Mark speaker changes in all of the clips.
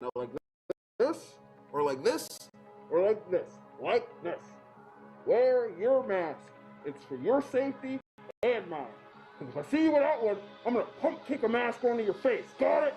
Speaker 1: Now, like this, or like this, or like this, like this. Wear your mask. It's for your safety and mine. Because if I see you without one, I'm going to pump kick a mask onto your face. Got it?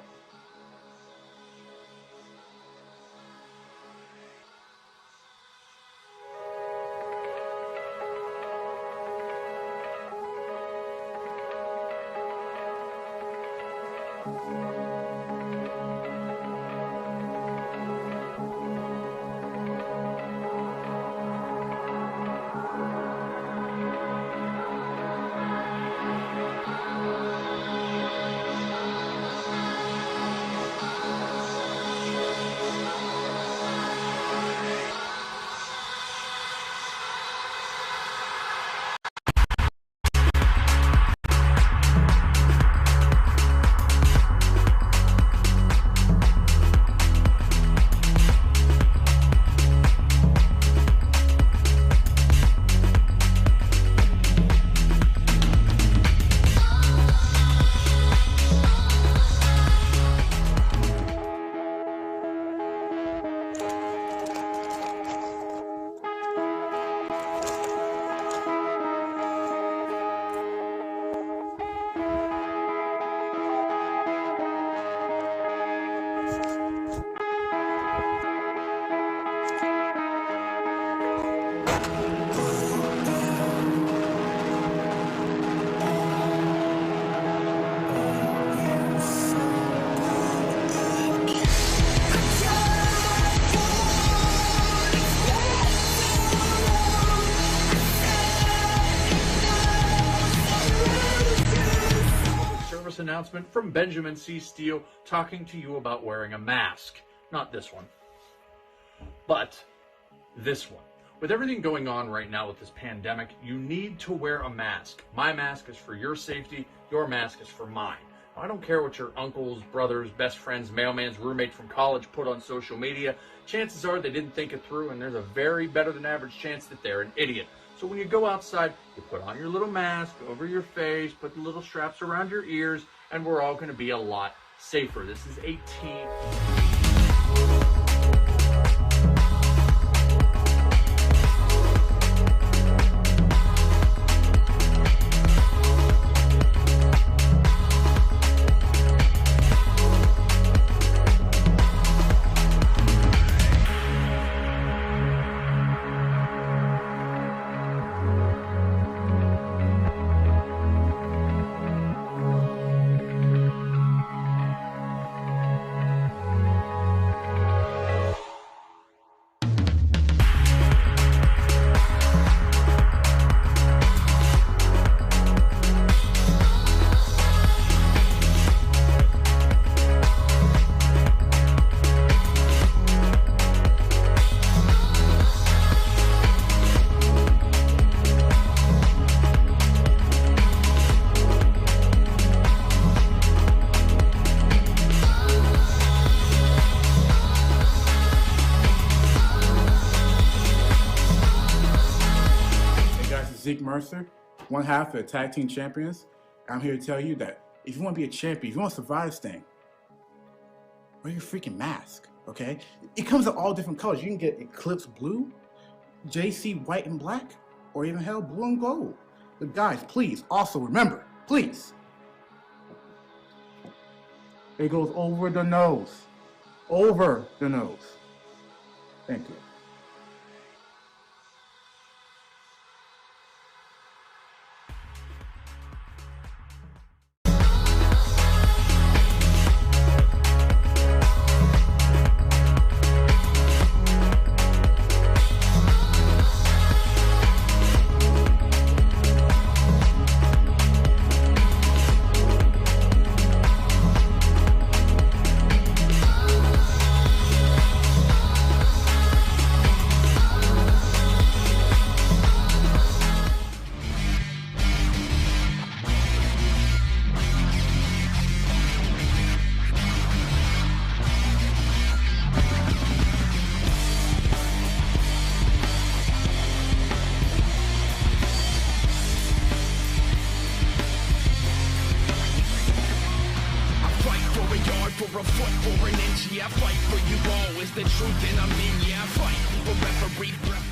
Speaker 2: Announcement from Benjamin C. Steele talking to you about wearing a mask. Not this one, but this one. With everything going on right now with this pandemic, you need to wear a mask. My mask is for your safety. Your mask is for mine. I don't care what your uncles, brothers, best friends, mailman's roommate from college put on social media. Chances are they didn't think it through, and there's a very better than average chance that they're an idiot. So when you go outside, you put on your little mask over your face, put the little straps around your ears, and we're all going to be a lot safer. This is a team.
Speaker 3: Mercer, one half of the tag team champions. I'm here to tell you that if you want to be a champion, if you want to survive this thing, wear your freaking mask, okay? It comes in all different colors. You can get Eclipse Blue, JC White and Black, or even hell, Blue and Gold. But guys, please, also remember, please, it goes over the nose. Over the nose. Thank you.
Speaker 4: you all is the truth, and I'm in, yeah, I fight for referee breath.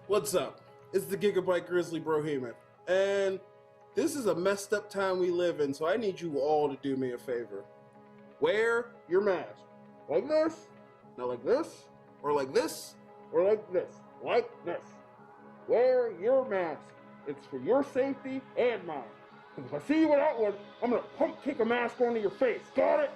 Speaker 1: What's up? It's the Gigabyte Grizzly Brohemian, and this is a messed up time we live in, so I need you all to do me a favor. Wear your mask. Like this, not like this, or like this, or like this, like this. Wear your mask. It's for your safety and mine. Because if I see you without one, I'm gonna pump kick a mask onto your face. Got it?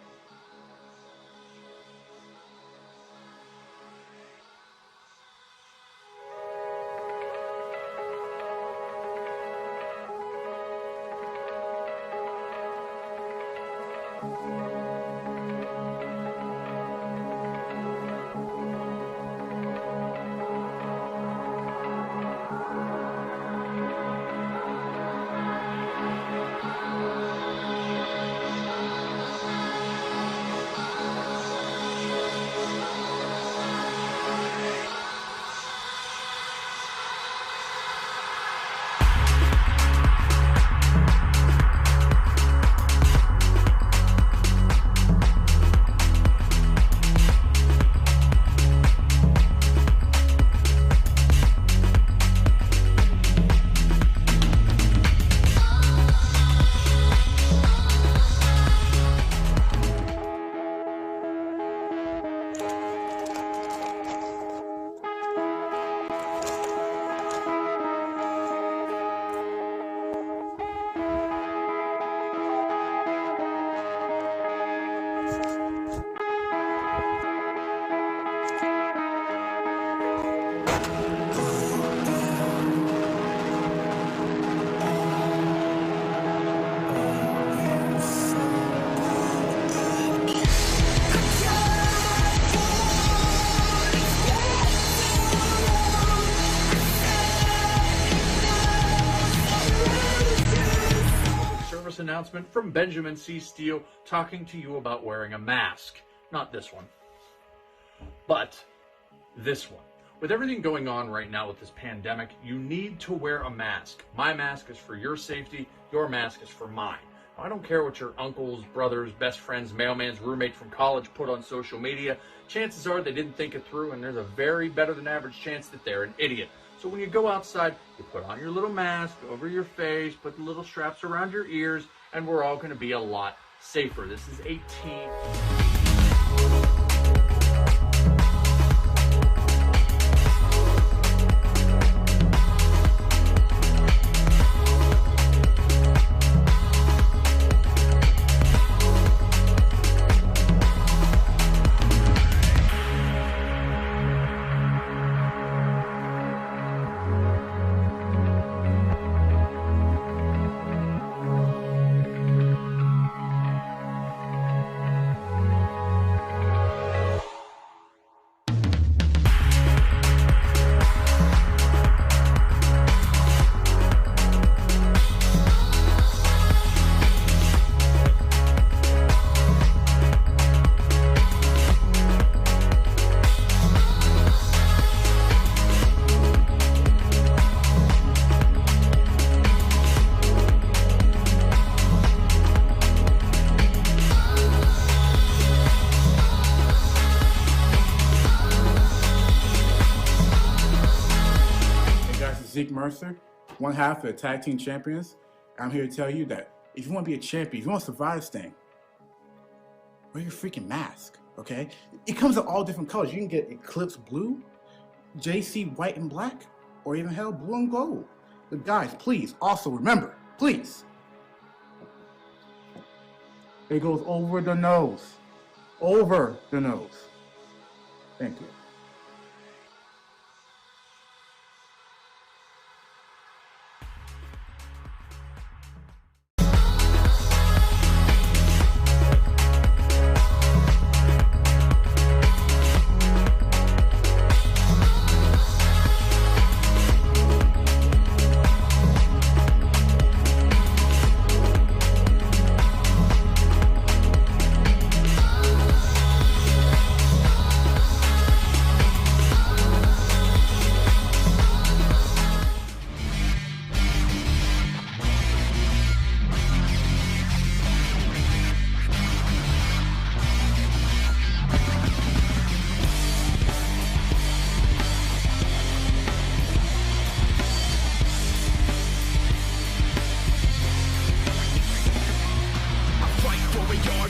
Speaker 2: Announcement from Benjamin C. Steele talking to you about wearing a mask. Not this one, but this one. With everything going on right now with this pandemic, you need to wear a mask. My mask is for your safety. Your mask is for mine. I don't care what your uncles, brothers, best friends, mailman's roommate from college put on social media. Chances are they didn't think it through, and there's a very better than average chance that they're an idiot. So when you go outside, you put on your little mask over your face, put the little straps around your ears, and we're all going to be a lot safer. This is a team.
Speaker 3: Zeke Mercer, one half of the Tag Team Champions. I'm here to tell you that if you want to be a champion, if you want to survive this thing, wear your freaking mask, okay? It comes in all different colors. You can get Eclipse Blue, JC White and Black, or even hell, Blue and Gold. But guys, please, also remember, please, it goes over the nose. Over the nose. Thank you.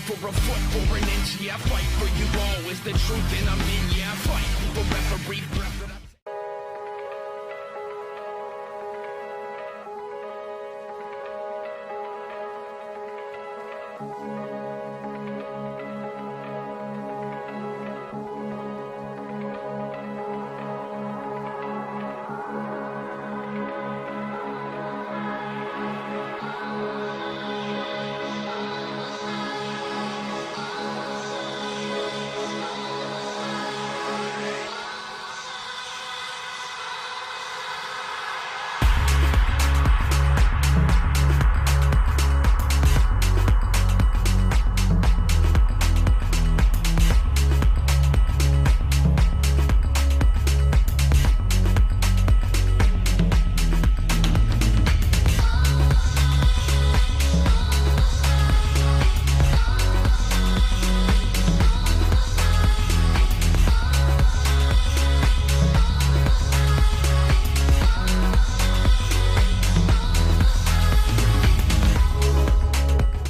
Speaker 4: For a foot or an inch, yeah, I fight for you all. Is the truth and I'm in, yeah, I fight for referee preference.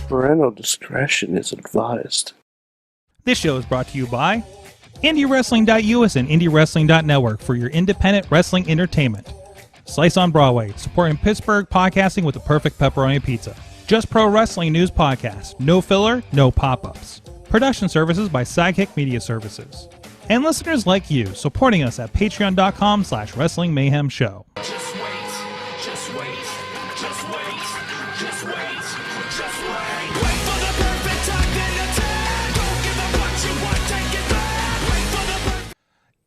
Speaker 5: Parental discretion is advised.
Speaker 6: This show is brought to you by IndieWrestling.us and IndieWrestling.network for your independent wrestling entertainment. Slice on Broadway, supporting Pittsburgh podcasting with the perfect pepperoni pizza. Just Pro Wrestling News Podcast. No filler, no pop-ups. Production services by Sidekick Media Services. And listeners like you, supporting us at patreon.com/Wrestling Mayhem Show.
Speaker 4: Just wait, just wait, just wait, just wait, just wait. Wait for the perfect time then attack. Don't give up what you want, take it back. Wait for the perfect.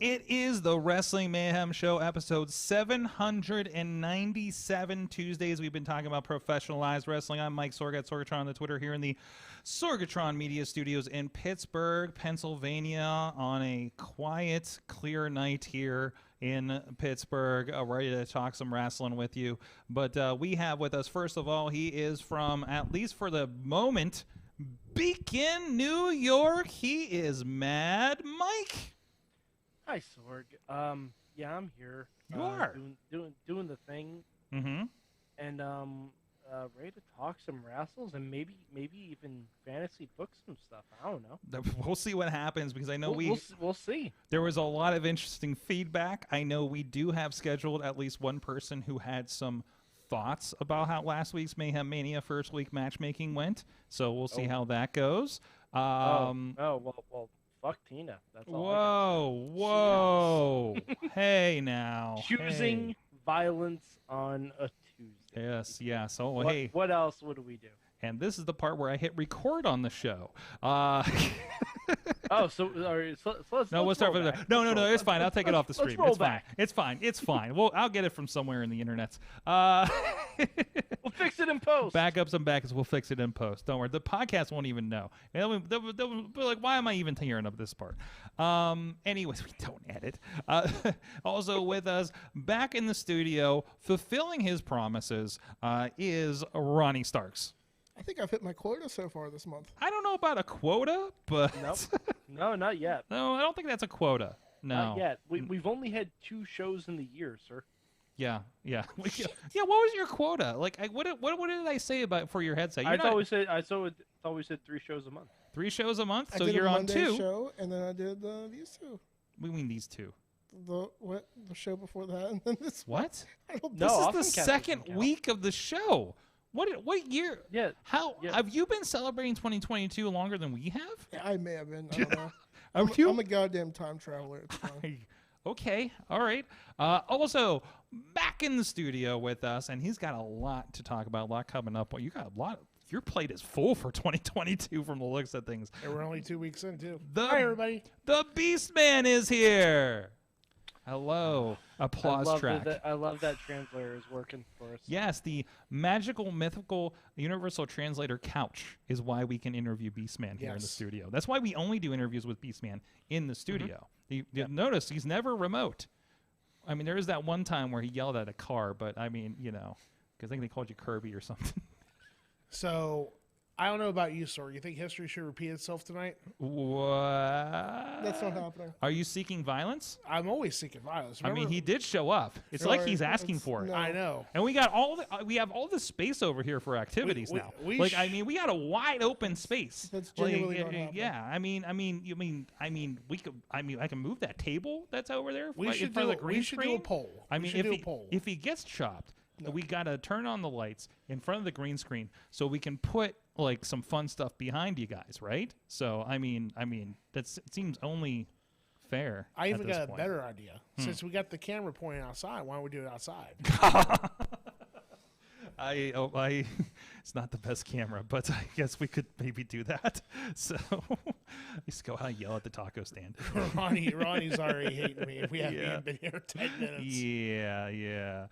Speaker 6: It is the Wrestling Mayhem Show, episode 797. Tuesdays, we've been talking about professionalized wrestling. I'm Mike Sorgat, Sorgatron on the Twitter, here in the Sorgatron Media Studios in Pittsburgh, Pennsylvania, on a quiet, clear night here in Pittsburgh, ready to talk some wrestling with you. But we have with us, first of all, he is from, at least for the moment, Beacon, New York. He is Mad Mike.
Speaker 7: Hi, Sorg. Yeah, I'm here.
Speaker 6: You are
Speaker 7: doing the thing,
Speaker 6: Mm-hmm.
Speaker 7: and ready to talk some wrestles and maybe even fantasy book some stuff. I don't know.
Speaker 6: We'll see what happens, because I know
Speaker 7: we'll see.
Speaker 6: there was a lot of interesting feedback. I know we do have scheduled at least one person who had some thoughts about how last week's Mayhem Mania first week matchmaking went. So we'll see how that goes.
Speaker 7: Well, fuck Tina. That's all.
Speaker 6: Whoa. Hey now.
Speaker 7: Choosing violence on a Tuesday.
Speaker 6: Yes. Oh,
Speaker 7: What,
Speaker 6: hey.
Speaker 7: what else would we do?
Speaker 6: And this is the part where I hit record on the show.
Speaker 7: Oh, so let's
Speaker 6: No, we'll start
Speaker 7: roll
Speaker 6: from
Speaker 7: back.
Speaker 6: there. No,
Speaker 7: Let's roll-
Speaker 6: it's fine. I'll take it off the
Speaker 7: let's
Speaker 6: stream.
Speaker 7: roll
Speaker 6: It's fine.
Speaker 7: back.
Speaker 6: It's fine. Well, I'll get it from somewhere in the internet.
Speaker 7: We'll fix it in post.
Speaker 6: Backups and backups. We'll fix it in post. Don't worry. The podcast won't even know. They'll be like, why am I even tearing up this part? Anyways, we don't edit. Also with us, back in the studio, fulfilling his promises, is Ronnie Starks.
Speaker 8: I think I've hit my quota so far this month.
Speaker 6: I don't know about a quota, but
Speaker 7: Nope. No, not yet.
Speaker 6: no, I don't think that's a quota. No.
Speaker 7: Not yet. We've only had 2 shows in the year, sir.
Speaker 6: Yeah. Yeah. Yeah. What was your quota? Like, what did I say about for your headset?
Speaker 7: I thought we said 3 shows a month.
Speaker 6: 3 shows a month.
Speaker 8: I
Speaker 6: So
Speaker 8: did
Speaker 6: you're
Speaker 8: a
Speaker 6: on
Speaker 8: Monday
Speaker 6: 2.
Speaker 8: show, and then I did these 2.
Speaker 6: We mean these 2.
Speaker 8: The show before that, and then this.
Speaker 6: What?
Speaker 7: No,
Speaker 6: this is the second week of the show. What year?
Speaker 7: Yeah.
Speaker 6: Have you been celebrating 2022 longer than we have?
Speaker 8: Yeah, I may have been. I don't know.
Speaker 6: I'm
Speaker 8: a goddamn time traveler. It's fine.
Speaker 6: Okay, all right. Also, back in the studio with us, and he's got a lot to talk about, a lot coming up. Well, you got a lot. Your plate is full for 2022 from the looks of things.
Speaker 9: And we're only 2 weeks in, too.
Speaker 6: Hi,
Speaker 9: everybody.
Speaker 6: The Beastman is here. Hello. Applause track.
Speaker 7: I love that translator is working for us.
Speaker 6: Yes, the magical, mythical, universal translator couch is why we can interview Beastman here in the studio. That's why we only do interviews with Beastman in the studio. You notice he's never remote. I mean, there is that one time where he yelled at a car, but I mean, because I think they called you Kirby or something.
Speaker 9: So, I don't know about you, Sorg. You think history should repeat itself tonight?
Speaker 6: What?
Speaker 8: That's not happening.
Speaker 6: Are you seeking violence?
Speaker 9: I'm always seeking violence.
Speaker 6: I mean, he did show up. It's like he's asking for it.
Speaker 8: No.
Speaker 9: I know.
Speaker 6: And we got we have all this space over here for activities now. We got a wide open space.
Speaker 8: That's genuinely not happening.
Speaker 6: Yeah, I can move that table that's over there.
Speaker 9: We should do a poll.
Speaker 6: I mean, if he gets chopped, we gotta turn on the lights in front of the green screen so we can put like some fun stuff behind you guys, right? So I mean that seems only fair.
Speaker 9: I even got
Speaker 6: point.
Speaker 9: a better idea. Since we got the camera pointing outside, why don't we do it outside?
Speaker 6: It's not the best camera, but I guess we could maybe do that. So just go out and yell at the taco stand.
Speaker 9: Ronnie's already hating me if we haven't been here 10 minutes.
Speaker 6: Yeah.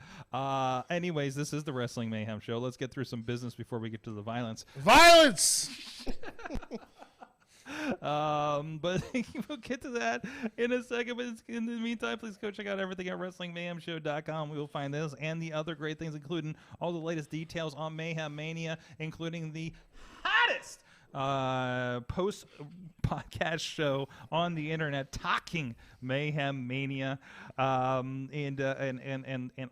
Speaker 6: Anyways, this is the Wrestling Mayhem Show. Let's get through some business before we get to the violence.
Speaker 9: Violence!
Speaker 6: But we'll get to that in a second. But in the meantime, please go check out everything at WrestlingMayhemShow.com. We will find this and the other great things, including all the latest details on Mayhem Mania, including the hottest post podcast show on the internet, talking Mayhem Mania, and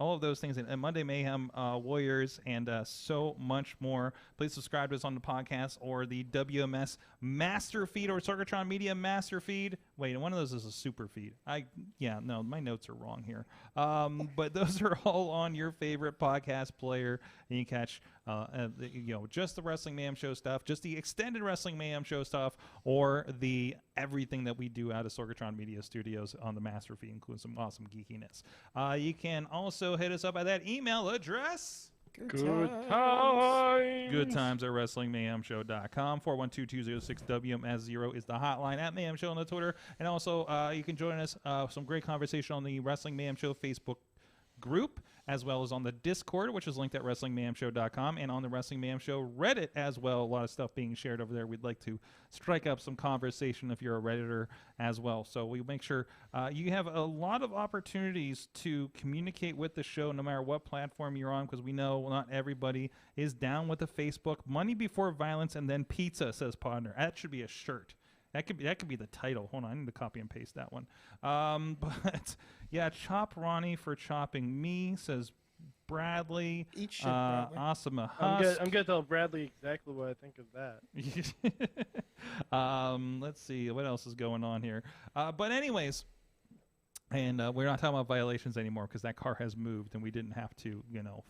Speaker 6: all of those things, and Monday Mayhem Warriors, and so much more. Please subscribe to us on the podcast or the WMS master feed or Sorgatron Media master feed. Wait, one of those is a super feed. No, my notes are wrong here. But those are all on your favorite podcast player, and you catch just the Wrestling Mayhem Show stuff, just the extended Wrestling Mayhem Show stuff, or the everything that we do out of Sorgatron Media Studios on the master feed, including some awesome geekiness. You can also hit us up at that email address.
Speaker 7: Good times.
Speaker 6: Good times at WrestlingMayhemShow.com. 412-206-WMS0 is the hotline. At Mayhem Show on the Twitter. And also, you can join us some great conversation on the Wrestling Mayhem Show Facebook group, as well as on the Discord, which is linked at WrestlingMayhemShow.com, and on the Wrestling Mayhem Show Reddit as well. A lot of stuff being shared over there. We'd like to strike up some conversation if you're a Redditor as well. So we make sure you have a lot of opportunities to communicate with the show no matter what platform you're on, because we know not everybody is down with the Facebook. Money before violence and then pizza, says Podner. That should be a shirt. That could be the title. Hold on, I need to copy and paste that one. But yeah, chop Ronnie for chopping me, says Bradley.
Speaker 8: Eat shit, Bradley.
Speaker 6: Asama
Speaker 7: I'm gonna tell Bradley exactly what I think of that.
Speaker 6: Let's see what else is going on here. But anyways. And we're not talking about violations anymore because that car has moved and we didn't have to,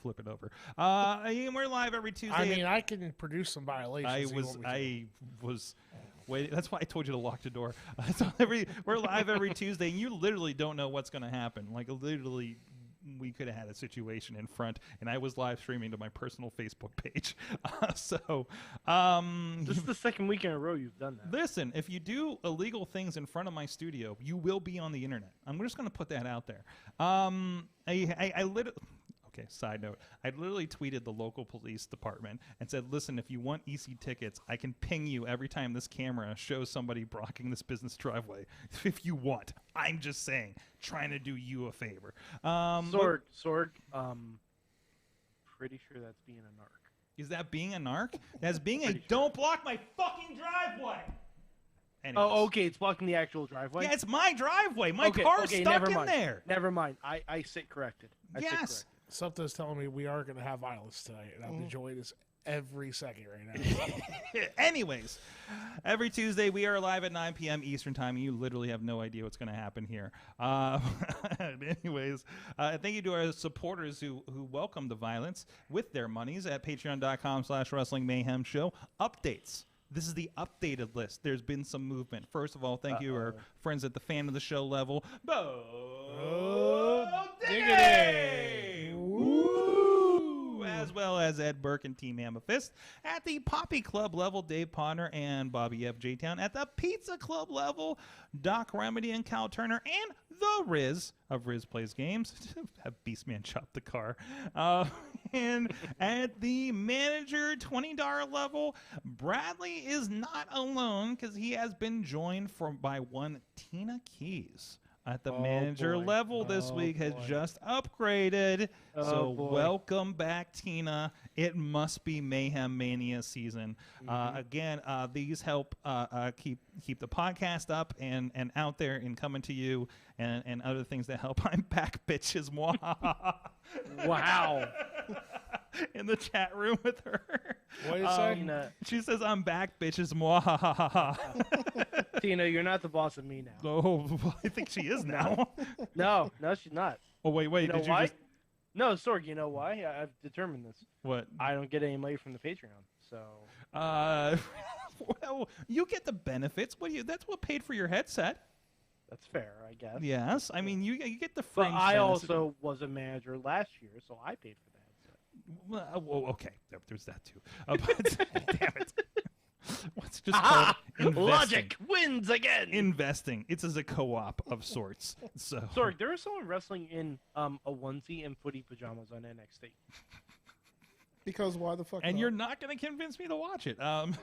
Speaker 6: flip it over. And we're live every Tuesday.
Speaker 9: I mean, I can produce some violations.
Speaker 6: I was waiting. That's why I told you to lock the door. So we're live every Tuesday, and you literally don't know what's going to happen. Like, literally, we could have had a situation in front, and I was live streaming to my personal Facebook page.
Speaker 7: This is the second week in a row you've done that.
Speaker 6: Listen, if you do illegal things in front of my studio, you will be on the internet. I'm just going to put that out there. Okay, side note. I literally tweeted the local police department and said, listen, if you want EC tickets, I can ping you every time this camera shows somebody blocking this business driveway. If you want. I'm just saying, trying to do you a favor.
Speaker 7: Sorg, pretty sure that's being a narc.
Speaker 6: Is that being a narc? That's being a don't block my fucking driveway. Anyways.
Speaker 7: Oh, okay. It's blocking the actual driveway.
Speaker 6: Yeah, it's my driveway. My
Speaker 7: okay,
Speaker 6: car's
Speaker 7: okay,
Speaker 6: stuck
Speaker 7: never
Speaker 6: in
Speaker 7: mind.
Speaker 6: there.
Speaker 7: Never mind. I sit corrected.
Speaker 6: Yes.
Speaker 9: Something's telling me we are going to have violence tonight, and I'm enjoying this every second right now.
Speaker 6: Anyways, every Tuesday we are live at 9 p.m. Eastern Time, and you literally have no idea what's going to happen here. Anyways, thank you to our supporters who welcome the violence with their monies at patreon.com/Wrestling Mayhem Show. Updates. This is the updated list. There's been some movement. First of all, thank you our friends at the fan of the show level. Diggity! Woo! As well as Ed Burke and Team Amethyst. At the Poppy Club level, Dave Ponder and Bobby F. J-Town. At the Pizza Club level, Doc Remedy and Cal Turner. And the Riz of Riz Plays Games. Have Beastman chop the car. And at the manager $20 level, Bradley is not alone because he has been joined by one Tina Keys. At the manager level this week has just upgraded. Welcome back, Tina. It must be Mayhem Mania season. Again, these help keep the podcast up and out there and coming to you and other things that help. I'm back, bitches.
Speaker 7: Wow.
Speaker 6: In the chat room with her.
Speaker 9: What are you saying?
Speaker 6: She says, I'm back, bitches.
Speaker 7: Tina, you're not the boss of me now.
Speaker 6: Oh, I think she is now.
Speaker 7: No, she's not.
Speaker 6: Oh, wait.
Speaker 7: You know
Speaker 6: did
Speaker 7: why?
Speaker 6: you just...
Speaker 7: No, Sorg, you know why? I've determined this.
Speaker 6: What?
Speaker 7: I don't get any money from the Patreon, so...
Speaker 6: Well, you get the benefits. That's what paid for your headset.
Speaker 7: That's fair, I guess.
Speaker 6: Yes. I mean, you get the
Speaker 7: But
Speaker 6: fringe
Speaker 7: I
Speaker 6: benefits.
Speaker 7: also was a manager last year, so I paid for the headset.
Speaker 6: Well, okay. There's that, too. But, damn it. What's just called investing.
Speaker 7: Logic wins again.
Speaker 6: Investing. It's as a co-op of sorts. So.
Speaker 7: Sorg, there was someone wrestling in a onesie and footy pajamas on NXT.
Speaker 8: Because why the fuck
Speaker 6: And
Speaker 8: not?
Speaker 6: you're not going to convince me to watch it.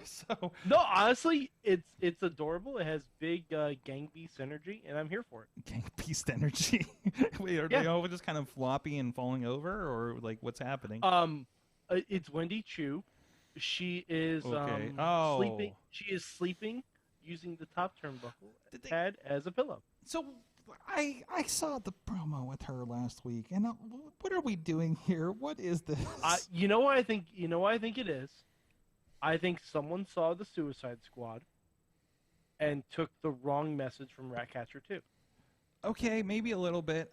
Speaker 6: So
Speaker 7: No, honestly, it's adorable. It has big gang beast energy, and I'm here for it.
Speaker 6: Gang beast energy. Wait, are they all just kind of floppy and falling over, or like what's happening?
Speaker 7: It's Wendy Chu. She is
Speaker 6: Okay.
Speaker 7: sleeping. She is sleeping using the top turnbuckle pad as a pillow.
Speaker 6: So I saw the promo with her last week, and what are we doing here? What is this?
Speaker 7: You know what I think? You know what I think it is. I think someone saw the Suicide Squad and took the wrong message from Ratcatcher 2.
Speaker 6: Okay, maybe a little bit.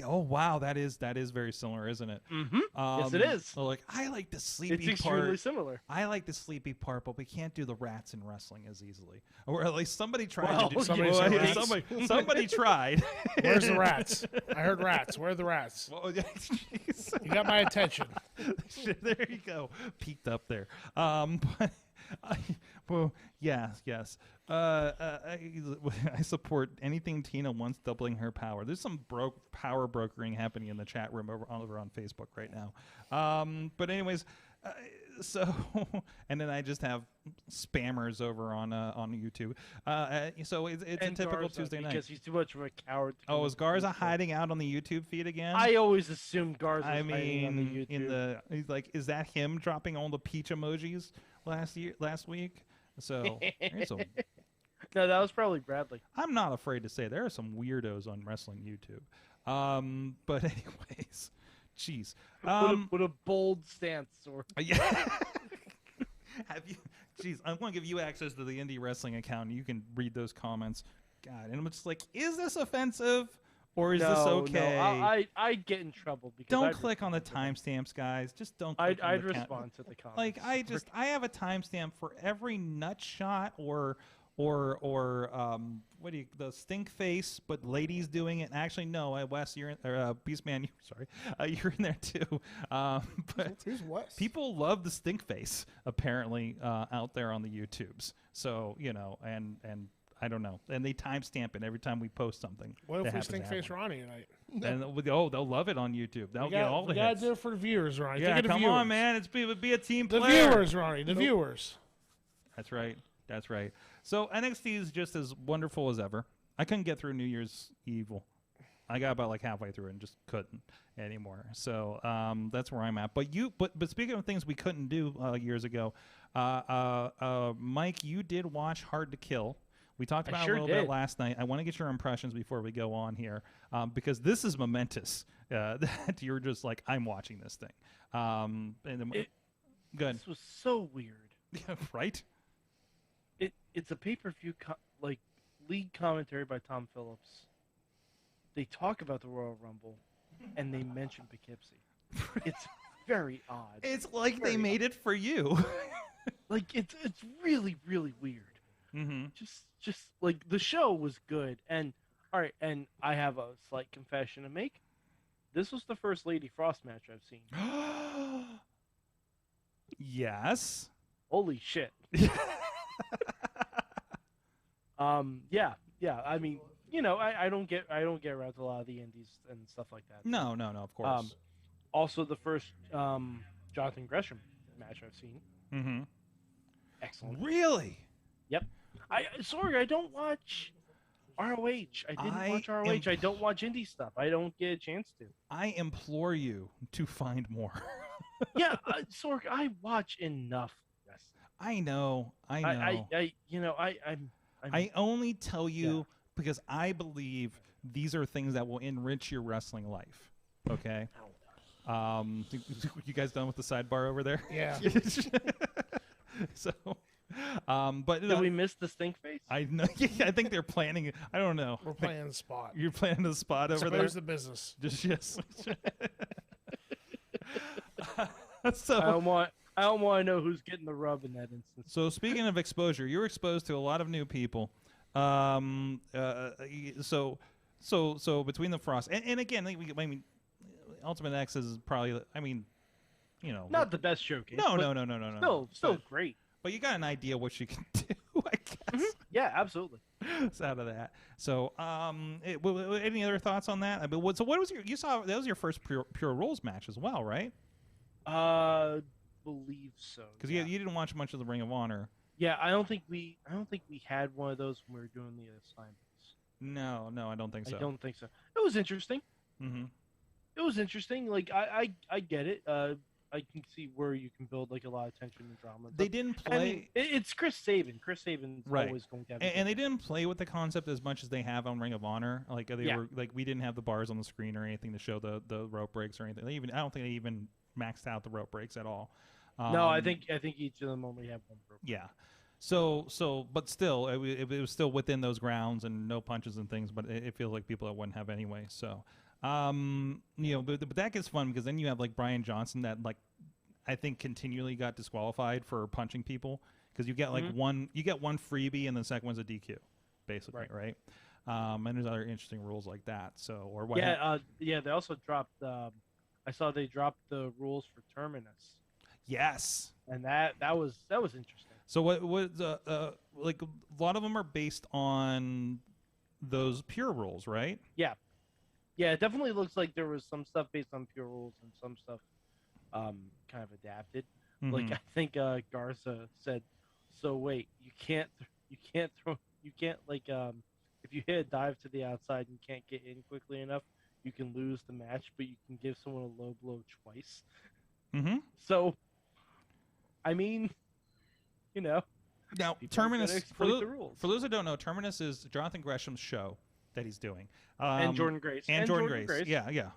Speaker 6: Oh wow, that is very similar, isn't it?
Speaker 7: Mm-hmm. Yes, it is.
Speaker 6: So like, I like the sleepy part.
Speaker 7: It's extremely similar.
Speaker 6: I like the sleepy part, but we can't do the rats in wrestling as easily. Or at least somebody tried
Speaker 7: Well,
Speaker 6: to do.
Speaker 9: somebody
Speaker 6: tried.
Speaker 9: Where's the rats? I heard rats. Where are the rats?
Speaker 6: Well, jeez.
Speaker 9: You got my attention.
Speaker 6: There you go. Peeked up there. But well, yes. I support anything Tina wants doubling her power. There's some power brokering happening in the chat room over on Facebook right now. But anyways, so and then I just have spammers over on YouTube. So it's a typical
Speaker 7: Garza,
Speaker 6: Tuesday night.
Speaker 7: Because he's too much of a coward.
Speaker 6: Oh, is Garza hiding out on the YouTube feed again?
Speaker 7: I always assumed Garza.
Speaker 6: I
Speaker 7: hiding on the
Speaker 6: mean,
Speaker 7: YouTube.
Speaker 6: he's like, is that him dropping all the peach emojis last week? So there's a,
Speaker 7: No, that was probably Bradley.
Speaker 6: I'm not afraid to say there are some weirdos on wrestling YouTube. But anyways, jeez.
Speaker 7: What a bold stance, or
Speaker 6: Yeah. Have you? Jeez, I'm going to give you access to the indie wrestling account. And you can read those comments. God, and I'm just like, is this offensive? Or is this okay?
Speaker 7: No, I'd get in trouble because
Speaker 6: don't click on the timestamps, guys. Just don't. Click
Speaker 7: I'd
Speaker 6: on the
Speaker 7: respond to the comments.
Speaker 6: Like I have a timestamp for every nut shot or what do you the stink face, but ladies doing it. Actually, no, Wes, you're in, or Beastman, you're in there too. But
Speaker 8: Who's Wes?
Speaker 6: people love the stink face apparently out there on the YouTubes. So and I don't know. And they timestamp it every time we post something.
Speaker 9: What if we
Speaker 6: happens to
Speaker 9: stink face
Speaker 6: happen.
Speaker 9: Ronnie tonight?
Speaker 6: And they'll love it on YouTube. They'll get all the
Speaker 9: We gotta
Speaker 6: hits.
Speaker 9: do it for the viewers, Ronnie.
Speaker 6: Yeah,
Speaker 9: Think of the
Speaker 6: come
Speaker 9: viewers.
Speaker 6: on, man. It would be a team
Speaker 9: The
Speaker 6: player.
Speaker 9: viewers, Ronnie. The viewers.
Speaker 6: That's right. That's right. So NXT is just as wonderful as ever. I couldn't get through New Year's Evil. I got about like halfway through it and just couldn't anymore. So that's where I'm at. But speaking of things we couldn't do years ago, Mike, you did watch Hard to Kill. We talked about it a little bit last night. I want to get your impressions before we go on here, because this is momentous. That you're just like, I'm watching this thing. Good.
Speaker 7: This was so weird.
Speaker 6: Right?
Speaker 7: It's a pay-per-view league commentary by Tom Phillips. They talk about the Royal Rumble, and they mention Poughkeepsie. It's very odd.
Speaker 6: It's like they made it for you.
Speaker 7: Like it's really really weird.
Speaker 6: Mm-hmm.
Speaker 7: Just like the show was good, and all right, and I have a slight confession to make. This was the first Lady Frost match I've seen.
Speaker 6: Yes.
Speaker 7: Holy shit. Yeah. I mean, I don't get around to a lot of the indies and stuff like that.
Speaker 6: No, of course.
Speaker 7: Also, the first Jonathan Gresham match I've seen.
Speaker 6: Mm-hmm.
Speaker 7: Excellent.
Speaker 6: Really?
Speaker 7: Yep. I don't watch ROH. I didn't watch ROH. I don't watch indie stuff. I don't get a chance to.
Speaker 6: I implore you to find more.
Speaker 7: Yeah, Sorg, I watch enough wrestling.
Speaker 6: I know. I only tell you because I believe these are things that will enrich your wrestling life. Okay. You guys done with the sidebar over there?
Speaker 9: Yeah.
Speaker 6: So, but
Speaker 7: did we miss the stink face?
Speaker 6: I know. I think they're planning. I don't know.
Speaker 9: We're playing the spot.
Speaker 6: You're playing the spot over there.
Speaker 9: Where's the business?
Speaker 6: Just yes. So
Speaker 7: I don't want to know who's getting the rub in that instance.
Speaker 6: So speaking of exposure, you're exposed to a lot of new people. So between the Frost and again, I mean, Ultimate X is probably. I mean,
Speaker 7: not the best showcase.
Speaker 6: No.
Speaker 7: Still great.
Speaker 6: But you got an idea what you can do, I guess.
Speaker 7: Mm-hmm. Yeah, absolutely.
Speaker 6: It's out of that. So, any other thoughts on that? I mean, what was you saw? That was your first Pure Rules match as well, right?
Speaker 7: Believe so.
Speaker 6: Because you didn't watch much of the Ring of Honor.
Speaker 7: Yeah, I don't think we had one of those when we were doing the assignments.
Speaker 6: No, I don't think so.
Speaker 7: I don't think so. It was interesting.
Speaker 6: Mm-hmm.
Speaker 7: It was interesting. Like I get it. I can see where you can build like a lot of tension and drama.
Speaker 6: They didn't play.
Speaker 7: I mean, it's Chris Sabin. Chris Sabin's always going to have.
Speaker 6: And they didn't play with the concept as much as they have on Ring of Honor. Like were like we didn't have the bars on the screen or anything to show the rope breaks or anything. I don't think they even maxed out the rope breaks at all.
Speaker 7: No, I think each of them only have one rope.
Speaker 6: Yeah. So, but still, it was still within those grounds and no punches and things. But it feels like people that wouldn't have anyway. So, but that gets fun because then you have like Brian Johnson that like I think continually got disqualified for punching people because you get like one freebie and the second one's a DQ, basically, right? And there's other interesting rules like that. So, or what?
Speaker 7: Yeah. They also dropped. I saw they dropped the rules for Terminus.
Speaker 6: Yes.
Speaker 7: And that was interesting.
Speaker 6: So what like a lot of them are based on those pure rules, right?
Speaker 7: Yeah. Yeah, it definitely looks like there was some stuff based on pure rules and some stuff kind of adapted.
Speaker 6: Mm-hmm.
Speaker 7: Like I think Garza said, so wait, you can't like if you hit a dive to the outside and can't get in quickly enough, you can lose the match, but you can give someone a low blow twice.
Speaker 6: Mm-hmm.
Speaker 7: So I mean, now
Speaker 6: Terminus, for those who don't know, Terminus is Jonathan Gresham's show that he's doing.
Speaker 7: And Jordan Grace.
Speaker 6: And Jordan Grace. Yeah.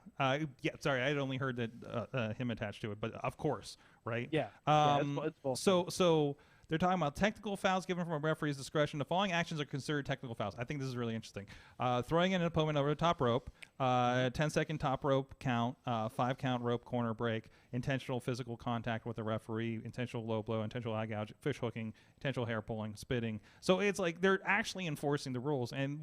Speaker 6: Sorry, I had only heard that him attached to it, but of course, right?
Speaker 7: Yeah. It's both.
Speaker 6: So they're talking about technical fouls given from a referee's discretion. The following actions are considered technical fouls. I think this is really interesting. Throwing an opponent over the top rope, 10-second top rope count, 5-count rope corner break, intentional physical contact with the referee, intentional low blow, intentional eye gouge, fish hooking, intentional hair pulling, spitting. So it's like they're actually enforcing the rules and,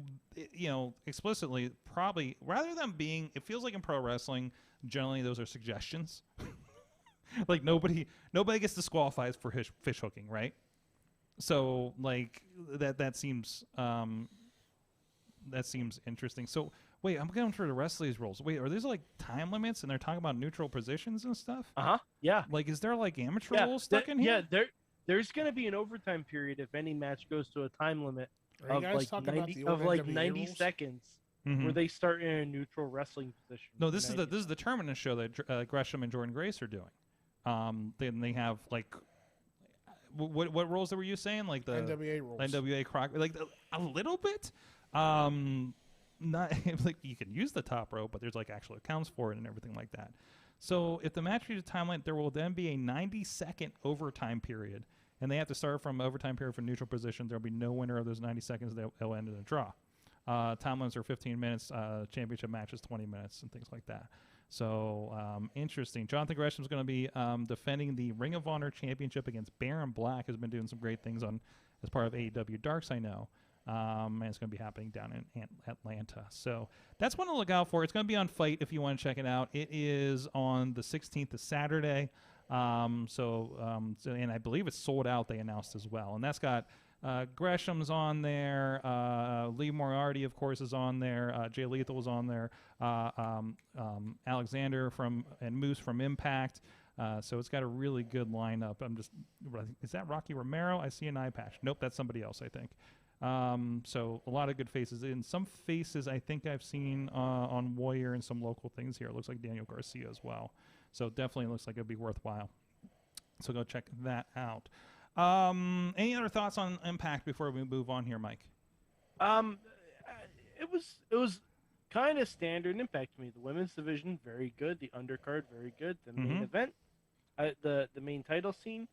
Speaker 6: explicitly, probably, rather than being, it feels like in pro wrestling, generally those are suggestions. Like nobody gets disqualified for fish hooking, right? So like that seems interesting. So wait, I'm going through the rest of these rules. Wait, are these like time limits and they're talking about neutral positions and stuff?
Speaker 7: Yeah.
Speaker 6: Like, is there like amateur rules stuck in here?
Speaker 7: Yeah, there's going to be an overtime period if any match goes to a time limit of like 90 seconds.
Speaker 6: Mm-hmm.
Speaker 7: Where they start in a neutral wrestling position.
Speaker 6: No, this is the Terminus show that Gresham and Jordan Grace are doing. Then they have like what rules were you saying? Like the
Speaker 9: NWA rules.
Speaker 6: NWA Croc. Like a little bit. Not like you can use the top rope, but there's like actual accounts for it and everything like that. So if the match reaches time limit, there will then be a 90-second overtime period, and they have to start from overtime period for neutral position. There will be no winner of those 90 seconds. They'll end in a draw. Time limits are 15 minutes. Championship matches 20 minutes and things like that. So interesting. Jonathan Gresham's going to be defending the Ring of Honor Championship against Baron Black, who's been doing some great things as part of AEW Darks, I know. And it's going to be happening down in Atlanta. So that's one to look out for. It's going to be on Fight if you want to check it out. It is on the 16th of Saturday. And I believe it's sold out, they announced as well. And that's got Gresham's on there. Lee Moriarty, of course, is on there. Jay Lethal is on there. Alexander and Moose from Impact. So it's got a really good lineup. Is that Rocky Romero? I see an eye patch. Nope, that's somebody else, I think. So a lot of good faces. In some faces I think I've seen on Warrior and some local things here. It looks like Daniel Garcia as well. So definitely looks like it'd be worthwhile. So go check that out. Any other thoughts on Impact before we move on here, Mike?
Speaker 7: It was kind of standard Impact to me. The women's division, very good. The undercard, very good. The main event, the main title scene,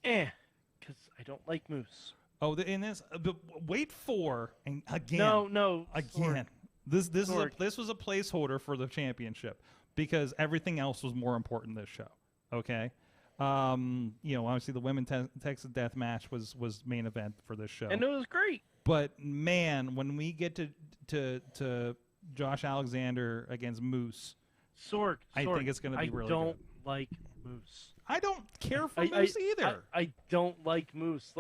Speaker 7: because I don't like Moose.
Speaker 6: Oh, wait for and again.
Speaker 7: No,
Speaker 6: again. This was a placeholder for the championship because everything else was more important this show. Okay, obviously the women's Texas Death Match was main event for this show,
Speaker 7: and it was great.
Speaker 6: But man, when we get to Josh Alexander against Moose,
Speaker 7: Sorg,
Speaker 6: I think it's going to be really good.
Speaker 7: I don't like Moose.
Speaker 6: I don't care for Moose either.
Speaker 7: I don't like Moose.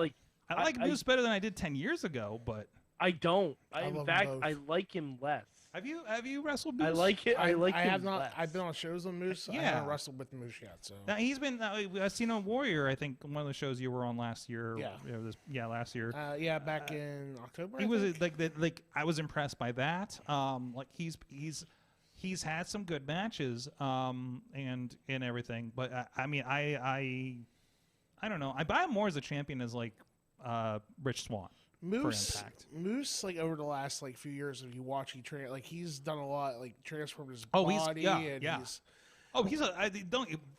Speaker 6: I like Moose better than I did 10 years ago, but
Speaker 7: I don't.
Speaker 9: In fact,
Speaker 7: I like him less.
Speaker 6: Have you wrestled Moose?
Speaker 7: I like it. I him
Speaker 9: have not.
Speaker 7: less.
Speaker 9: I've been on shows with Moose. I haven't wrestled with Moose yet. So
Speaker 6: now he's been. I've seen on Warrior. I think one of the shows you were on last year. Last year.
Speaker 9: Back in October.
Speaker 6: He was like I was impressed by that. He's had some good matches. And everything. But I don't know. I buy him more as a champion as like Rich Swann.
Speaker 9: Moose, over the last few years, if you watch, he's done a lot, transformed his body.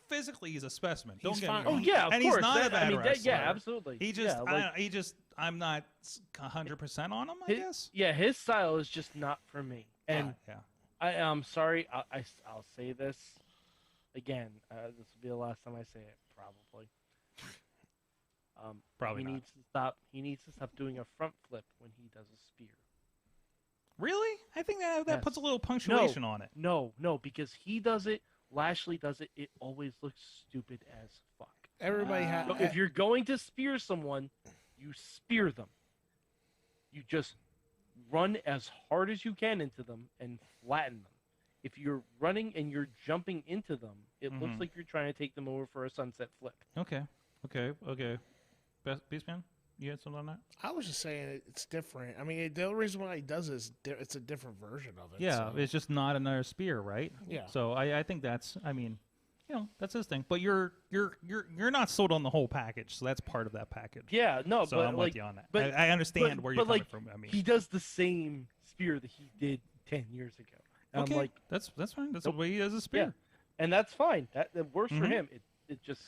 Speaker 9: Physically he's a specimen. Don't get me wrong.
Speaker 7: Oh yeah,
Speaker 6: and
Speaker 7: course.
Speaker 6: He's not a bad wrestler.
Speaker 7: Absolutely.
Speaker 6: I'm not 100% on him. I guess.
Speaker 7: Yeah, his style is just not for me. And I'm sorry. I'll say this again. This will be the last time I say it, probably.
Speaker 6: Probably
Speaker 7: he
Speaker 6: not.
Speaker 7: needs to stop doing a front flip when he does a spear.
Speaker 6: Really? I think that puts a little punctuation on it.
Speaker 7: No, because he does it. Lashley does it. It always looks stupid as fuck.
Speaker 9: Everybody has.
Speaker 7: If you're going to spear someone, you spear them. You just run as hard as you can into them and flatten them. If you're running and you're jumping into them, it looks like you're trying to take them over for a sunset flip.
Speaker 6: Okay. Beastman, you had something on that?
Speaker 9: I was just saying it's different. I mean, the only reason why he does it is it's a different version of it.
Speaker 6: Yeah, it's just not another spear, right?
Speaker 9: Yeah.
Speaker 6: So I think that's. I mean, that's his thing. But you're not sold on the whole package, so that's part of that package.
Speaker 7: Yeah, no,
Speaker 6: so
Speaker 7: but
Speaker 6: I'm with you on that. But I understand where you're coming from. I mean,
Speaker 7: he does the same spear that he did 10 years ago. And
Speaker 6: okay,
Speaker 7: I'm like,
Speaker 6: that's fine. That's the way he does a spear.
Speaker 7: Yeah. And that's fine. That works for him. It just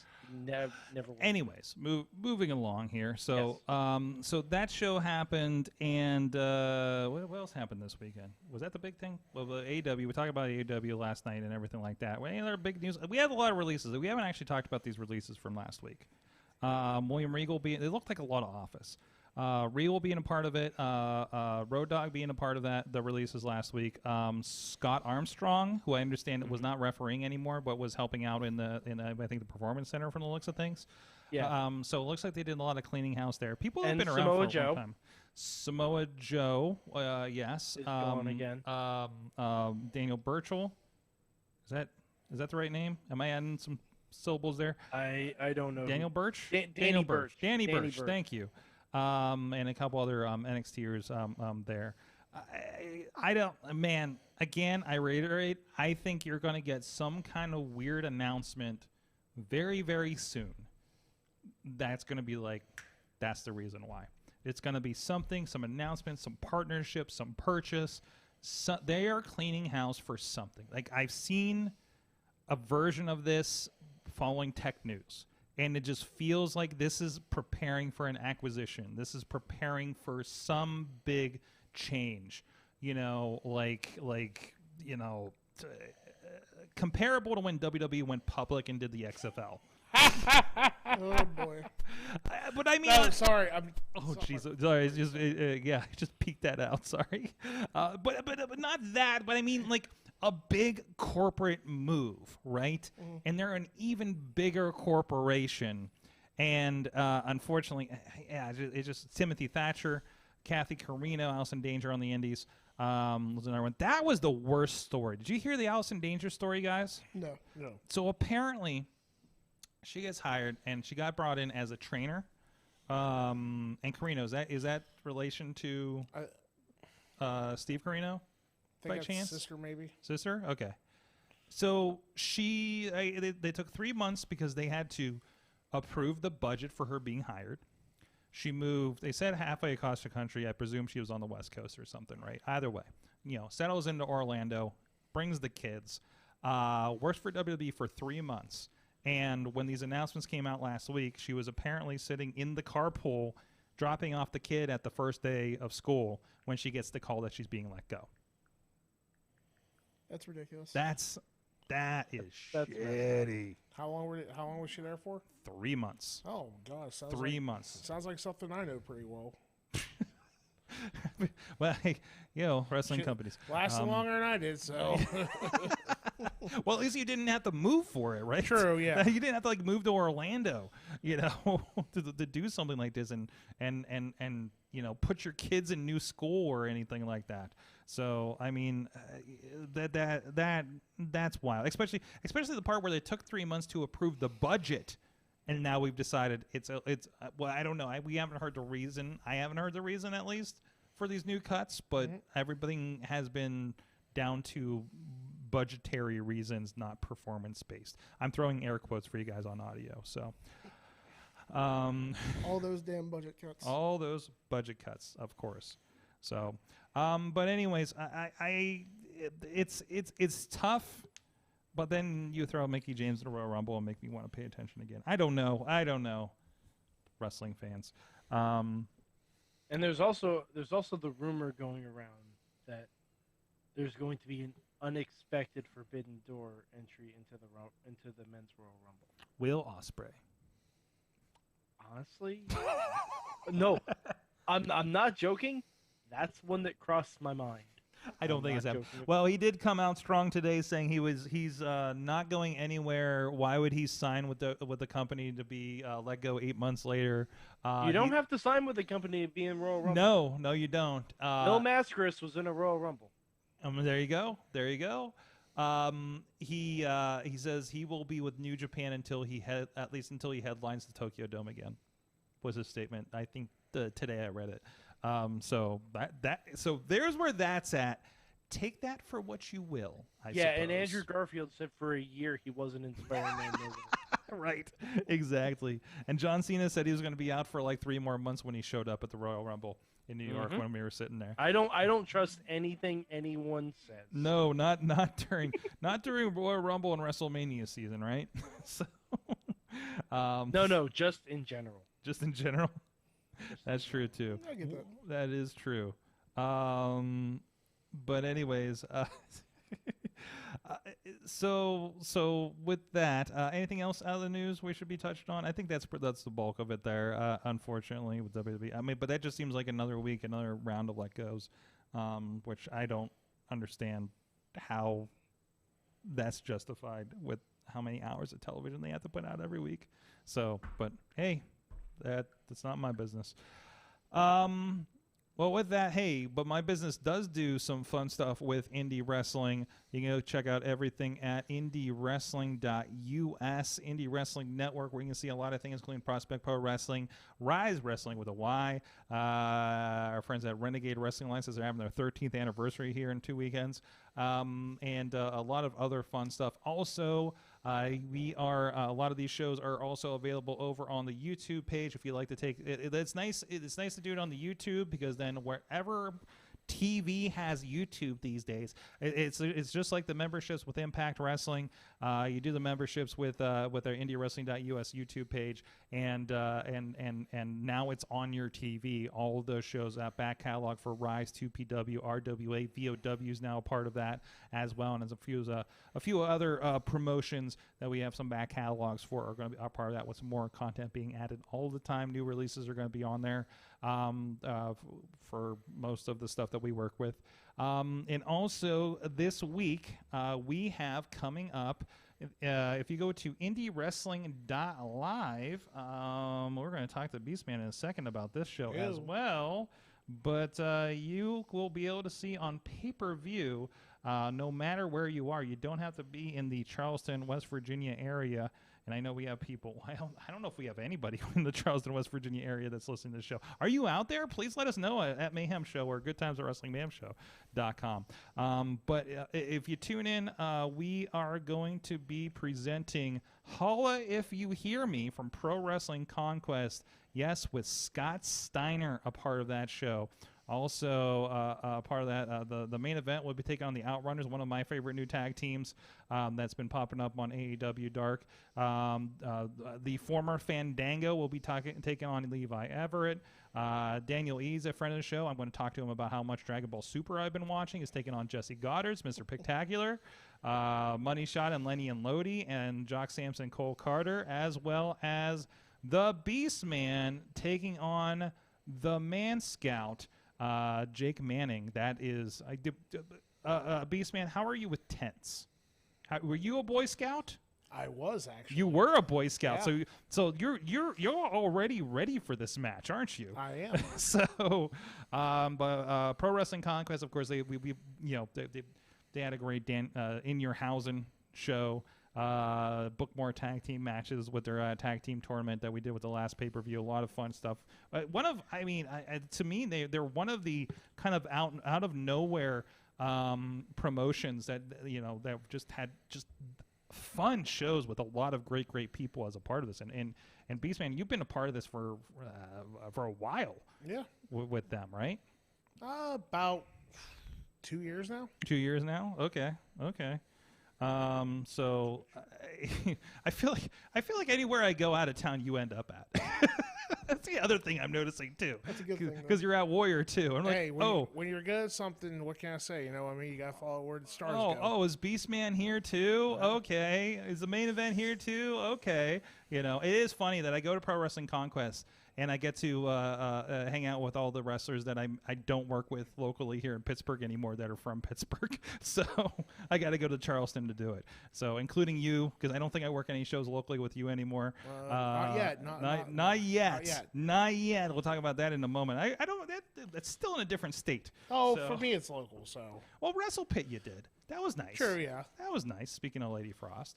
Speaker 7: never works.
Speaker 6: Anyways, moving along here. So so that show happened, and what else happened this weekend? Was that the big thing? Well, the AEW. We talked about AEW last night and everything like that. Any other big news? We had a lot of releases. We haven't actually talked about these releases from last week. William Regal it looked like a lot of Office. Regal being a part of it, Road Dogg being a part of the releases last week. Scott Armstrong, who I understand was not refereeing anymore, but was helping out in I think the Performance Center from the looks of things.
Speaker 7: Yeah.
Speaker 6: So it looks like they did a lot of cleaning house there. People have
Speaker 7: and
Speaker 6: been around
Speaker 7: Samoa
Speaker 6: for a
Speaker 7: Joe.
Speaker 6: long time. Samoa Joe, yes.
Speaker 7: Is going again.
Speaker 6: Daniel Burchell. Is that the right name? Am I adding some syllables there?
Speaker 7: I don't know.
Speaker 6: Daniel Birch.
Speaker 7: Danny Burch.
Speaker 6: Danny Burch. Thank you. And a couple other NXTers there. I don't, man, again, I reiterate, I think you're going to get some kind of weird announcement very, very soon. That's going to be like, that's the reason why. It's going to be something, some announcement, some partnership, some purchase. So they are cleaning house for something. Like, I've seen a version of this following tech news, and it just feels like this is preparing for an acquisition. This is preparing for some big change, comparable to when WWE went public and did the XFL.
Speaker 8: Oh boy!
Speaker 6: But I mean,
Speaker 9: No, sorry.
Speaker 6: oh jeez, sorry. It's just I just peeked that out. Sorry, but not that. But I mean, like a big corporate move, right? And they're an even bigger corporation. And unfortunately, it's just Timothy Thatcher, Kathy Carino, Allison Danger on the Indies. Was another one. That was the worst story. Did you hear the Allison Danger story, guys?
Speaker 8: No.
Speaker 6: So apparently, she gets hired and she got brought in as a trainer. And Carino, is that relation to Steve Carino?
Speaker 9: Think
Speaker 6: By
Speaker 9: that's
Speaker 6: chance?
Speaker 9: sister, maybe.
Speaker 6: Sister? Okay. So they took 3 months because they had to approve the budget for her being hired. She moved, they said halfway across the country. I presume she was on the West Coast or something, right? Either way, settles into Orlando, brings the kids, works for WWE for 3 months. And when these announcements came out last week, she was apparently sitting in the carpool, dropping off the kid at the first day of school when she gets the call that she's being let go.
Speaker 8: That's ridiculous.
Speaker 6: That is shitty.
Speaker 9: How long was she there for?
Speaker 6: 3 months.
Speaker 9: Oh God, sounds
Speaker 6: 3 months.
Speaker 9: Sounds like something I know pretty well.
Speaker 6: Well, hey, wrestling companies
Speaker 9: Lasted longer than I did, so.
Speaker 6: Well, at least you didn't have to move for it, right?
Speaker 9: True, yeah.
Speaker 6: You didn't have to move to Orlando, to do something like this and put your kids in new school or anything like that. So I mean, that's wild. Especially the part where they took 3 months to approve the budget, and now we've decided it's well, I don't know. We haven't heard the reason. I haven't heard the reason, at least, for these new cuts. But everything has been down to budgetary reasons, not performance based. I'm throwing air quotes for you guys on audio. So.
Speaker 8: All those damn budget cuts.
Speaker 6: All those budget cuts, of course. So, but anyways, it's tough. But then you throw Mickie James in the Royal Rumble and make me want to pay attention again. I don't know, wrestling fans.
Speaker 7: And there's also the rumor going around that there's going to be an unexpected Forbidden Door entry into the Men's Royal Rumble.
Speaker 6: Will Ospreay.
Speaker 7: Honestly, no, I'm not joking. That's one that crossed my mind.
Speaker 6: I don't think it's that. Well, he did come out strong today, saying he's not going anywhere. Why would he sign with the company to be let go 8 months later?
Speaker 7: You don't have to sign with the company to be in Royal Rumble.
Speaker 6: No, you don't.
Speaker 7: Mil Muertes was in a Royal Rumble.
Speaker 6: There you go. He says he will be with New Japan until he headlines the Tokyo Dome again. Was his statement. I think today I read it. So there's where that's at. Take that for what you will. I suppose.
Speaker 7: And Andrew Garfield said for a year he wasn't in Spider-Man movie.
Speaker 6: Right, exactly. And John Cena said he was going to be out for like 3 more months when he showed up at the Royal Rumble in New York when we were sitting there.
Speaker 7: I don't trust anything anyone says.
Speaker 6: No, not during Royal Rumble and WrestleMania season, right? So,
Speaker 7: no, just in general.
Speaker 6: Just in general. That's true too.
Speaker 8: I get that.
Speaker 6: That is true. But anyways, so with that, anything else out of the news we should be touched on? I think that's the bulk of it there. Unfortunately, with WWE, I mean, but that just seems like another week, another round of let goes, which I don't understand how that's justified with how many hours of television they have to put out every week. So, but hey, that's not my business. Well, with that, hey, but my business does do some fun stuff with indie wrestling. You can go check out everything at indiewrestling.us, Indie Wrestling Network, where you can see a lot of things, including Prospect Pro Wrestling, Rise Wrestling with a Y. Our friends at Renegade Wrestling Alliance, they're having their 13th anniversary here in 2 weekends. and a lot of other fun stuff. Also, we are a lot of these shows are also available over on the YouTube page. If you like to take it, it's nice. It's nice to do it on the YouTube because then wherever TV has YouTube these days. It's just like the memberships with Impact Wrestling. You do the memberships with our IndieWrestling.us YouTube page, and now it's on your TV. All of those shows, back catalog for Rise, 2PW, RWA, VOW is now a part of that as well, and there's a few other promotions that we have some back catalogs for are going to be a part of that with some more content being added all the time. New releases are going to be on there for most of the stuff that we work with. And also this week, we have coming up, if you go to indiewrestling.live, we're going to talk to Beastman in a second about this show as well. But you will be able to see on pay-per-view, no matter where you are. You don't have to be in the Charleston, West Virginia area. And I know we have people. I don't know if we have anybody in the Charleston, West Virginia area that's listening to the show. Are you out there? Please let us know at Mayhem Show or goodtimesatwrestlingmayhemshow.com. But if you tune in, we are going to be presenting Holla If You Hear Me from Pro Wrestling Conquest. Yes, with Scott Steiner a part of that show. Also, part of that, the main event will be taking on the Outrunners, one of my favorite new tag teams that's been popping up on AEW Dark. The former Fandango will be taking on Levi Everett. Daniel E's a friend of the show. I'm going to talk to him about how much Dragon Ball Super I've been watching. He's taking on Jesse Goddard's Mr. Pictacular. Money Shot and Lenny and Lodi, and Jock Sampson, Cole Carter, as well as the Beastman taking on the Manscout. Jake Manning. That is, Beastman. How are you with tents? Were you a Boy Scout?
Speaker 9: I was actually.
Speaker 6: You were a Boy Scout,
Speaker 9: yeah.
Speaker 6: so you're already ready for this match, aren't you?
Speaker 9: I am.
Speaker 6: So, but Pro Wrestling Conquest, of course, they had a great In Your Housing show. Book more tag team matches with their tag team tournament that we did with the last pay-per-view. A lot of fun stuff. To me, they're one of the kind of out of nowhere promotions that that just had just fun shows with a lot of great people as a part of this. And Beastman, you've been a part of this for a while.
Speaker 9: Yeah.
Speaker 6: With them, right?
Speaker 9: About 2 years now.
Speaker 6: 2 years now. Okay. So I feel like anywhere I go out of town, you end up at. That's the other thing I'm noticing too.
Speaker 8: That's a good thing.
Speaker 6: Because you're at Warrior too. I'm
Speaker 9: hey,
Speaker 6: like,
Speaker 9: when you're good at something, what can I say? You know what I mean? You gotta follow where the stars go.
Speaker 6: Oh, is Beastman here too?
Speaker 9: Yeah.
Speaker 6: Okay. Is the main event here too? Okay. It is funny that I go to Pro Wrestling Conquest and I get to hang out with all the wrestlers that I don't work with locally here in Pittsburgh anymore that are from Pittsburgh. So I got to go to Charleston to do it. So including you, because I don't think I work any shows locally with you anymore.
Speaker 9: Not yet.
Speaker 6: Not yet. We'll talk about that in a moment. I don't. That's still in a different state.
Speaker 9: Oh,
Speaker 6: so.
Speaker 9: For me, it's local. So.
Speaker 6: Well, Wrestle Pit you did. That was nice.
Speaker 9: Sure, yeah.
Speaker 6: That was nice. Speaking of Lady Frost.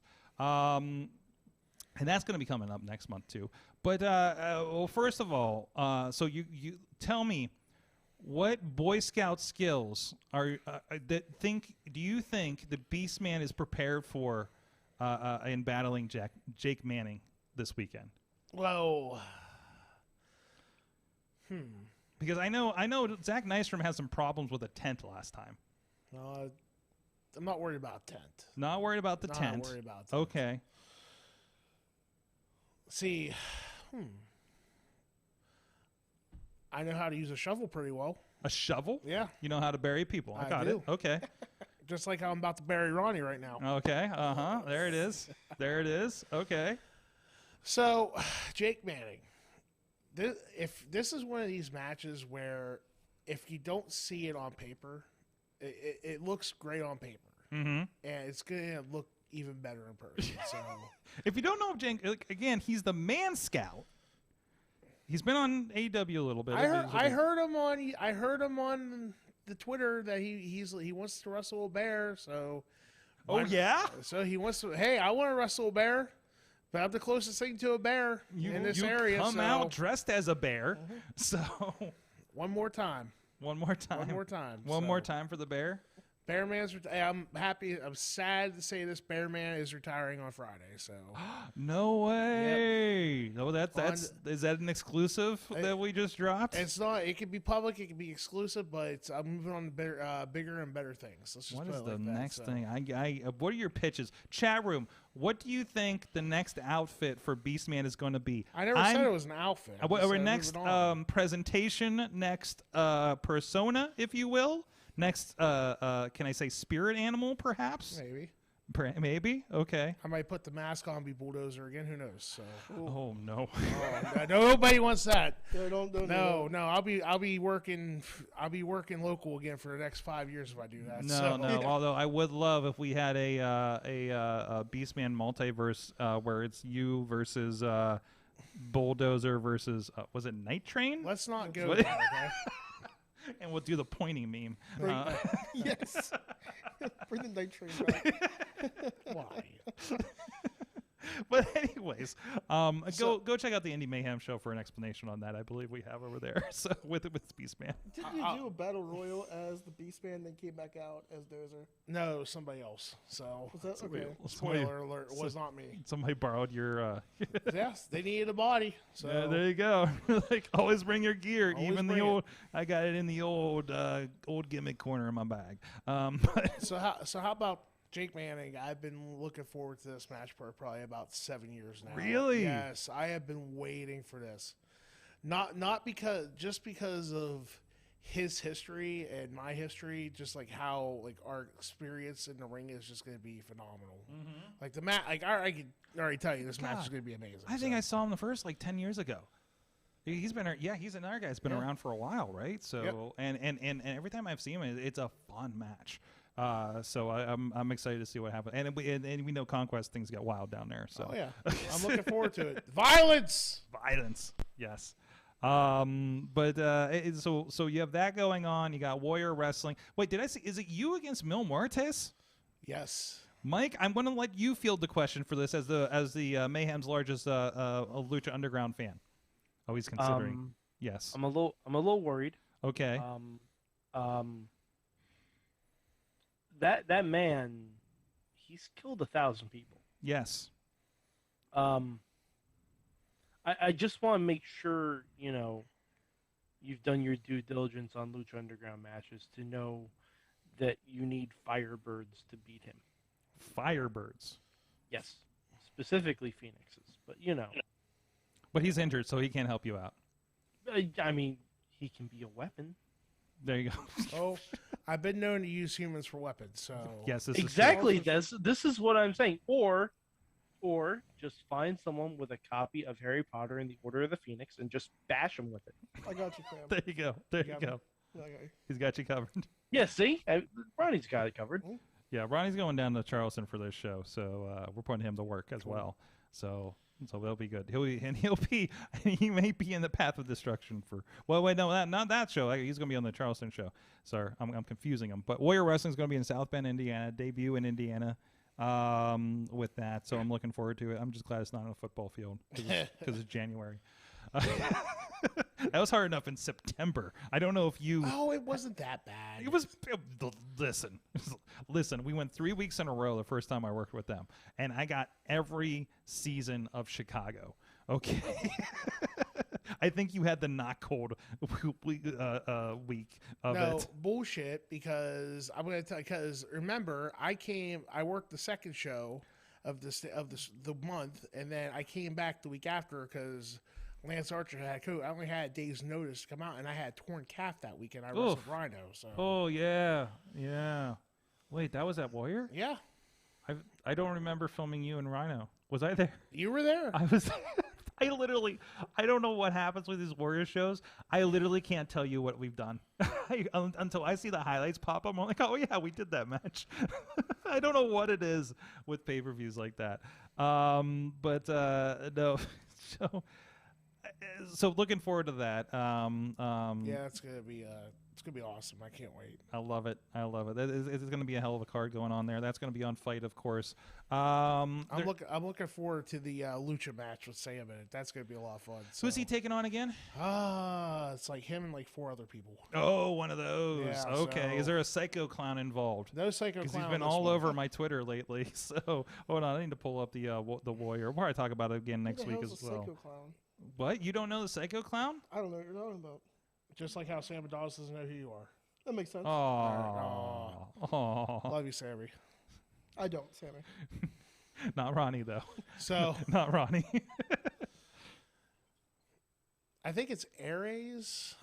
Speaker 6: And that's going to be coming up next month too. But well, first of all, so you tell me, what Boy Scout skills do you think the Beastman is prepared for in battling Jake Manning this weekend?
Speaker 9: Well,
Speaker 6: because I know Zach Nystrom had some problems with a tent last time.
Speaker 9: I'm not worried about tent.
Speaker 6: Not worried about the tent.
Speaker 9: Not worried about tent.
Speaker 6: Okay.
Speaker 9: See, I know how to use a shovel pretty well.
Speaker 6: A shovel?
Speaker 9: Yeah.
Speaker 6: You know how to bury people. I got
Speaker 9: do.
Speaker 6: it. Okay.
Speaker 9: Just like how I'm about to bury Ronnie right now.
Speaker 6: Okay. There it is. Okay.
Speaker 9: So, Jake Manning. If this is one of these matches where if you don't see it on paper, it looks great on paper.
Speaker 6: Mm-hmm.
Speaker 9: And it's going to look even better in person. So,
Speaker 6: if you don't know Jake, again, he's the Manscout. He's been on AEW a little bit.
Speaker 9: I heard him on the Twitter that he wants to wrestle a bear. So,
Speaker 6: yeah.
Speaker 9: So he wants to. Hey, I want to wrestle a bear, but I'm the closest thing to a bear in this area.
Speaker 6: Come out dressed as a bear. So
Speaker 9: one more time.
Speaker 6: One more time for the bear.
Speaker 9: Bearman's. I'm happy. I'm sad to say this. Bearman is retiring on Friday. So
Speaker 6: No way. No, is that an exclusive that we just dropped?
Speaker 9: it's not. It can be public. It can be exclusive. But I'm moving on to bigger and better things. Let's just
Speaker 6: What
Speaker 9: put
Speaker 6: is
Speaker 9: it
Speaker 6: the
Speaker 9: like that,
Speaker 6: next
Speaker 9: so.
Speaker 6: thing? What are your pitches? Chat room. What do you think the next outfit for Beastman is going to be?
Speaker 9: I never said it was an outfit. I just
Speaker 6: Our
Speaker 9: said
Speaker 6: next
Speaker 9: moving on.
Speaker 6: presentation, next persona, if you will. Next, can I say spirit animal, perhaps?
Speaker 9: Maybe.
Speaker 6: Maybe. Okay.
Speaker 9: I might put the mask on, and be Bulldozer again. Who knows? So.
Speaker 6: Oh no.
Speaker 9: Nobody wants that.
Speaker 8: Yeah, don't
Speaker 9: No. I'll be working local again for the next 5 years if I do that.
Speaker 6: No. Although I would love if we had a Beastman multiverse where it's you versus Bulldozer versus was it Night Train?
Speaker 9: Let's not go there, okay?
Speaker 6: And we'll do the pointing meme.
Speaker 8: Yes. Bring the Night Train back.
Speaker 9: Why?
Speaker 6: But anyways, go check out the Indie Mayhem show for an explanation on that. I believe we have over there. So with Beastman.
Speaker 8: Didn't you do a battle royal as the Beastman, then came back out as Dozer?
Speaker 9: No, somebody else. So
Speaker 8: Was that okay?
Speaker 9: spoiler alert, it was not me.
Speaker 6: Somebody borrowed your.
Speaker 9: Yes, they needed a body. So
Speaker 6: Yeah, there you go. Like always bring your gear,
Speaker 9: Always
Speaker 6: even the
Speaker 9: bring it.
Speaker 6: old. I got it in the old gimmick corner in my bag.
Speaker 9: So how about Jake Manning? I've been looking forward to this match for probably about 7 years now.
Speaker 6: Really?
Speaker 9: Yes, I have been waiting for this. Not because of his history and my history, just like how like our experience in the ring is just going to be phenomenal. Like the match, like I can already tell you, this match is going to be amazing.
Speaker 6: I think I saw him the first like 10 years ago. He's been, he's another guy that's been around for a while, right? So, and every time I've seen him, it's a fun match. So I'm excited to see what happens, and we know Conquest things get wild down there. So
Speaker 9: I'm looking forward to it. Violence,
Speaker 6: yes. So you have that going on. You got Warrior Wrestling. Wait, did I see? Is it you against Mils Muertes?
Speaker 9: Yes.
Speaker 6: Mike, I'm going to let you field the question for this as the Mayhem's largest Lucha Underground fan. Oh, he's considering. Yes.
Speaker 7: I'm a little worried.
Speaker 6: Okay.
Speaker 7: That man, he's killed 1,000 people.
Speaker 6: Yes.
Speaker 7: I just want to make sure, you've done your due diligence on Lucha Underground matches to know that you need Firebirds to beat him.
Speaker 6: Firebirds.
Speaker 7: Yes. Specifically Phoenixes, but
Speaker 6: But he's injured, so he can't help you out.
Speaker 7: I mean, he can be a weapon.
Speaker 6: There you go.
Speaker 9: Oh, I've been known to use humans for weapons, so
Speaker 6: Yes, this
Speaker 7: Exactly.
Speaker 6: is
Speaker 7: This is what I'm saying. Or just find someone with a copy of Harry Potter and the Order of the Phoenix and just bash him with it.
Speaker 8: I got you, fam.
Speaker 6: There you go. There you go.
Speaker 8: Okay.
Speaker 6: He's got you covered.
Speaker 7: Yeah, see? Ronnie's got it covered.
Speaker 6: Yeah, Ronnie's going down to Charleston for this show, so we're putting him to work as well. So that'll be good. He may be in the path of destruction for. Well, wait, no, not that show. He's going to be on the Charleston show. Sorry, I'm confusing him. But Warrior Wrestling is going to be in South Bend, Indiana. Debut in Indiana. With that, so I'm looking forward to it. I'm just glad it's not on a football field because it's January. That was hard enough in September. I don't know if you.
Speaker 9: Oh, it wasn't that bad.
Speaker 6: It was. Listen. We went 3 weeks in a row the first time I worked with them, and I got every season of Chicago. Okay. I think you had the not cold week of
Speaker 9: No,
Speaker 6: it.
Speaker 9: bullshit, because I'm going to tell you, because remember, I worked the second show of the month, and then I came back the week after because Lance Archer had COVID. I only had a day's notice to come out, and I had a torn calf that weekend. I wrestled Rhino. So.
Speaker 6: Oh, yeah. Wait, that was at Warrior?
Speaker 9: Yeah.
Speaker 6: I don't remember filming you and Rhino. Was I there?
Speaker 9: You were there.
Speaker 6: I was. I don't know what happens with these Warrior shows. I literally can't tell you what we've done until I see the highlights pop up. I'm like, oh yeah, we did that match. I don't know what it is with pay-per-views like that. But no. So looking forward to that.
Speaker 9: Yeah, it's gonna be It's gonna be awesome. I can't wait.
Speaker 6: I love it. I love it. It's going to be a hell of a card going on there. That's going to be on Fight, of course.
Speaker 9: I'm looking forward to the Lucha match with Sam in it. That's gonna be a lot of fun.
Speaker 6: Who's he taking on again?
Speaker 9: It's like him and like 4 other people.
Speaker 6: Oh, one of those.
Speaker 9: Yeah,
Speaker 6: okay.
Speaker 9: so-
Speaker 6: Is there a Psycho Clown involved?
Speaker 9: No Psycho Clown.
Speaker 6: Because he's been all over my Twitter lately. So hold on, I need to pull up the Warrior. We'll probably talk about it again next week as well.
Speaker 8: Psycho Clown?
Speaker 6: What? You don't know the Psycho Clown?
Speaker 8: I don't know what you're talking about.
Speaker 9: Just like how Sam Adonis doesn't know who you are.
Speaker 8: That makes sense.
Speaker 6: Oh,
Speaker 9: Love you, Sammy.
Speaker 8: I don't, Sammy.
Speaker 6: Not Ronnie though.
Speaker 9: So
Speaker 6: Not Ronnie.
Speaker 9: I think it's Ares,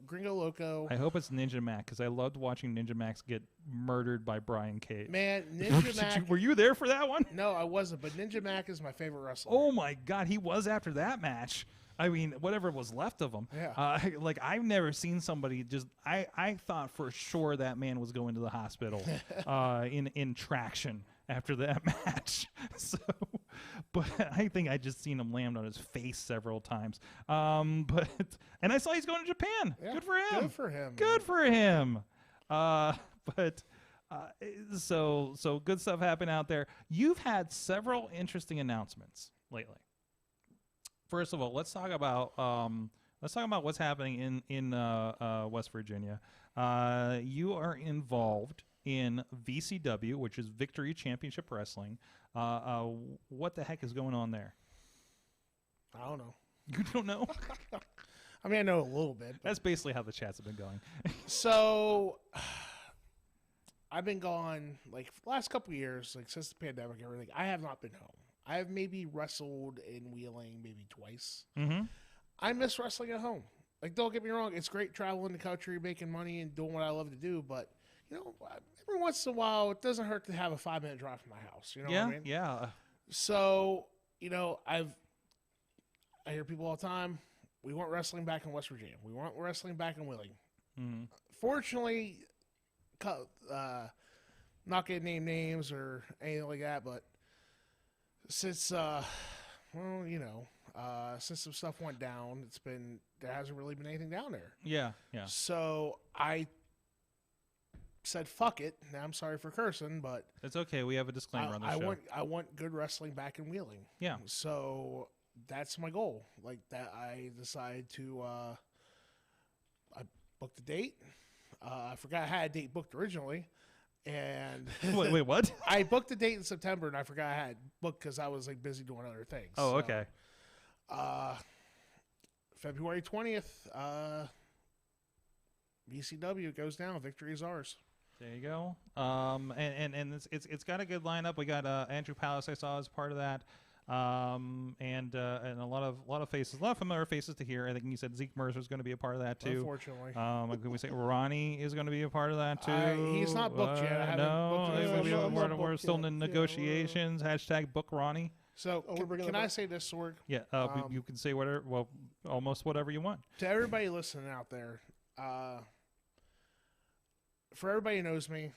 Speaker 9: Gringo Loco.
Speaker 6: I hope it's Ninja Mac because I loved watching Ninja Max get murdered by Brian Cage.
Speaker 9: Man, Ninja Mac.
Speaker 6: Were you there for that one?
Speaker 9: No, I wasn't. But Ninja Mac is my favorite wrestler.
Speaker 6: Oh my God, he was after that match. I mean, whatever was left of him.
Speaker 9: Yeah.
Speaker 6: Like I've never seen somebody just. I thought for sure that man was going to the hospital in traction after that match. So, but I think I just seen him land on his face several times. And I saw he's going to Japan.
Speaker 9: Yeah,
Speaker 6: Good for him.
Speaker 9: Good for him.
Speaker 6: Good for him. So good stuff happened out there. You've had several interesting announcements lately. First of all, let's talk about what's happening in West Virginia. You are involved in VCW, which is Victory Championship Wrestling. What the heck is going on there?
Speaker 9: I don't know.
Speaker 6: You don't know?
Speaker 9: I mean, I know a little bit.
Speaker 6: That's basically how the chats have been going.
Speaker 9: So I've been gone like the last couple of years, like since the pandemic and everything. I have not been home. I have maybe wrestled in Wheeling maybe twice.
Speaker 6: Mm-hmm.
Speaker 9: I miss wrestling at home. Like, don't get me wrong. It's great traveling the country, making money, and doing what I love to do. But, you know, every once in a while, it doesn't hurt to have a 5-minute drive from my house. You know what I mean?
Speaker 6: Yeah.
Speaker 9: So, you know, I hear people all the time, we want wrestling back in West Virginia. We want wrestling back in Wheeling.
Speaker 6: Mm-hmm.
Speaker 9: Fortunately, not gonna name names or anything like that, but since since some stuff went down, there hasn't really been anything down there.
Speaker 6: Yeah.
Speaker 9: So I said, "Fuck it." Now I'm sorry for cursing, but
Speaker 6: It's okay. We have a disclaimer on the show.
Speaker 9: I want good wrestling back in Wheeling.
Speaker 6: Yeah.
Speaker 9: So that's my goal. Like that, I decided to. I booked a date. I forgot I had a date booked originally. And
Speaker 6: wait, what?
Speaker 9: I booked a date in September, and I forgot I had booked because I was like busy doing other things.
Speaker 6: Oh, okay.
Speaker 9: February 20th, VCW goes down. Victory is ours.
Speaker 6: There you go. And it's got a good lineup. We got Andrew Palace I saw as part of that. And a lot of faces, a lot of familiar faces to hear. I think you said Zeke Mercer is going to be a part of that too.
Speaker 9: Unfortunately,
Speaker 6: can we say Ronnie is going to be a part of that too?
Speaker 9: He's not booked yet. I haven't booked him.
Speaker 6: We're still in negotiations. Hashtag book Ronnie.
Speaker 9: So can I say this, Sorg?
Speaker 6: Yeah, you can say whatever. Well, almost whatever you want.
Speaker 9: To everybody listening out there, for everybody who knows me,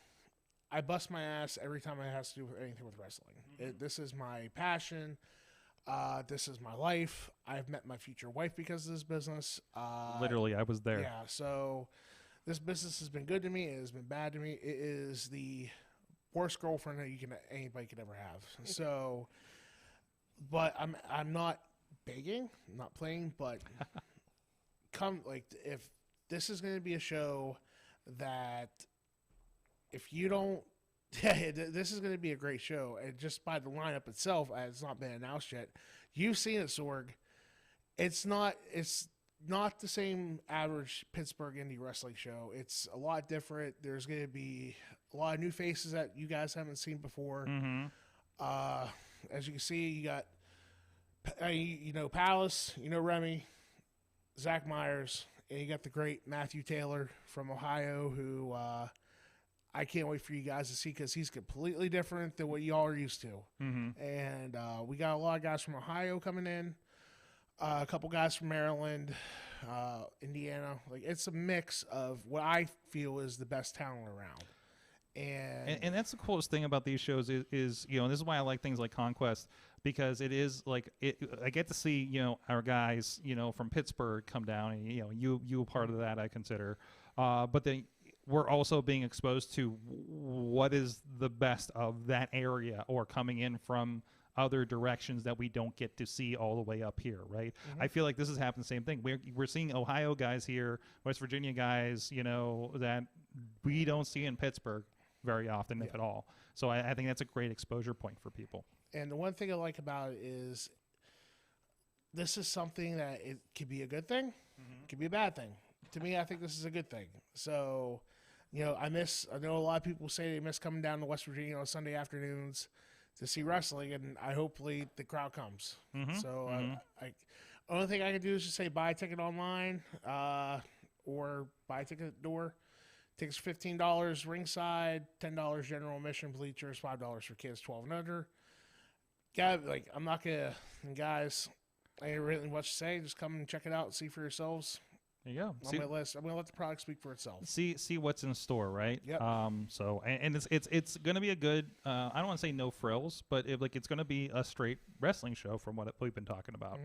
Speaker 9: I bust my ass every time it has to do with anything with wrestling. This is my passion. This is my life. I've met my future wife because of this business.
Speaker 6: Literally, I was there.
Speaker 9: Yeah, so this business has been good to me. It has been bad to me. It is the worst girlfriend that anybody could ever have. So, but I'm not begging, I'm not playing, but if this is going to be a show that if you don't, this is going to be a great show. And just by the lineup itself, it's not been announced yet. You've seen it, Sorg. It's not the same average Pittsburgh indie wrestling show. It's a lot different. There's going to be a lot of new faces that you guys haven't seen before.
Speaker 6: Mm-hmm.
Speaker 9: As you can see, you got, Palace, Remy, Zach Myers, and you got the great Matthew Taylor from Ohio, who I can't wait for you guys to see because he's completely different than what y'all are used to.
Speaker 6: Mm-hmm.
Speaker 9: And we got a lot of guys from Ohio coming in, a couple guys from Maryland, Indiana. Like, it's a mix of what I feel is the best talent around.
Speaker 6: And that's the coolest thing about these shows is you know, and this is why I like things like Conquest, because it is like I get to see, you know, our guys, you know, from Pittsburgh come down, and you know, you a part of that, I consider, but then we're also being exposed to what is the best of that area, or coming in from other directions that we don't get to see all the way up here, right? I feel like this has happened the same thing. We're seeing Ohio guys here, West Virginia guys, you know, that we don't see in Pittsburgh very often, if at all. So I think that's a great exposure point for people.
Speaker 9: And the one thing I like about it is this is something that it could be a good thing, it could be a bad thing. To me, I think this is a good thing. So, you know, I know a lot of people say they miss coming down to West Virginia on Sunday afternoons to see wrestling, and hopefully the crowd comes. So only thing I can do is just say buy a ticket online or buy a ticket at the door. Tickets $15 ringside, $10 general admission, bleachers, $5 for kids 12 and under. I'm not gonna, guys, I ain't really much to say. Just come and check it out and see for yourselves.
Speaker 6: There you go.
Speaker 9: I'm gonna let the product speak for itself.
Speaker 6: See what's in store, right?
Speaker 9: Yep.
Speaker 6: So it's gonna be a good. I don't want to say no frills, but it's gonna be a straight wrestling show from what we've been talking about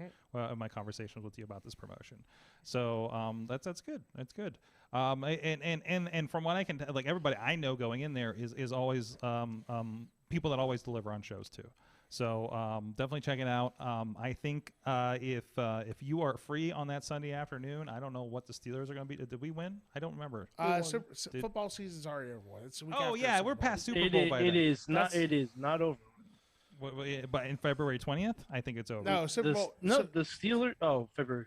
Speaker 6: in my conversations with you about this promotion. So that's good. That's good. And from what I can like, everybody I know going in there is always people that always deliver on shows too. So definitely check it out. I think if you are free on that Sunday afternoon, I don't know what the Steelers are going to be. Did we win? I don't remember.
Speaker 9: Football season's already over. It's
Speaker 6: we're past Super Bowl by then.
Speaker 7: It is not over.
Speaker 6: But in February 20th, I think it's over.
Speaker 9: No, Super Bowl.
Speaker 7: The Steelers. February.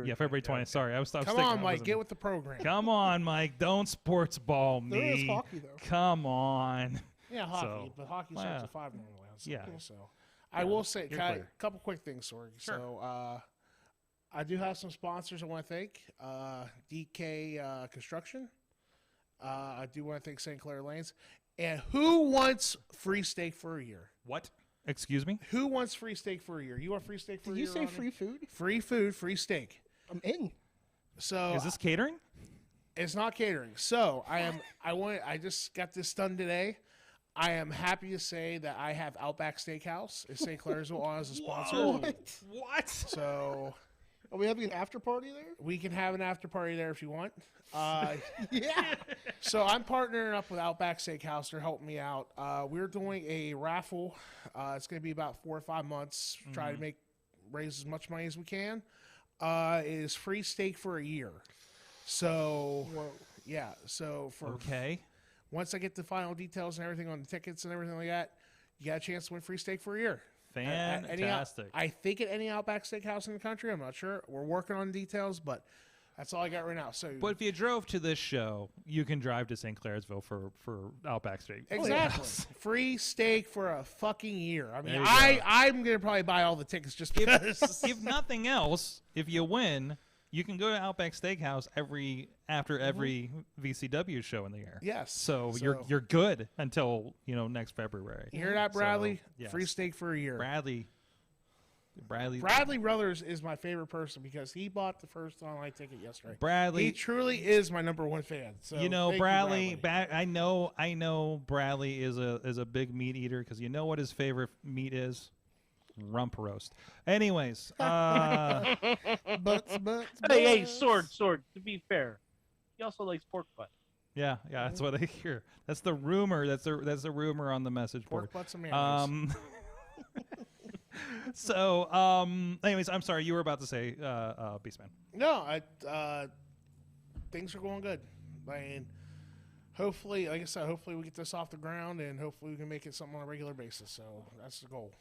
Speaker 6: Yeah, February 20th. Sorry, I was.
Speaker 9: Come on, Mike. Get with the program.
Speaker 6: Come on, Mike. Don't sports ball me.
Speaker 8: There is hockey though.
Speaker 6: Come on.
Speaker 9: Yeah, hockey, but hockey starts at 5 normally.
Speaker 6: Yeah.
Speaker 9: So I will say a couple quick things, Sorg.
Speaker 6: Sure.
Speaker 9: So I do have some sponsors I want to thank. DK Construction. I do want to thank St. Clair Lanes. And who wants free steak for a year?
Speaker 6: What? Excuse me?
Speaker 9: Who wants free steak for a year? You want free steak for a year?
Speaker 8: Did you say free food?
Speaker 9: Free food, free steak.
Speaker 8: I'm in.
Speaker 9: So
Speaker 6: is this catering?
Speaker 9: It's not catering. So I just got this done today. I am happy to say that I have Outback Steakhouse in St. Clairsville on as a sponsor.
Speaker 6: What?
Speaker 9: So
Speaker 8: are we having an after party there?
Speaker 9: We can have an after party there if you want.
Speaker 8: Yeah.
Speaker 9: So I'm partnering up with Outback Steakhouse. They're helping me out. We're doing a raffle. It's going to be about 4 or 5 months. Try to raise as much money as we can. It is free steak for a year. So, yeah. So once I get the final details and everything on the tickets and everything like that, you got a chance to win free steak for a year.
Speaker 6: Fantastic.
Speaker 9: I think at any Outback Steakhouse in the country. I'm not sure. We're working on details, but that's all I got right now. So,
Speaker 6: but if you drove to this show, you can drive to St. Clairsville for Outback Steak.
Speaker 9: Exactly. Free steak for a fucking year. I mean, I'm going to probably buy all the tickets just because.
Speaker 6: If nothing else, if you win, you can go to Outback Steakhouse after every VCW show in the year.
Speaker 9: Yes.
Speaker 6: So you're good until next February.
Speaker 9: You hear that, Bradley?
Speaker 6: So, yes.
Speaker 9: Free steak for a year.
Speaker 6: Bradley
Speaker 9: Brothers is my favorite person because he bought the first online ticket yesterday.
Speaker 6: Bradley,
Speaker 9: he truly is my #1 fan. So
Speaker 6: Bradley. I know Bradley is a big meat eater because you know what his favorite meat is. Rump roast. Anyways,
Speaker 8: but
Speaker 7: hey, sword. To be fair, he also likes pork butt.
Speaker 6: Yeah, that's what I hear. That's the rumor. That's the rumor on the message board.
Speaker 9: Pork butts and mayonnaise.
Speaker 6: So, anyways, I'm sorry. You were about to say, Beastman.
Speaker 9: No, things are going good. I mean, hopefully, like I said, hopefully we get this off the ground and hopefully we can make it something on a regular basis. So that's the goal.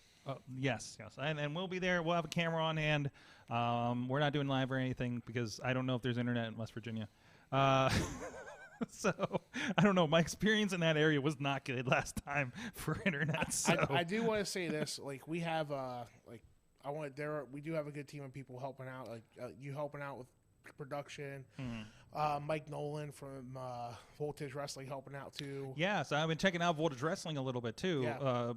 Speaker 6: Yes, and we'll be there. We'll have a camera on hand. We're not doing live or anything because I don't know if there's internet in West Virginia. So I don't know. My experience in that area was not good last time for internet. So.
Speaker 9: I do want to say this. Like we have, we do have a good team of people helping out. Like you helping out with production. Mike Nolan from Voltage Wrestling helping out too.
Speaker 6: Yeah, so I've been checking out Voltage Wrestling a little bit too,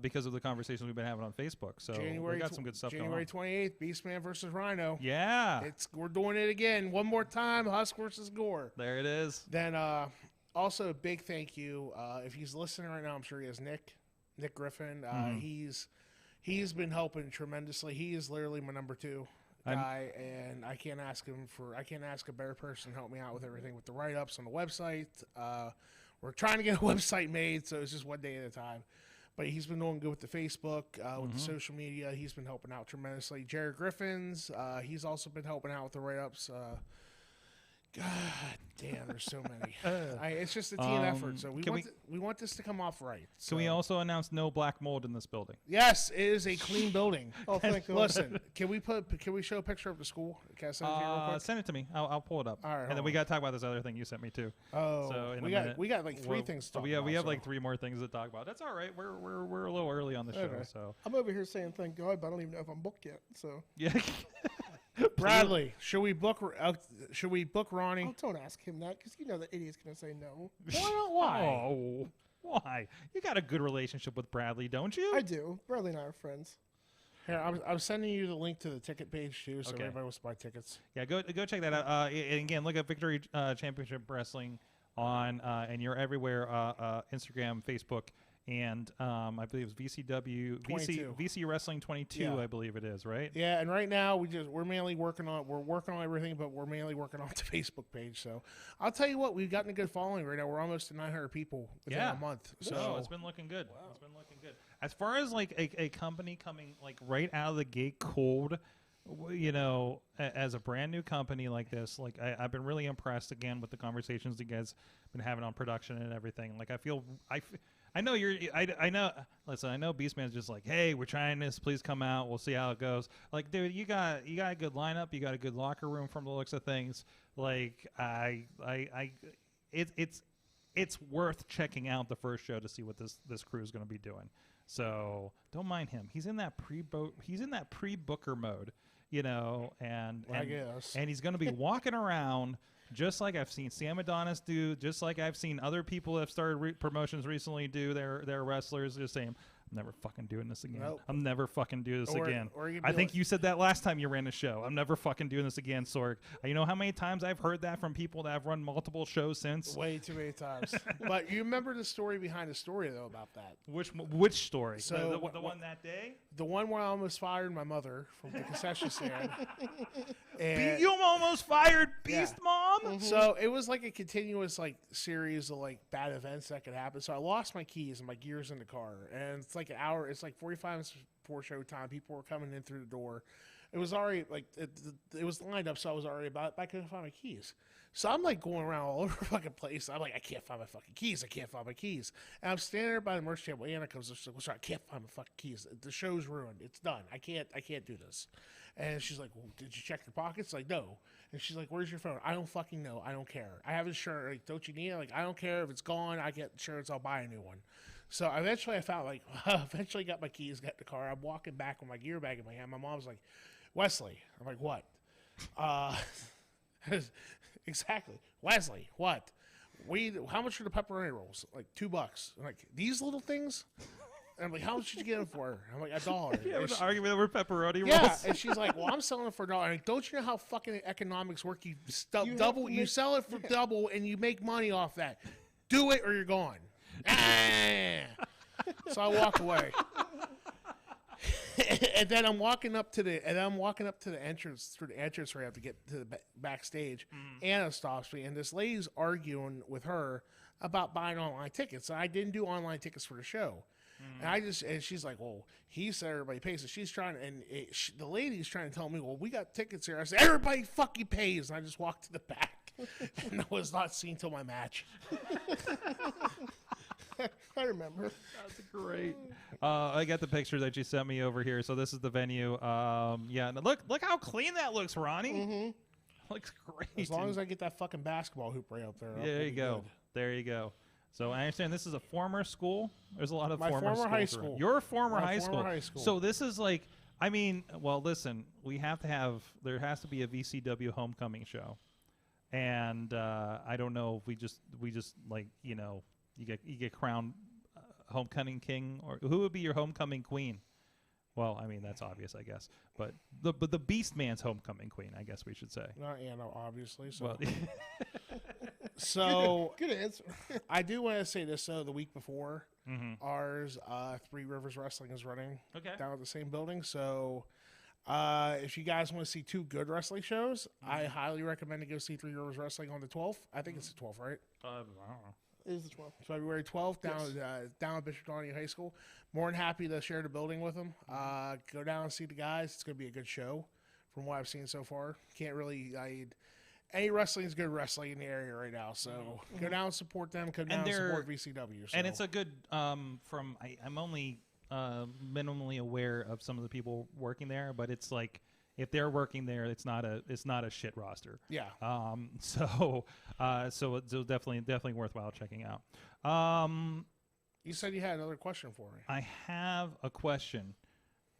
Speaker 6: because of the conversations we've been having on Facebook. So we got some good stuff going on.
Speaker 9: January 28th, Beastman versus Rhino.
Speaker 6: Yeah,
Speaker 9: we're doing it again one more time. Husk versus Gore.
Speaker 6: There it is.
Speaker 9: Then Also, a big thank you. If he's listening right now, I'm sure he is Nick Griffin. He's been helping tremendously. He is literally my number 2 guy, and I can't ask a better person to help me out with everything with the write-ups on the website. We're trying to get a website made, so it's just one day at a time. But he's been doing good with the Facebook, with the social media. He's been helping out tremendously. Jared Griffins, he's also been helping out with the write-ups. God damn, there's so many. It's just a team effort, so we want this to come off right. So.
Speaker 6: Can we also announce no black mold in this building?
Speaker 9: Yes, it is a clean building.
Speaker 8: Oh, thank God.
Speaker 9: Listen, can we show a picture of the school? Can I send it to you real quick?
Speaker 6: Send it to me. I'll pull it up.
Speaker 9: All right,
Speaker 6: and then we got to talk about this other thing you sent me too.
Speaker 9: Oh,
Speaker 6: so
Speaker 9: we got like 3 things to talk about.
Speaker 6: We have like 3 more things to talk about. That's all right. We're a little early on the show, so
Speaker 8: I'm over here saying thank God, but I don't even know if I'm booked yet. So
Speaker 6: yeah.
Speaker 9: Bradley, should we book Ronnie?
Speaker 8: oh, don't ask him that because you know the idiot's gonna say no.
Speaker 9: Why?
Speaker 6: Oh, why? You got a good relationship with Bradley, don't you?
Speaker 8: I do. Bradley and I are friends.
Speaker 9: Here, I'm sending you the link to the ticket page too, so everybody wants to buy tickets.
Speaker 6: Yeah, go check that out. And again, look at Victory Championship Wrestling on and you're everywhere. Instagram, Facebook. And I believe it's VC Wrestling 22.
Speaker 9: Yeah.
Speaker 6: I believe it is, right?
Speaker 9: Yeah, and right now we're mainly working on everything, but we're mainly working on the Facebook page. So I'll tell you what, we've gotten a good following right now. We're almost to 900 people within a month. So
Speaker 6: it's been looking good. Wow. It's been looking good. As far as like a company coming like right out of the gate cold, you know, as a brand new company like this, like I've been really impressed again with the conversations you guys been having on production and everything. Like I know I know. Listen, I know Beastman's just like, hey, we're trying this. Please come out. We'll see how it goes. Like, dude, you got a good lineup. You got a good locker room from the looks of things. Like, it's worth checking out the first show to see what this crew is going to be doing. So don't mind him. He's in that pre-booker mode, you know, and he's going to be walking around. Just like I've seen Sam Adonis do, just like I've seen other people that have started promotions recently do their wrestlers, just saying, I'm never fucking doing this again.
Speaker 9: Nope.
Speaker 6: I'm never fucking doing this again.
Speaker 9: I
Speaker 6: think you said that last time you ran a show. I'm never fucking doing this again, Sorg. You know how many times I've heard that from people that have run multiple shows since?
Speaker 9: Way too many times. But you remember the story behind the story, though, about that.
Speaker 6: Which story?
Speaker 9: So
Speaker 6: the one that day?
Speaker 9: The one where I almost fired my mother from the concession stand. And
Speaker 6: you almost fired BeastMom?
Speaker 9: Mm-hmm. So it was like a continuous series of bad events that could happen. So I lost my keys and my gear's in the car. And it's like an hour. It's like 45 minutes before showtime. People were coming in through the door. It was already it was lined up, so I was already about. I couldn't find my keys, so I'm going around all over the fucking place. I'm like, I can't find my fucking keys. I can't find my keys. And I'm standing there by the merch table. Anna comes. She's like, I can't find my fucking keys. The show's ruined. It's done. I can't do this. And she's like, well, did you check your pockets? Like, no. And she's like, where's your phone? I don't fucking know. I don't care. I have insurance. Like, don't you need it? Like, I don't care if it's gone. I get insurance. I'll buy a new one. So eventually I found eventually got my keys, got the car. I'm walking back with my gear bag in my hand. My mom's like, Wesley. I'm like, what? Exactly. Wesley, what? How much are the pepperoni rolls? Like $2. I'm like, these little things? And I'm like, how much did you get them for? I'm like, $1.
Speaker 6: You have an argument over pepperoni rolls?
Speaker 9: Yeah, and she's like, well, I'm selling it for $1. I'm like, don't you know how fucking economics work? You sell it for double and you make money off that. Do it or you're gone. So I walk away. And then I'm walking up to the entrance through the entrance ramp to get to the backstage. Anna stops me, and this lady's arguing with her about buying online tickets. And I didn't do online tickets for the show. And she's like, well, he said everybody pays. So she's trying, the lady's trying to tell me, well, we got tickets here. I said, everybody fucking pays. And I just walked to the back. And I was not seen till my match.
Speaker 8: I remember.
Speaker 6: That's great. I got the picture that you sent me over here. So this is the venue. Yeah, look how clean that looks, Ronnie.
Speaker 8: Mm-hmm.
Speaker 6: Looks great.
Speaker 9: As long as I get that fucking basketball hoop right up there.
Speaker 6: There you go. Good. There you go. So I understand this is a former school. There's a lot of
Speaker 9: my former high school.
Speaker 6: Your former
Speaker 9: high
Speaker 6: school.
Speaker 9: school.
Speaker 6: So this is like, I mean, well, listen, there has to be a VCW homecoming show, and I don't know if we just like, you know, you get crowned homecoming king, or who would be your homecoming queen? Well, I mean, that's obvious, I guess. But the Beastman's homecoming queen, I guess we should say.
Speaker 9: Not Anna, obviously. So.
Speaker 6: Well,
Speaker 9: So
Speaker 8: Good answer.
Speaker 9: I do want to say this though. The week before
Speaker 6: Mhm.
Speaker 9: ours, Three Rivers Wrestling is running
Speaker 6: Okay.
Speaker 9: down at the same building. So if you guys want to see two good wrestling shows, I highly recommend to go see Three Rivers Wrestling on the 12th. I think it's the 12th, right?
Speaker 6: I don't know.
Speaker 8: It is the 12th.
Speaker 9: February 12th down at Bishop Donahue High School. More than happy to share the building with them. Go down and see the guys. It's going to be a good show from what I've seen so far. Can't really... any wrestling is good wrestling in the area right now. So go down and support them. Come down and support VCW. So.
Speaker 6: And it's a good, I'm only minimally aware of some of the people working there, but it's like, if they're working there, it's not a shit roster.
Speaker 9: Yeah.
Speaker 6: So it's definitely worthwhile checking out.
Speaker 9: You said you had another question for me.
Speaker 6: I have a question.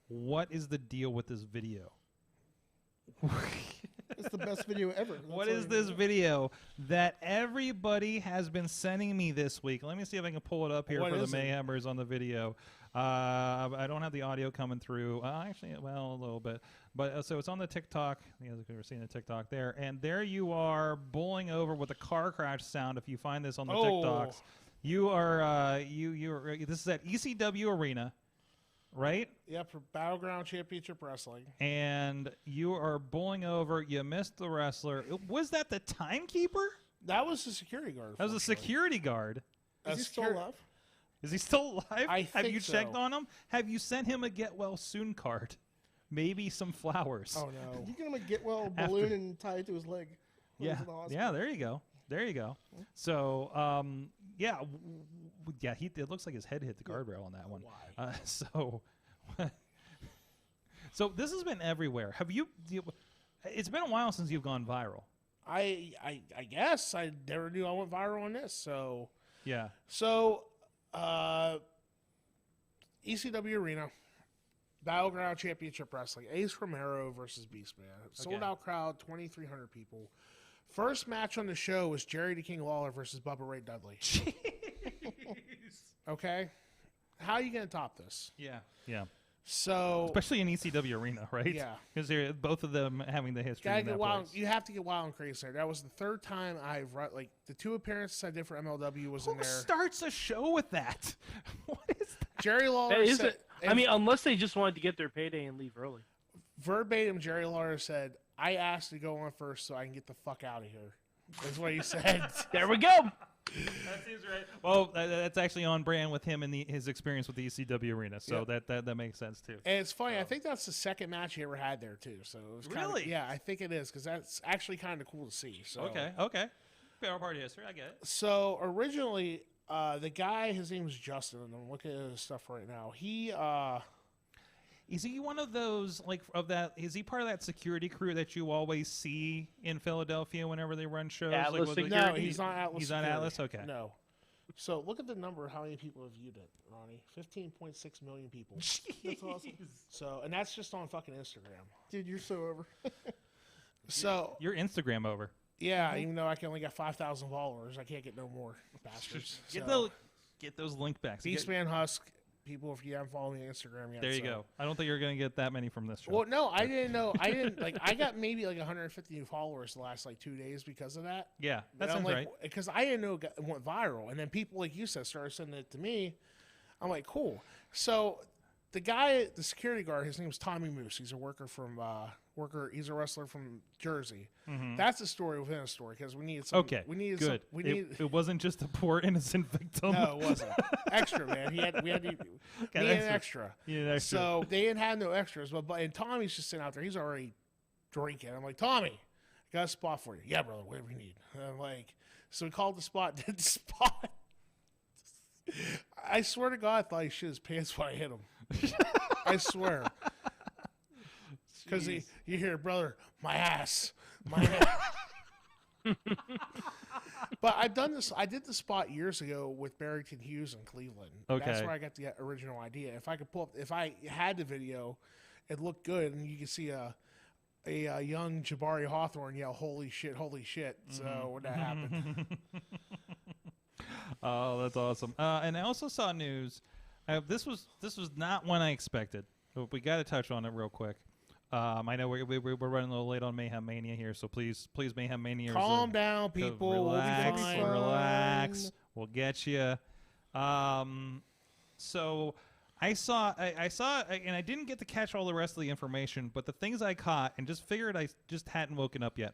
Speaker 6: What is the deal with this video?
Speaker 8: It's the best video ever.
Speaker 6: What is this video that everybody has been sending me this week? Let me see if I can pull it up here
Speaker 9: What
Speaker 6: for the
Speaker 9: is it?
Speaker 6: Mayhemers on the video. I don't have the audio coming through. Actually, well, a little bit. But so it's on the TikTok. You guys are seeing the TikTok there. And there you are bowling over with a car crash sound if you find this on the TikToks. You are, this is at ECW Arena, right?
Speaker 9: Yep, for Battleground Championship Wrestling.
Speaker 6: And you are bowling over. You missed the wrestler. Was that the timekeeper?
Speaker 9: That was the security guard.
Speaker 6: That was a security guard.
Speaker 8: Is he still alive?
Speaker 6: Is he still alive?
Speaker 9: I
Speaker 6: Have
Speaker 9: think
Speaker 6: you checked
Speaker 9: so.
Speaker 6: on him? Have you sent him a get well soon card? Maybe some flowers.
Speaker 9: Oh no!
Speaker 8: You can him a get well
Speaker 6: After-
Speaker 8: balloon and tie it to his leg. when
Speaker 6: Yeah,
Speaker 8: he's in the hospital.
Speaker 6: yeah. There you go. There you go. So, yeah, yeah. It looks like his head hit the guardrail on that one. So, so this has been everywhere. Have you? It's been a while since you've gone viral.
Speaker 9: I guess I never knew I went viral on this. So
Speaker 6: Yeah.
Speaker 9: so ECW Arena, Battleground Championship Wrestling, Ace Romero versus Beastman. Sold out crowd, 2,300 people. First match on the show was Jerry the King Lawler versus Bubba Ray Dudley. Okay, how are you gonna top this?
Speaker 6: Yeah. Yeah.
Speaker 9: So
Speaker 6: Especially in ECW Arena, right?
Speaker 9: Yeah.
Speaker 6: Because they're both of them having the history.
Speaker 9: gotta
Speaker 6: in
Speaker 9: get
Speaker 6: that
Speaker 9: wild.
Speaker 6: place.
Speaker 9: You have to get wild and crazy there. That was the third time I've like the two appearances I did for MLW was in
Speaker 6: Who
Speaker 9: there.
Speaker 6: starts a show with that? What is that?
Speaker 9: Jerry Lawler
Speaker 7: That is
Speaker 9: said,
Speaker 7: it. I mean, unless they just wanted to get their payday and leave early.
Speaker 9: verbatim, Jerry Lawler said, "I asked to go on first so I can get the fuck out of here." That's what he said.
Speaker 7: There we go.
Speaker 6: That seems right. Well, that's actually on brand with him and his experience with the ECW Arena, so
Speaker 9: Yep.
Speaker 6: that makes sense too.
Speaker 9: And it's funny. I think that's the second match he ever had there too. So it was kinda,
Speaker 6: Really?
Speaker 9: yeah, I think it is because that's actually kind of cool to see. So
Speaker 6: Okay. Fair party history, I get it.
Speaker 9: So originally, the guy, his name was Justin, and I'm looking at his stuff right now. He
Speaker 6: Is he one of those is he part of that security crew that you always see in Philadelphia whenever they run shows?
Speaker 7: Atlas
Speaker 6: with the-
Speaker 9: no,
Speaker 7: Security?
Speaker 9: he's not Atlas.
Speaker 6: He's not
Speaker 9: Security.
Speaker 6: Atlas? Okay.
Speaker 9: No. So look at the number of how many people have viewed it, Ronnie. 15.6 million people.
Speaker 8: That's awesome.
Speaker 9: So, and that's just on fucking Instagram.
Speaker 8: Dude, you're so over.
Speaker 9: So
Speaker 6: Your Instagram over.
Speaker 9: yeah, even though I can only got 5,000 followers, I can't get no more bastards.
Speaker 6: Get those link backs.
Speaker 9: Beastman Husk, people, if you haven't followed me on Instagram yet.
Speaker 6: There you
Speaker 9: so.
Speaker 6: go. I don't think you're gonna get that many from this show.
Speaker 9: Well, no, I didn't know. I didn't like. I got maybe like 150 new followers the last like 2 days because of that.
Speaker 6: Yeah, that
Speaker 9: And I'm
Speaker 6: sounds
Speaker 9: like,
Speaker 6: right.
Speaker 9: Because I didn't know it went viral, and then people like you said started sending it to me. I'm like, cool. So the guy, the security guard, his name's Tommy Moose. He's a worker from He's a wrestler from Jersey. That's a story within a story because we needed some.
Speaker 6: Okay,
Speaker 9: we needed
Speaker 6: good.
Speaker 9: Some, we needed.
Speaker 6: It wasn't just a poor innocent victim.
Speaker 9: No, it wasn't extra, man. We had to need an extra.
Speaker 6: You need an extra.
Speaker 9: So they didn't have no extras, and Tommy's just sitting out there. He's already drinking. I'm like, Tommy, I got a spot for you. Yeah, brother, whatever you need. And I'm like, so we called the spot, did the spot. I swear to God, I thought he shit his pants when I hit him. I swear. Because you hear, brother, my ass. My ass. But I've done this. I did the spot years ago with Barrington Hughes in Cleveland.
Speaker 6: Okay.
Speaker 9: That's where I got the original idea. If I could pull up, if I had the video, it looked good, and you could see a young Jabari Hawthorne yell, "Holy shit! Holy shit!" So when that happened,
Speaker 6: Oh, that's awesome. And I also saw news. This was not one I expected, but we got to touch on it real quick. I know we're running a little late on Mayhem Mania here, so please, Mayhem Mania.
Speaker 9: Calm down, people.
Speaker 6: Relax,
Speaker 9: We'll be fine.
Speaker 6: relax. We'll get you. So I saw, and I didn't get to catch all the rest of the information, but the things I caught and just figured I just hadn't woken up yet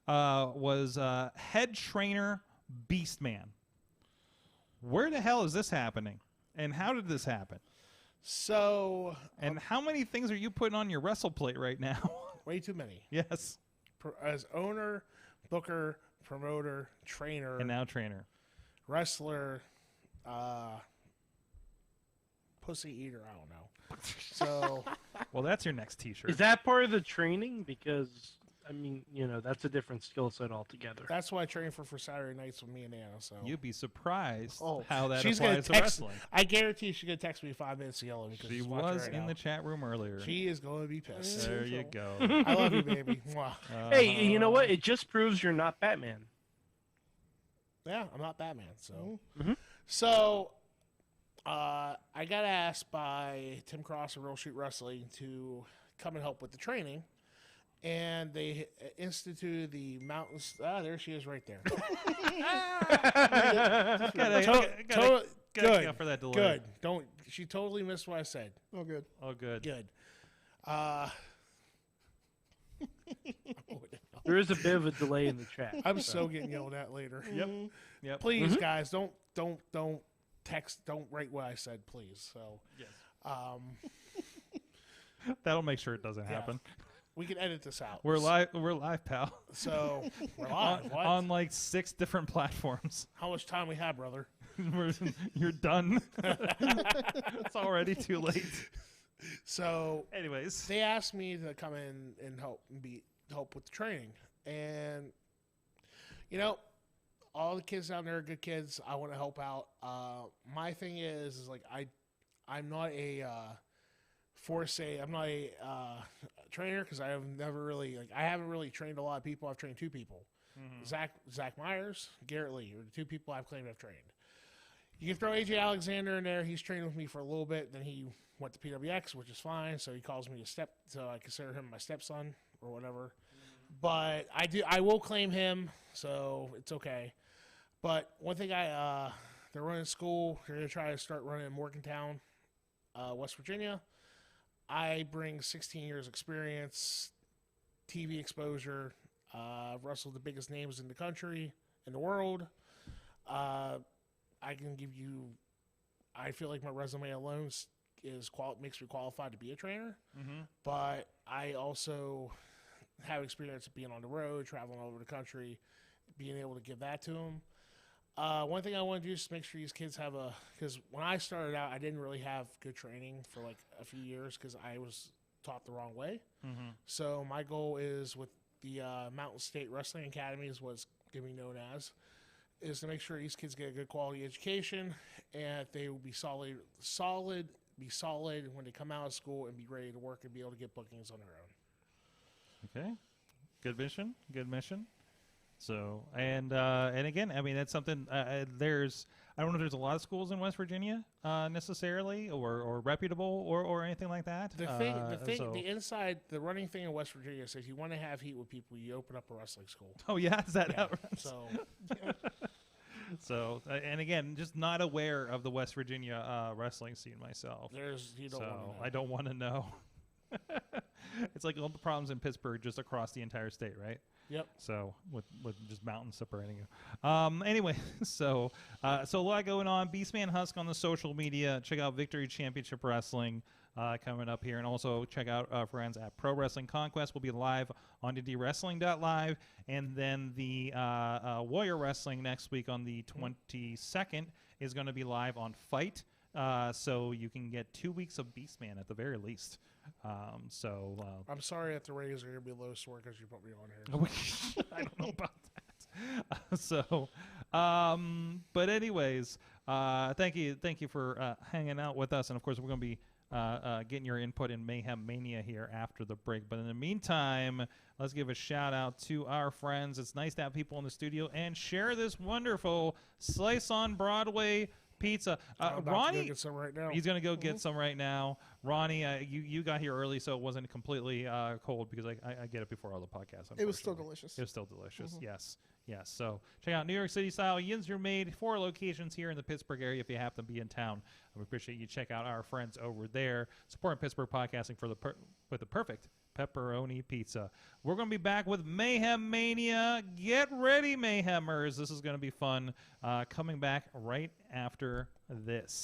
Speaker 6: was head trainer Beastman. Where the hell is this happening? And how did this happen?
Speaker 9: So,
Speaker 6: and how many things are you putting on your wrestle plate right now?
Speaker 9: Way too many.
Speaker 6: Yes.
Speaker 9: As owner, booker, promoter, trainer,
Speaker 6: And now trainer.
Speaker 9: wrestler, pussy eater. I don't know. So,
Speaker 6: Well, that's your next T-shirt.
Speaker 7: Is that part of the training? Because I mean, you know, that's a different skill set altogether.
Speaker 9: that's why I train for Saturday nights with me and Anna. So
Speaker 6: You'd be surprised
Speaker 9: Oh,
Speaker 6: how that
Speaker 9: she's gonna
Speaker 6: applies to
Speaker 9: text.
Speaker 6: wrestling.
Speaker 9: I guarantee she's gonna text me 5 minutes to yell at me because
Speaker 6: She
Speaker 9: she's watching
Speaker 6: was
Speaker 9: right
Speaker 6: in
Speaker 9: now.
Speaker 6: the chat room earlier.
Speaker 9: She is going to be pissed.
Speaker 6: There you go.
Speaker 9: I love you, baby. Mwah.
Speaker 7: Hey, you know what? It just proves you're not Batman.
Speaker 9: Yeah, I'm not Batman. So,
Speaker 7: Mhm.
Speaker 9: so I got asked by Tim Cross of Real Street Wrestling to come and help with the training, and they instituted the mountains. Ah, there she is, right there.
Speaker 6: Gotta
Speaker 9: Good.
Speaker 6: account for that delay.
Speaker 9: Good. Don't. She totally missed what I said.
Speaker 8: Oh, good.
Speaker 6: Oh, good.
Speaker 9: Good.
Speaker 7: There is a bit of a delay in the chat.
Speaker 9: I'm so getting yelled at later.
Speaker 6: Yep. Yep.
Speaker 9: Please, guys, don't text, don't write what I said, please. So,
Speaker 6: Yes.
Speaker 9: um,
Speaker 6: That'll make sure it doesn't
Speaker 9: Yeah.
Speaker 6: happen.
Speaker 9: we can edit this out.
Speaker 6: We're live. We're live, pal.
Speaker 9: So we're live. What?
Speaker 6: On like 6 different platforms.
Speaker 9: How much time we have, brother?
Speaker 6: You're done. It's already too late.
Speaker 9: So,
Speaker 6: anyways,
Speaker 9: they asked me to come in and help with the training, and you know, all the kids down there are good kids. I want to help out. My thing is like I'm not a I'm not a trainer because I have never really I haven't really trained a lot of people. I've trained 2 people. Zach Myers, Garrett Lee are the 2 people I've claimed I've trained. You can throw AJ Alexander in there. He's trained with me for a little bit. Then he went to PWX, which is fine. So he calls me so I consider him my stepson or whatever. But I will claim him, so it's okay. But one thing they're running school. They're gonna try to start running in Morgantown, West Virginia. I bring 16 years experience, TV exposure. Wrestled the biggest names in the country, in the world. I can give you. I feel like my resume alone makes me qualified to be a trainer. But I also have experience of being on the road, traveling all over the country, being able to give that to them. One thing I want to do is just make sure these kids have because when I started out, I didn't really have good training for like a few years because I was taught the wrong way. So my goal is with the Mountain State Wrestling Academy is what's going to be known as, is to make sure these kids get a good quality education and they will be solid when they come out of school and be ready to work and be able to get bookings on their own.
Speaker 6: okay, good mission. So and again, I mean that's something. I don't know if there's a lot of schools in West Virginia necessarily, or reputable, or anything like that.
Speaker 9: The running thing in West Virginia says you want to have heat with people, you open up a wrestling school.
Speaker 6: Oh yeah, is that
Speaker 9: Yeah,
Speaker 6: how it runs?
Speaker 9: so
Speaker 6: So and again, just not aware of the West Virginia wrestling scene myself. I don't want to know. It's like all the problems in Pittsburgh just across the entire state, right?
Speaker 9: Yep.
Speaker 6: So with just mountains separating you. Anyway, so a lot going on. Beastman Husk on the social media. Check out Victory Championship Wrestling coming up here, and also check out our friends at Pro Wrestling Conquest. We'll be live on DDWrestling.live, and then the Warrior Wrestling next week on the 22nd is going to be live on Fight. So you can get 2 weeks of Beastman at the very least. I'm
Speaker 9: sorry that the ratings are going to be low sore because you put me on here.
Speaker 6: I don't know about that. But anyways, thank you for hanging out with us, and of course we're going to be getting your input in Mayhem Mania here after the break. But in the meantime, let's give a shout out to our friends. It's nice to have people in the studio and share this wonderful Slice on Broadway pizza. Ronnie,
Speaker 9: go get some right now.
Speaker 6: He's going to go get some right now. Ronnie, you got here early, so it wasn't completely cold because I get it before all the podcasts.
Speaker 8: It was still delicious.
Speaker 6: It was still delicious. Yes. So check out New York City style Yins Are Made. 4 locations here in the Pittsburgh area if you happen to be in town. We appreciate you check out our friends over there. Supporting Pittsburgh podcasting with the perfect pepperoni pizza. We're going to be back with Mayhem Mania. Get ready, Mayhemers. This is going to be fun. Coming back right after this.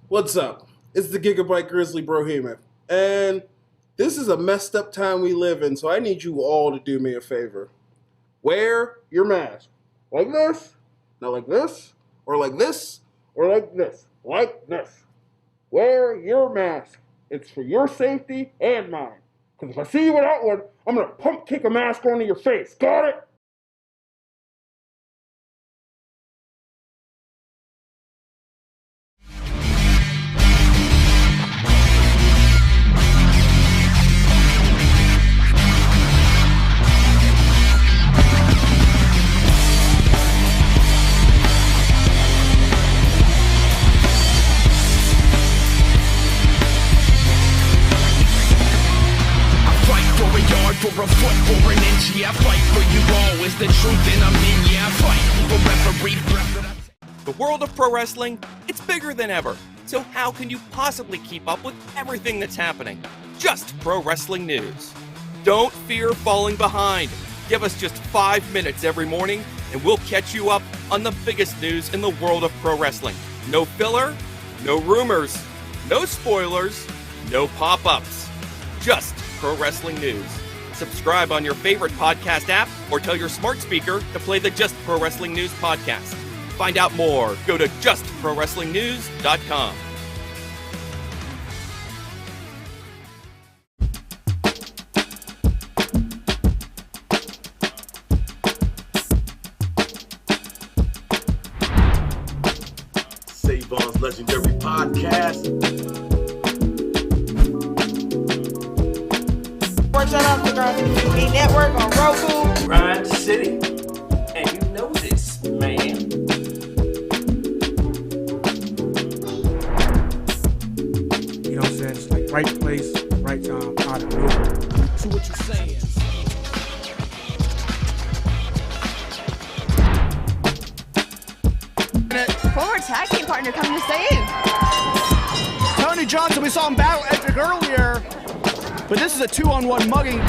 Speaker 1: What's up? It's the Gigabyte Grizzly Brohema, and this is a messed up time we live in, so I need you all to do me a favor. Wear your mask. Like this, not like this, or like this, or like this, like this. Wear your mask. It's for your safety and mine. Because if I see you without one, I'm going to pump kick a mask onto your face. Got it?
Speaker 4: For a foot or an inch, yeah, I fight for you all is the truth, and I'm in, yeah, I fight for referee.
Speaker 10: The world of pro wrestling, it's bigger than ever. So how can you possibly keep up with everything that's happening? Just pro wrestling news. Don't fear falling behind. Give us just 5 minutes every morning, and we'll catch you up on the biggest news in the world of pro wrestling. No filler, no rumors, no spoilers, no pop-ups. Just pro wrestling news. Subscribe on your favorite podcast app or tell your smart speaker to play the Just Pro Wrestling News podcast. Find out more. Go to justprowrestlingnews.com.
Speaker 11: Savon's Legendary Podcast.
Speaker 12: Shut up, the TV network on Roku.
Speaker 11: Grind City. And you know this, man.
Speaker 13: You know what I'm saying? It's like right place, right time, out of nowhere.
Speaker 12: To what you're saying.
Speaker 14: Former tag team partner coming to save.
Speaker 15: Tony Johnson, we saw him battle Edric earlier. But this is a 2-on-1 mugging.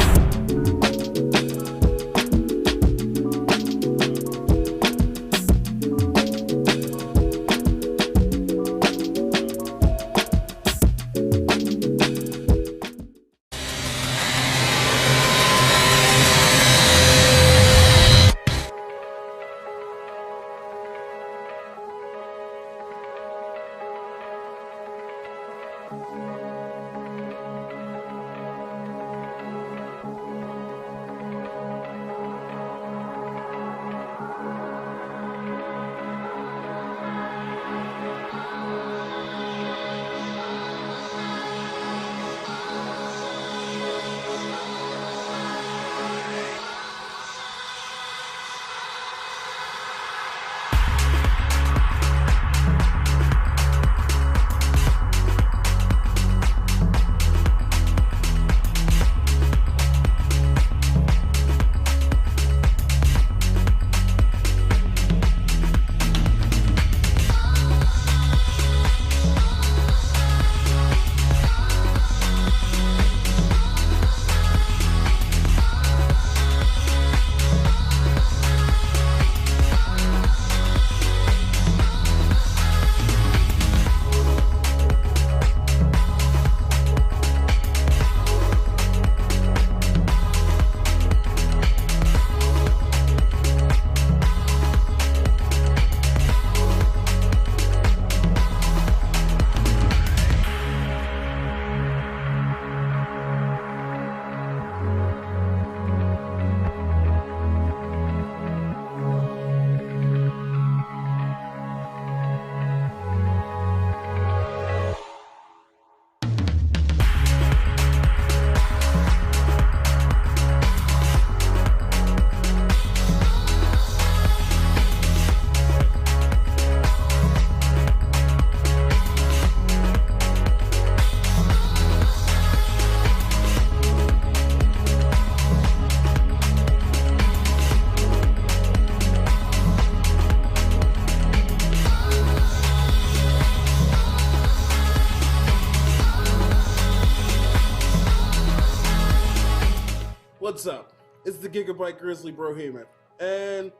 Speaker 1: What's up? It's the Gigabyte Grizzly Brohemoth, and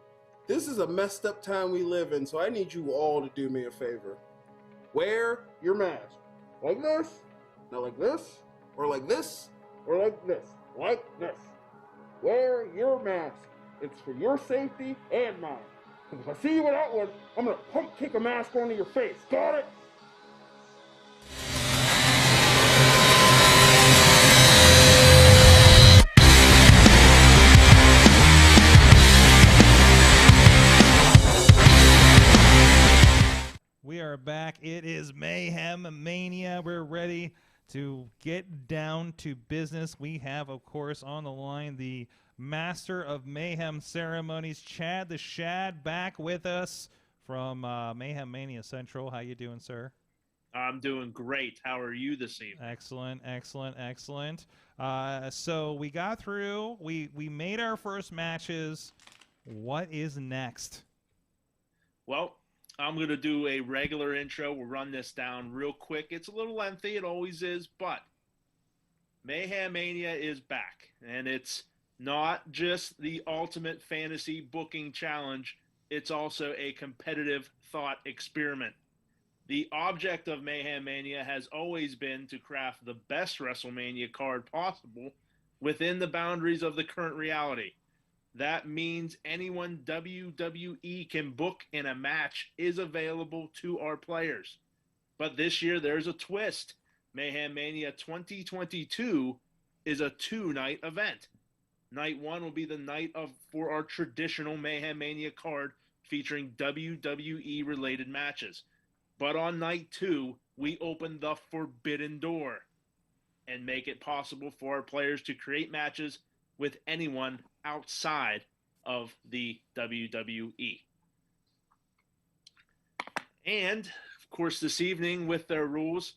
Speaker 1: this is a messed up time we live in, so I need you all to do me a favor. Wear your mask. Like this, not like this, or like this, or like this, like this. Wear your mask. It's for your safety and mine. Because if I see you without one, I'm gonna pump kick a mask onto your face. Got it?
Speaker 6: We are back. It is Mayhem Mania. We're ready to get down to business. We have, of course, on the line the Master of Mayhem Ceremonies, Chad the Shad, back with us from Mayhem Mania Central. How you doing, sir?
Speaker 16: I'm doing great. How are you this evening?
Speaker 6: Excellent, excellent, excellent. So we got through. We made our first matches. What is next?
Speaker 16: Well, I'm going to do a regular intro. We'll run this down real quick. It's a little lengthy. It always is, but Mayhem Mania is back, and it's not just the ultimate fantasy booking challenge. It's also a competitive thought experiment. The object of Mayhem Mania has always been to craft the best WrestleMania card possible within the boundaries of the current reality. That means anyone WWE can book in a match is available to our players. But this year there's a twist. Mayhem Mania 2022 is a 2-night event. Night 1 will be the night for our traditional Mayhem Mania card featuring WWE related matches. But on night 2, we open the forbidden door and make it possible for our players to create matches with anyone outside of the WWE. And, of course, this evening with their rules,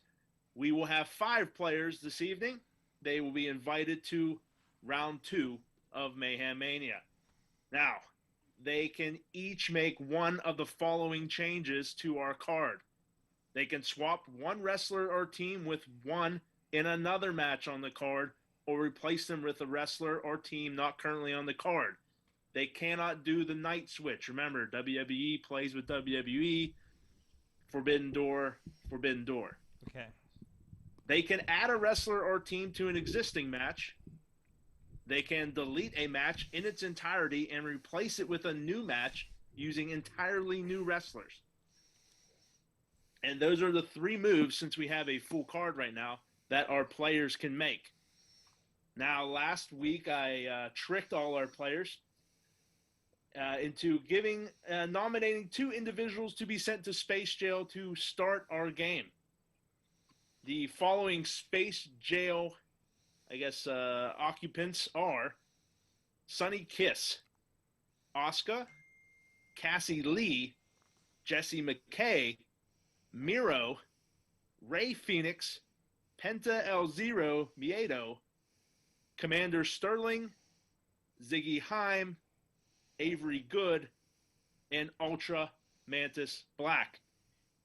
Speaker 16: we will have 5 players this evening. They will be invited to round 2 of Mayhem Mania. Now, they can each make one of the following changes to our card. They can swap one wrestler or team with one in another match on the card, or replace them with a wrestler or team not currently on the card. They cannot do the night switch. Remember, WWE plays with WWE. Forbidden door, forbidden door.
Speaker 6: Okay.
Speaker 16: They can add a wrestler or team to an existing match. They can delete a match in its entirety and replace it with a new match using entirely new wrestlers. And those are the 3 moves, since we have a full card right now, that our players can make. Now, last week I tricked all our players into nominating 2 individuals to be sent to Space Jail to start our game. The following Space Jail, occupants are Sonny Kiss, Asuka, Cassie Lee, Jesse McKay, Miro, Ray Phoenix, Penta El Zero Miedo, Commander Sterling, Ziggy Haim, Avery Good, and Ultra Mantis Black.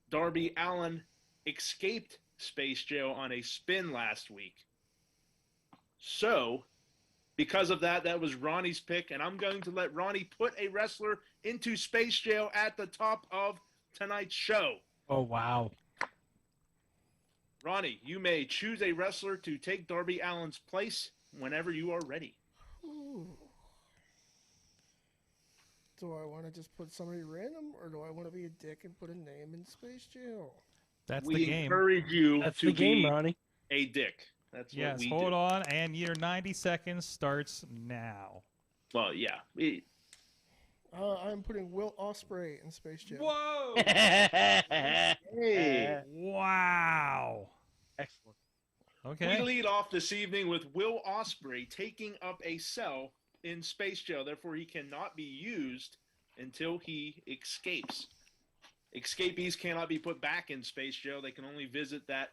Speaker 16: Darby Allin escaped Space Jail on a spin last week. So, because of that, that was Ronnie's pick, and I'm going to let Ronnie put a wrestler into Space Jail at the top of tonight's show.
Speaker 7: Oh, wow.
Speaker 16: Ronnie, you may choose a wrestler to take Darby Allin's place whenever you are ready.
Speaker 8: Ooh. Do I want to just put somebody random, or do I want to be a dick and put a name in Space Jail?
Speaker 6: That's
Speaker 16: we
Speaker 6: the game.
Speaker 16: encourage you
Speaker 7: That's
Speaker 16: to
Speaker 7: the game,
Speaker 16: be
Speaker 7: Ronnie.
Speaker 16: a dick. That's
Speaker 6: yes,
Speaker 16: what we
Speaker 6: hold
Speaker 16: do.
Speaker 6: on, and your 90 seconds starts now.
Speaker 16: Well, yeah.
Speaker 8: I'm putting Will Ospreay in Space Jail.
Speaker 6: Whoa!
Speaker 16: Hey.
Speaker 6: Wow.
Speaker 7: Excellent.
Speaker 6: Okay.
Speaker 16: We lead off this evening with Will Ospreay taking up a cell in Space Jail. Therefore, he cannot be used until he escapes. Escapees cannot be put back in Space Jail. They can only visit that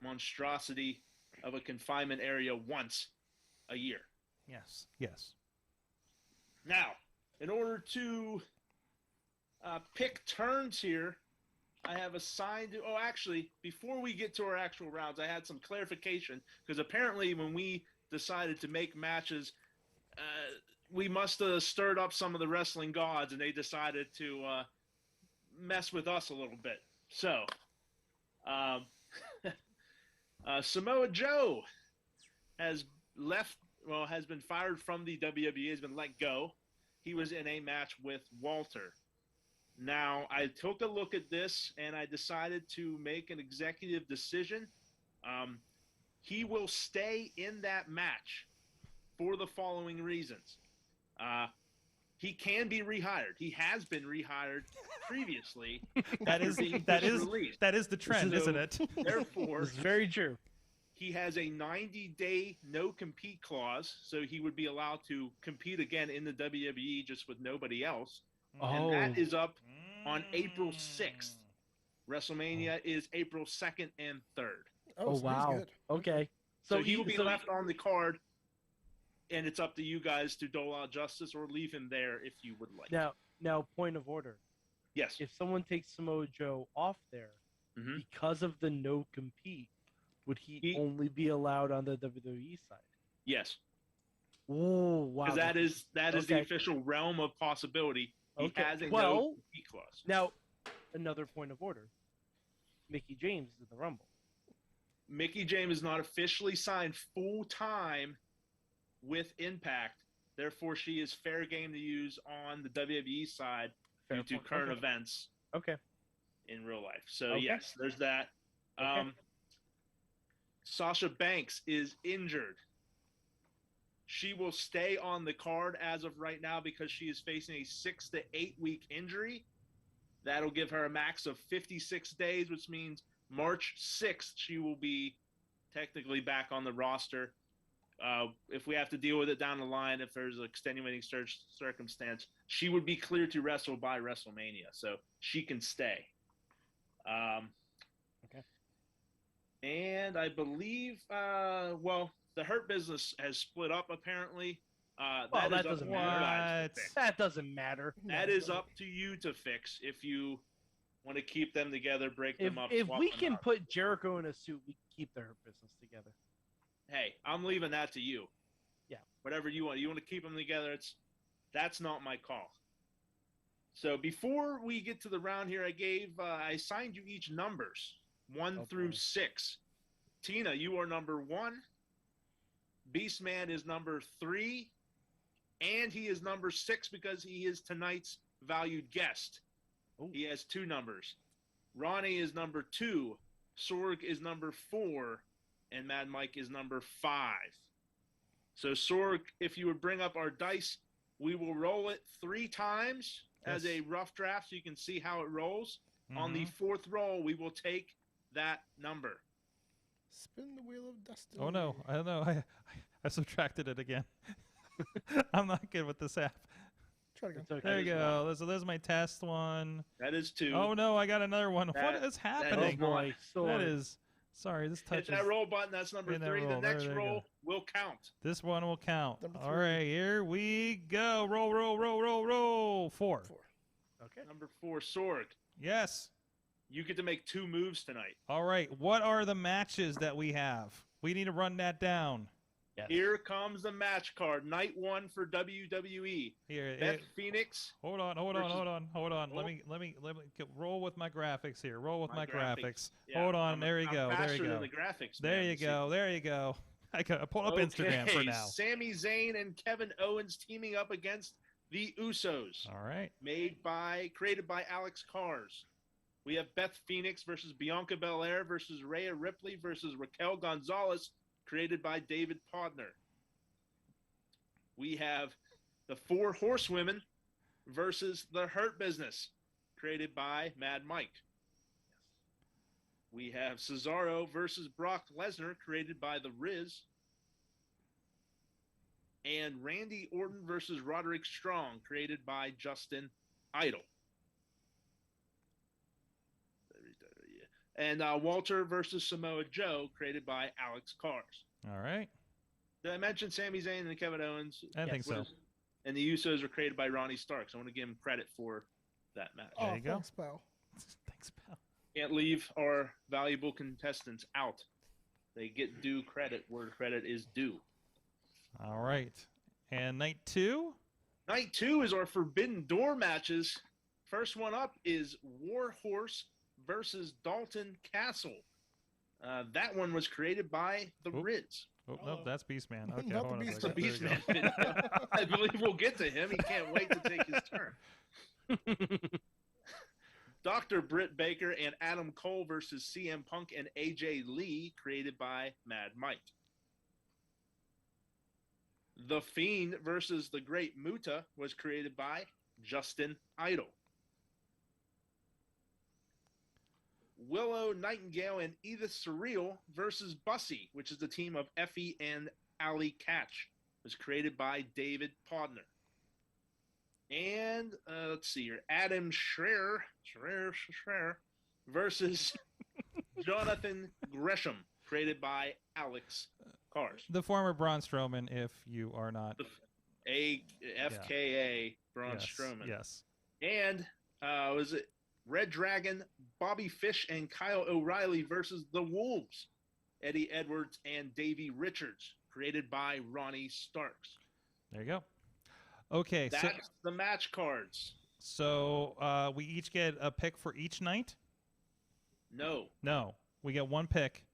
Speaker 16: monstrosity of a confinement area once a year.
Speaker 6: Yes. Yes.
Speaker 16: Now, in order to pick turns here, I have assigned – oh, actually, before we get to our actual rounds, I had some clarification because apparently when we decided to make matches we must have stirred up some of the wrestling gods, and they decided to mess with us a little bit. So, Samoa Joe has been fired from the WWE, has been let go. He was in a match with Walter. Now, I took a look at this, and I decided to make an executive decision. He will stay in that match for the following reasons. He can be rehired. He has been rehired previously.
Speaker 6: That is the trend, isn't it?
Speaker 16: Therefore,
Speaker 7: It's very true.
Speaker 16: he has a 90-day no-compete clause, so he would be allowed to compete again in the WWE just with nobody else. And that is up on April 6th. WrestleMania is April 2nd and 3rd.
Speaker 7: Oh, wow. Okay.
Speaker 16: So he will be left on the card, and it's up to you guys to dole out justice or leave him there if you would like.
Speaker 7: Now, point of order.
Speaker 16: Yes.
Speaker 7: If someone takes Samoa Joe off there because of the no compete, would he only be allowed on the WWE side?
Speaker 16: Yes.
Speaker 7: Oh, wow.
Speaker 16: Because that is the official realm of possibility. He has a no compete clause.
Speaker 7: Now, another point of order. Mickie James is in the Rumble.
Speaker 16: Mickie James is not officially signed full-time with Impact. Therefore, she is fair game to use on the WWE side due to current events in real life. So, yes, there's that. Sasha Banks is injured. She will stay on the card as of right now because she is facing a 6 to 8 week injury. That'll give her a max of 56 days, which means March 6th she will be technically back on the roster. If we have to deal with it down the line, if there's an extenuating circumstance, she would be cleared to wrestle by WrestleMania, so she can stay. And I believe, the Hurt Business has split up apparently.
Speaker 7: That doesn't matter. That doesn't matter.
Speaker 16: That is up to you to fix if you want to keep them together, break them up.
Speaker 7: If
Speaker 16: swap
Speaker 7: we
Speaker 16: them
Speaker 7: can
Speaker 16: out.
Speaker 7: put Jericho in a suit, we can keep the Hurt Business together.
Speaker 16: Hey, I'm leaving that to you.
Speaker 7: Yeah.
Speaker 16: Whatever you want. You want to keep them together, that's not my call. So before we get to the round here, I assigned you each numbers, 1 through 6. Tina, you are number 1. Beastman is number 3. And he is number 6 because he is tonight's valued guest. He has 2 numbers. Ronnie is number 2. Sorg is number 4. And Mad Mike is number 5. So Sorg, if you would bring up our dice, we will roll it 3 times as a rough draft so you can see how it rolls. On the 4th roll, we will take that number.
Speaker 8: Spin the wheel of destiny.
Speaker 6: Oh no, I don't know. I subtracted it again. I'm not good with this app.
Speaker 8: Try to
Speaker 6: go. There you go. So there's my test one.
Speaker 16: That is 2.
Speaker 6: Oh no, I got another one. What is happening? That is. Sorry, this touches.
Speaker 16: Hit that roll button. That's number 3. The next roll will count.
Speaker 6: This one will count. All right, here we go. Roll. 4.
Speaker 16: Okay. Number 4, Sorg.
Speaker 6: Yes.
Speaker 16: You get to make 2 moves tonight.
Speaker 6: All right. What are the matches that we have? We need to run that down.
Speaker 16: Yes. Here comes the match card. Night 1 for WWE.
Speaker 6: Here,
Speaker 16: Beth Phoenix.
Speaker 6: Hold on. Let me roll with my graphics here. Roll with my graphics.
Speaker 16: Yeah,
Speaker 6: Hold on. There you go.
Speaker 16: Faster than the graphics.
Speaker 6: There you go. I gotta pull up Instagram for now.
Speaker 16: Sami Zayn and Kevin Owens teaming up against the Usos.
Speaker 6: All right.
Speaker 16: Created by Alex Cars. We have Beth Phoenix versus Bianca Belair versus Rhea Ripley versus Raquel Gonzalez, created by David Podner. We have the 4 Horsewomen versus the Hurt Business, created by Mad Mike. We have Cesaro versus Brock Lesnar, created by The Riz. And Randy Orton versus Roderick Strong, created by Justin Idol. And Walter versus Samoa Joe, created by Alex Cars.
Speaker 6: All right.
Speaker 16: Did I mention Sami Zayn and Kevin Owens?
Speaker 6: I think so.
Speaker 16: And the Usos were created by Ronnie Starks. I want to give him credit for that match.
Speaker 6: There you go.
Speaker 8: Thanks, pal.
Speaker 6: Thanks, pal.
Speaker 16: Can't leave our valuable contestants out. They get due credit where credit is due.
Speaker 6: All right. And night 2?
Speaker 16: Night 2 is our Forbidden Door matches. First one up is Warhorse versus Dalton Castle. That one was created by the Riz.
Speaker 6: Oh, no, that's Beastman. Okay,
Speaker 9: Not
Speaker 6: hold
Speaker 9: the
Speaker 6: on a
Speaker 9: Beastman.
Speaker 6: second. There you go.
Speaker 16: Beastman. I believe we'll get to him. He can't wait to take his turn. Dr. Britt Baker and Adam Cole versus CM Punk and AJ Lee, created by Mad Mike. The Fiend versus the Great Muta was created by Justin Idol. Willow Nightingale and Edith Surreal versus Bussy, which is the team of Effie and Ali Catch, was created by David Podner. And let's see here, Adam Schreier versus Jonathan Gresham, created by Alex Cars.
Speaker 6: The former Braun Strowman, if you are not.
Speaker 16: FKA Braun Strowman.
Speaker 6: Yes.
Speaker 16: And was it Red Dragon, Bobby Fish, and Kyle O'Reilly versus the Wolves, Eddie Edwards and Davey Richards, created by Ronnie Starks.
Speaker 6: There you go. Okay,
Speaker 16: that's the match cards.
Speaker 6: So we each get a pick for each night?
Speaker 16: No.
Speaker 6: No. We get one pick.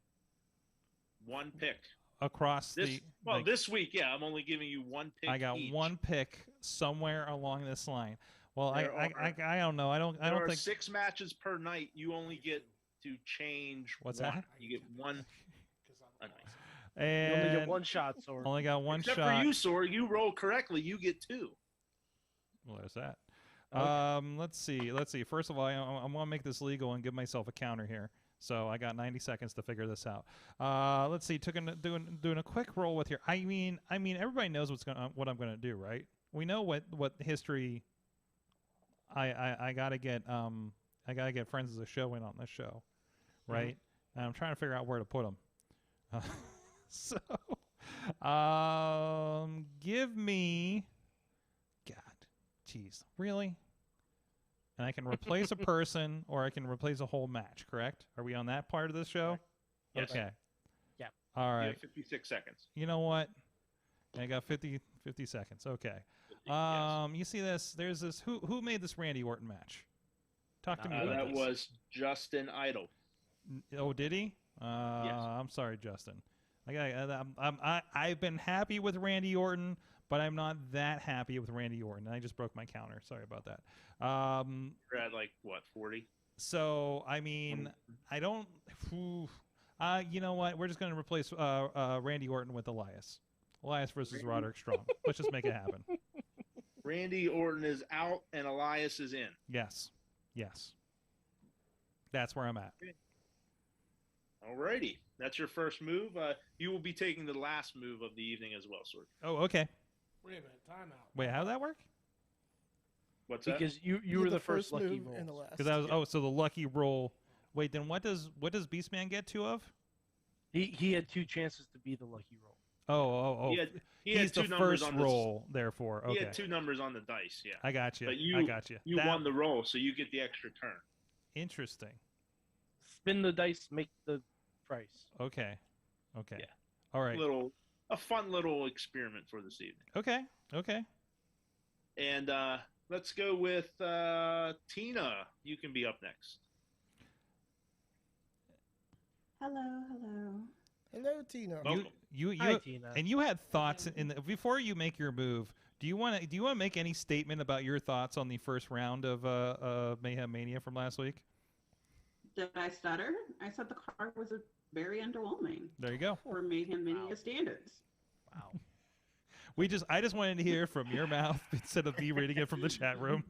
Speaker 16: One pick.
Speaker 6: Across
Speaker 16: this week, yeah, I'm only giving you one pick.
Speaker 6: I got
Speaker 16: each.
Speaker 6: one pick somewhere along this line. Well, I don't know. I don't
Speaker 16: There are
Speaker 6: think
Speaker 16: 6 matches per night. You only get to change.
Speaker 6: What's
Speaker 16: one.
Speaker 6: that?
Speaker 16: You get one a night.
Speaker 6: And
Speaker 7: You only get one shot, Sorg.
Speaker 6: Only got one
Speaker 16: Except
Speaker 6: shot.
Speaker 16: for you, Sorg. You roll correctly, you get 2.
Speaker 6: Well, there's that.
Speaker 16: Okay.
Speaker 6: Let's see. First of all, I'm gonna make this legal and give myself a counter here. So I got 90 seconds to figure this out. Let's see. Doing a quick roll with here. I mean, everybody knows what I'm gonna do, right? We know what history. I gotta get friends of the show in on this show, right? And I'm trying to figure out where to put them. So, give me. God, jeez, really? And I can replace a person, or I can replace a whole match. Correct? Are we on that part of the show?
Speaker 16: Yes.
Speaker 6: Okay.
Speaker 7: Yeah.
Speaker 6: All
Speaker 16: You
Speaker 6: right.
Speaker 16: have 56 seconds.
Speaker 6: You know what? I got 50 seconds. Okay. You see this? There's this. Who made this Randy Orton match? Talk to me about
Speaker 16: That
Speaker 6: this.
Speaker 16: was Justin Idol.
Speaker 6: Oh, did he?
Speaker 16: Yes.
Speaker 6: I'm sorry, Justin. I've been happy with Randy Orton, but I'm not that happy with Randy Orton. I just broke my counter. Sorry about that.
Speaker 16: You're at like what, 40?
Speaker 6: So I mean, I don't. You know what? We're just going to replace Randy Orton with Elias. Elias versus Roderick Strong. Let's just make it happen.
Speaker 16: Randy Orton is out and Elias is in.
Speaker 6: Yes. That's where I'm at.
Speaker 16: Alrighty. That's your first move. You will be taking the last move of the evening as well, Sorg.
Speaker 6: Oh, okay.
Speaker 9: Wait a minute, timeout.
Speaker 6: Wait, how did that work?
Speaker 16: What's that?
Speaker 7: Because you were the first lucky roll.
Speaker 8: and the last.
Speaker 6: Because I was so the lucky roll. Wait, then what does Beastman get 2 of?
Speaker 7: He had 2 chances to be the lucky roll.
Speaker 6: Oh.
Speaker 16: He had
Speaker 6: He's the
Speaker 16: 2 numbers
Speaker 6: first
Speaker 16: on the
Speaker 6: roll, therefore. Okay.
Speaker 16: He had 2 numbers on the dice, yeah.
Speaker 6: I got you.
Speaker 16: But
Speaker 6: I got you.
Speaker 16: You won the roll, so you get the extra turn.
Speaker 6: Interesting.
Speaker 7: Spin the dice, make the price.
Speaker 6: Okay.
Speaker 16: Yeah.
Speaker 6: All right.
Speaker 16: A fun little experiment for this evening.
Speaker 6: Okay.
Speaker 16: And let's go with Tina. You can be up next.
Speaker 8: Hello, Tina.
Speaker 7: Hi, Tina.
Speaker 6: And you had thoughts before you make your move. Do you want to make any statement about your thoughts on the first round of Mayhem Mania from last week?
Speaker 17: Did I stutter? I said the card was very underwhelming.
Speaker 6: There you go.
Speaker 17: For Mayhem Mania standards.
Speaker 7: Wow.
Speaker 6: I just wanted to hear from your mouth instead of me reading it from the chat room.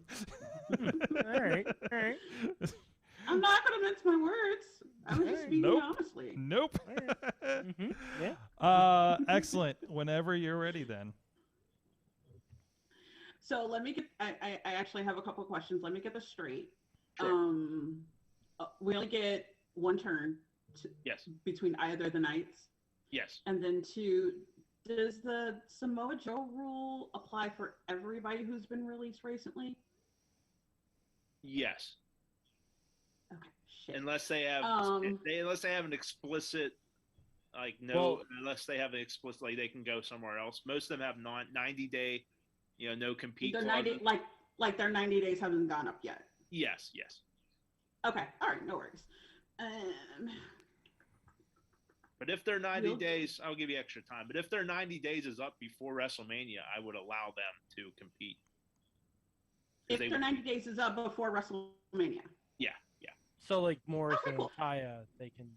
Speaker 7: All right.
Speaker 17: I'm not going to mince my words. I was just speaking honestly.
Speaker 6: Nope.
Speaker 7: Yeah.
Speaker 6: Excellent. Whenever you're ready, then.
Speaker 17: So let me get. I actually have a couple of questions. Let me get this straight.
Speaker 16: Sure.
Speaker 17: We only get one turn.
Speaker 16: Yes.
Speaker 17: Between either of the nights.
Speaker 16: Yes.
Speaker 17: And then 2. Does the Samoa Joe rule apply for everybody who's been released recently?
Speaker 16: Yes.
Speaker 17: Okay. Shit.
Speaker 16: Unless they have an explicit unless they have an explicit they can go somewhere else. Most of them have 90-day no compete
Speaker 17: Their
Speaker 16: clauses.
Speaker 17: 90 like their 90 days haven't gone up yet.
Speaker 16: Yes.
Speaker 17: Okay, all right, no worries.
Speaker 16: But if their 90 days, I'll give you extra time. But if their 90 days is up before WrestleMania, I would allow them to compete.
Speaker 17: If their 90 days is up before WrestleMania.
Speaker 16: Yeah.
Speaker 7: So like Morris and Taya, they can.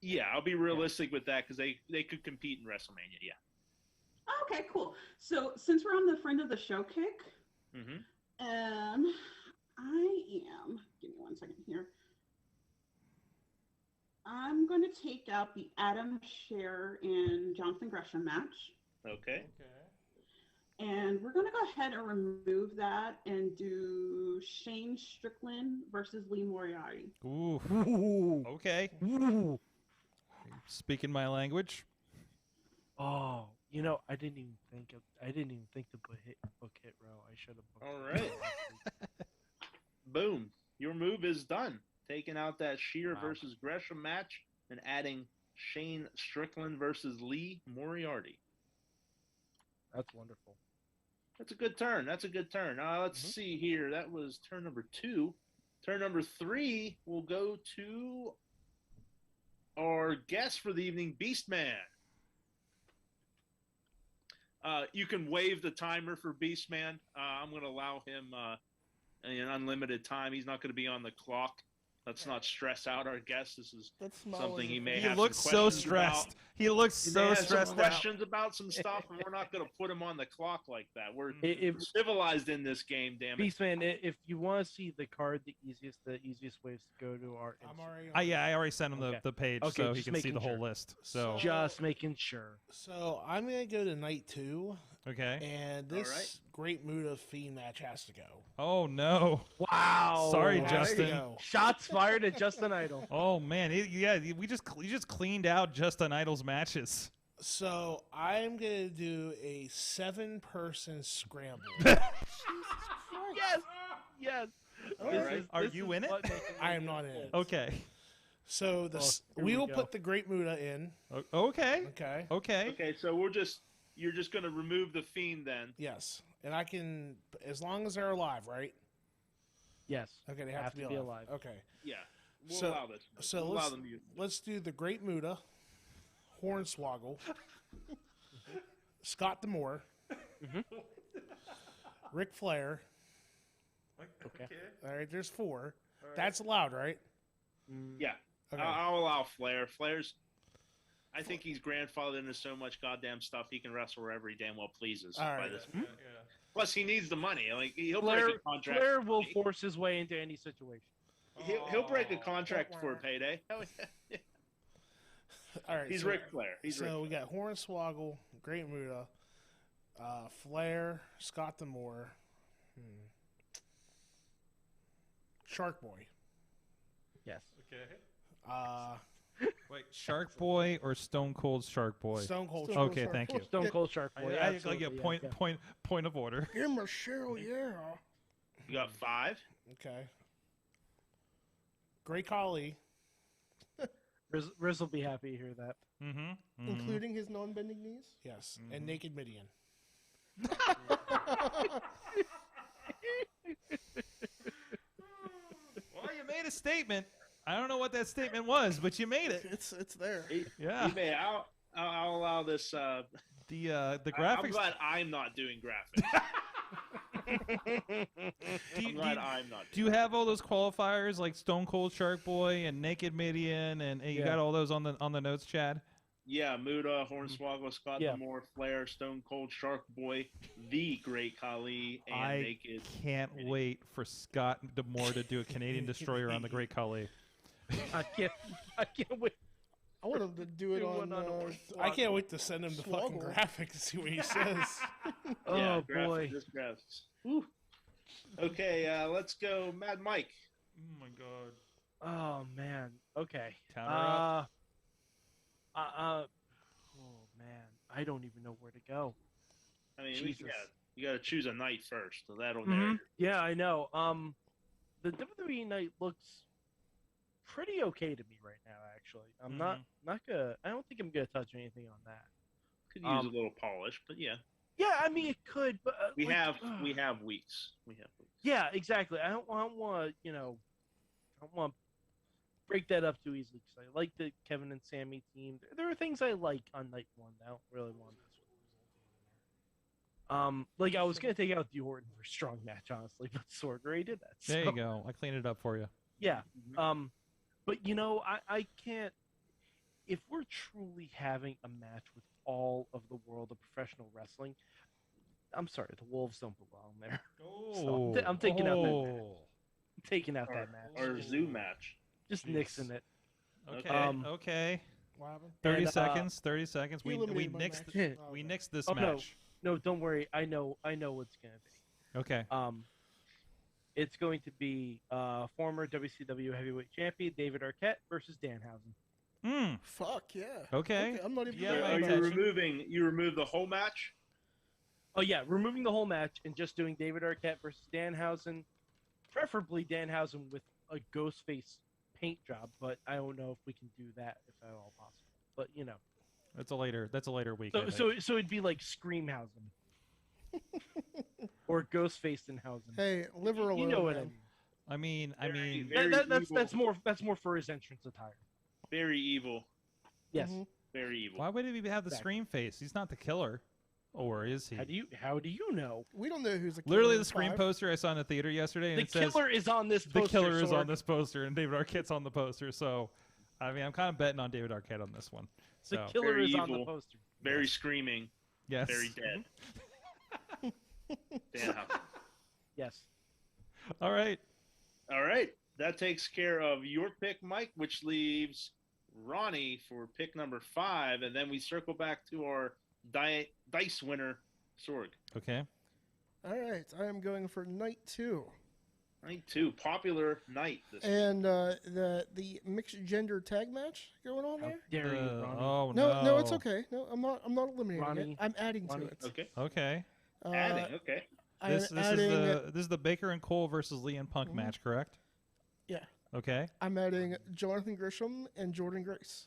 Speaker 16: Yeah, I'll be realistic with that because they could compete in WrestleMania. Yeah.
Speaker 17: Okay, cool. So since we're on the friend of the show kick,
Speaker 16: Mm-hmm.
Speaker 17: I am. Give me 1 second here. I'm going to take out the Adam Scherr and Jonathan Gresham match.
Speaker 16: Okay.
Speaker 17: And we're going to go ahead and remove that and do Shane Strickland versus Lee Moriarty.
Speaker 6: Ooh. Okay. Speaking my language.
Speaker 7: Oh, I didn't even think to book hit row. I should have booked.
Speaker 16: All right. Boom. Your move is done. Taking out that Shear versus Gresham match and adding Shane Strickland versus Lee Moriarty.
Speaker 7: That's wonderful.
Speaker 16: That's a good turn. Let's see here. That was turn number 2. Turn number 3 will go to our guest for the evening, Beastman. You can waive the timer for Beastman. I'm going to allow him an unlimited time. He's not going to be on the clock. Let's not stress out our guest. This is something he may have.
Speaker 6: He looks so stressed. He looks so stressed out.
Speaker 16: Questions about some stuff, and we're not going to put him on the clock like that. We're civilized in this game, damn it.
Speaker 7: Beastman, if you want to see the card, the easiest way is to go to our.
Speaker 6: I already sent him the page so he can see the whole
Speaker 7: sure.
Speaker 6: list. So
Speaker 7: just making sure.
Speaker 9: So I'm gonna go to night 2.
Speaker 6: Okay.
Speaker 9: And this Great Muta Fiend match has to go.
Speaker 6: Oh no!
Speaker 7: Wow.
Speaker 6: Sorry,
Speaker 9: There
Speaker 6: Justin.
Speaker 9: you go.
Speaker 7: Shots fired at Justin Idol.
Speaker 6: Oh man, we just cleaned out Justin Idol's matches.
Speaker 9: So I'm gonna do a 7-person scramble.
Speaker 7: Yes.
Speaker 6: Are you in it?
Speaker 9: I am not in it.
Speaker 6: Okay.
Speaker 9: So we will put the Great Muta in.
Speaker 6: Okay.
Speaker 9: Okay.
Speaker 16: So you're just going to remove the Fiend then.
Speaker 9: Yes, and I can, as long as they're alive, right?
Speaker 7: Yes.
Speaker 9: Okay, they have to be alive. Okay.
Speaker 16: Yeah. We'll allow this.
Speaker 9: So let's do the Great Muta, Hornswoggle, Scott D'Amore, Ric Flair.
Speaker 7: Okay.
Speaker 9: All right, there's 4. That's allowed, right?
Speaker 16: Yeah.
Speaker 9: Okay.
Speaker 16: I'll allow Flair. I think he's grandfathered into so much goddamn stuff he can wrestle wherever he damn well pleases.
Speaker 9: All right.
Speaker 16: Plus, he needs the money. Like he'll
Speaker 7: Flair,
Speaker 16: break a contract.
Speaker 7: Flair will force his way into any situation.
Speaker 16: He'll break a contract for a payday. Hell yeah.
Speaker 9: All right.
Speaker 16: He's
Speaker 9: so,
Speaker 16: Ric Flair.
Speaker 9: We got Hornswoggle, Great Muta, Flair, Scott D'Amore, Shark Boy.
Speaker 7: Yes.
Speaker 9: Okay.
Speaker 6: Wait, Shark Boy or Stone Cold Shark Boy?
Speaker 9: Stone Cold
Speaker 6: Shark Boy. Okay, thank you.
Speaker 7: Stone Cold Shark Boy.
Speaker 6: Point of order.
Speaker 8: Give him a Cheryl, yeah.
Speaker 16: You got 5.
Speaker 9: Okay. Great Khali.
Speaker 7: Riz will be happy to hear that.
Speaker 8: Including his non-bending knees?
Speaker 9: Yes. And Naked Midian.
Speaker 6: Well, you made a statement. I don't know what that statement was, but you made it.
Speaker 8: It's there.
Speaker 6: Yeah.
Speaker 16: I'll allow this.
Speaker 6: The graphics.
Speaker 16: I'm glad I'm not doing graphics.
Speaker 6: Do you have all those qualifiers like Stone Cold Shark Boy and Naked Midian, and you got all those on the notes, Chad?
Speaker 16: Yeah, Muta, Hornswoggle, Scott D'Amore, Flair, Stone Cold Shark Boy, the Great Khali, and Naked.
Speaker 6: I can't wait for Scott D'Amore to do a Canadian Destroyer on the Great Khali.
Speaker 7: I can't wait.
Speaker 8: I want him to do it on.
Speaker 9: I can't wait to send him the fucking graphic and see what he says.
Speaker 7: Oh boy.
Speaker 16: Just graphics. Woo. Okay, let's go, Mad Mike.
Speaker 6: Oh my God.
Speaker 7: Oh man. Okay.
Speaker 6: Counter up.
Speaker 7: Oh man, I don't even know where to go.
Speaker 16: I mean,
Speaker 7: Jesus.
Speaker 16: you got to choose a night first, so that'll narrow.
Speaker 7: Yeah, I know. The WWE night looks pretty okay to me right now. Actually, I'm not gonna. I don't think I'm gonna touch anything on that.
Speaker 16: Could use a little polish, but yeah.
Speaker 7: Yeah, I mean it could, but
Speaker 16: We
Speaker 7: like,
Speaker 16: have weeks. We have weeks.
Speaker 7: Yeah, exactly. I don't want I don't want to break that up too easily because I like the Kevin and Sammy team. There are things I like on night one. I don't really want this one. Like I was gonna take out the Orton for strong match, honestly, but Sorg already did that.
Speaker 6: There
Speaker 7: so.
Speaker 6: you go. I cleaned it up for you.
Speaker 7: Yeah. But I can't. If we're truly having a match with all of the world of professional wrestling, I'm sorry, the Wolves don't belong there. So I'm taking out that match. I'm taking out that match.
Speaker 16: Or zoo match.
Speaker 7: Just nixing it.
Speaker 6: Okay. Okay.
Speaker 8: What happened?
Speaker 6: 30 seconds. 30 seconds.
Speaker 8: You
Speaker 6: We
Speaker 8: eliminated my
Speaker 6: nixed.
Speaker 8: match.
Speaker 6: We nixed this
Speaker 7: Oh,
Speaker 6: match.
Speaker 7: No, don't worry. I know what's gonna be.
Speaker 6: Okay.
Speaker 7: It's going to be former WCW Heavyweight Champion David Arquette versus Danhausen.
Speaker 8: Fuck yeah.
Speaker 6: Okay.
Speaker 8: I'm not even.
Speaker 6: Yeah,
Speaker 16: Are you remove the whole match?
Speaker 7: Oh yeah, removing the whole match and just doing David Arquette versus Danhausen, preferably Danhausen with a ghost face paint job, but I don't know if we can do that if at all possible. But
Speaker 6: That's a later week.
Speaker 7: So it'd be like Screamhausen or Ghostface Danhausen.
Speaker 8: Hey, live her alone.
Speaker 7: You know what
Speaker 8: man.
Speaker 7: I mean.
Speaker 16: Very
Speaker 7: That's more for his entrance attire.
Speaker 16: Very evil.
Speaker 7: Yes.
Speaker 16: Very evil.
Speaker 6: Why would he have the Scream face? He's not the killer, or is he?
Speaker 7: How do you know?
Speaker 8: We don't know who's the killer.
Speaker 6: Literally,
Speaker 8: in
Speaker 6: the Scream
Speaker 8: 5.
Speaker 6: poster I saw in the theater yesterday. And
Speaker 7: The
Speaker 6: it says,
Speaker 7: killer is on this poster.
Speaker 6: The killer is on
Speaker 7: Sorg.
Speaker 6: this poster, and David Arquette's on the poster. So, I mean, I'm kind of betting on David Arquette on this one.
Speaker 7: The
Speaker 6: So.
Speaker 7: killer
Speaker 16: Very
Speaker 7: is on the
Speaker 16: evil.
Speaker 7: poster.
Speaker 16: Very screaming.
Speaker 6: Yes.
Speaker 16: Very dead. Damn.
Speaker 7: Yes.
Speaker 6: All right.
Speaker 16: All right. That takes care of your pick, Mike, which leaves Ronnie for pick number 5, and then we circle back to our dice winner, Sorg.
Speaker 6: Okay.
Speaker 8: All right, I am going for night 2.
Speaker 16: Night 2, popular night.
Speaker 8: And the mixed gender tag match going on there.
Speaker 7: Dare you, Ronnie.
Speaker 6: Oh
Speaker 8: No, it's okay. No, I'm not eliminating
Speaker 7: Ronnie,
Speaker 8: it. I'm adding to it.
Speaker 16: Okay.
Speaker 6: Okay.
Speaker 16: Adding. Okay.
Speaker 6: This
Speaker 8: adding,
Speaker 6: is the Baker and Cole versus Lee and Punk match, correct?
Speaker 8: Yeah.
Speaker 6: Okay.
Speaker 8: I'm adding Jonathan Grisham and Jordan Grace.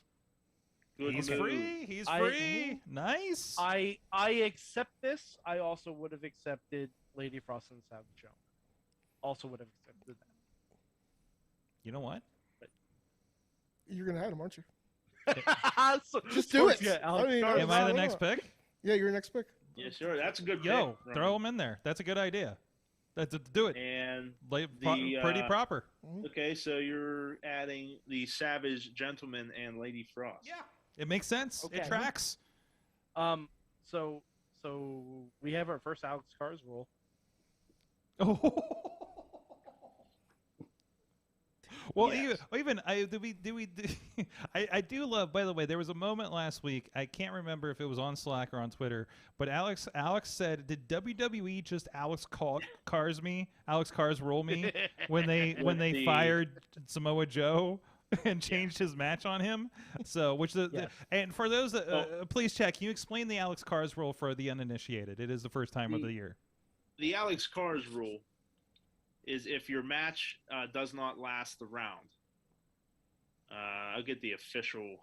Speaker 16: Good
Speaker 6: He's
Speaker 16: move.
Speaker 6: free. He's free. Nice.
Speaker 7: I accept this. I also would have accepted Lady Frost and Savage Show. Also would have accepted that.
Speaker 6: You know what?
Speaker 8: You're gonna add him, aren't you?
Speaker 7: So,
Speaker 8: Just do it.
Speaker 7: Yeah,
Speaker 8: I mean,
Speaker 6: Am I the
Speaker 8: why
Speaker 6: next
Speaker 8: not?
Speaker 6: pick?
Speaker 8: Yeah, you're next pick.
Speaker 16: Yeah, sure. That's a good
Speaker 6: Yo,
Speaker 16: pick.
Speaker 6: throw him in there. That's a good idea. Do it.
Speaker 16: And
Speaker 6: Pretty proper.
Speaker 16: Okay, so you're adding the Savage Gentleman and Lady Frost.
Speaker 6: Yeah. It makes sense.
Speaker 7: Okay.
Speaker 6: It tracks.
Speaker 7: So we have our first Alex Cars rule.
Speaker 6: Oh. Well,
Speaker 16: Yes.
Speaker 6: I do love. By the way, there was a moment last week. I can't remember if it was on Slack or on Twitter, but Alex said, "Did WWE just Alex Cars rule me when they fired Samoa Joe and changed his match on him?" So, and for those that please check. Can you explain the Alex Cars rule for the uninitiated? It is the first time of the year.
Speaker 16: The Alex Cars rule is if your match does not last the round. I'll get the official.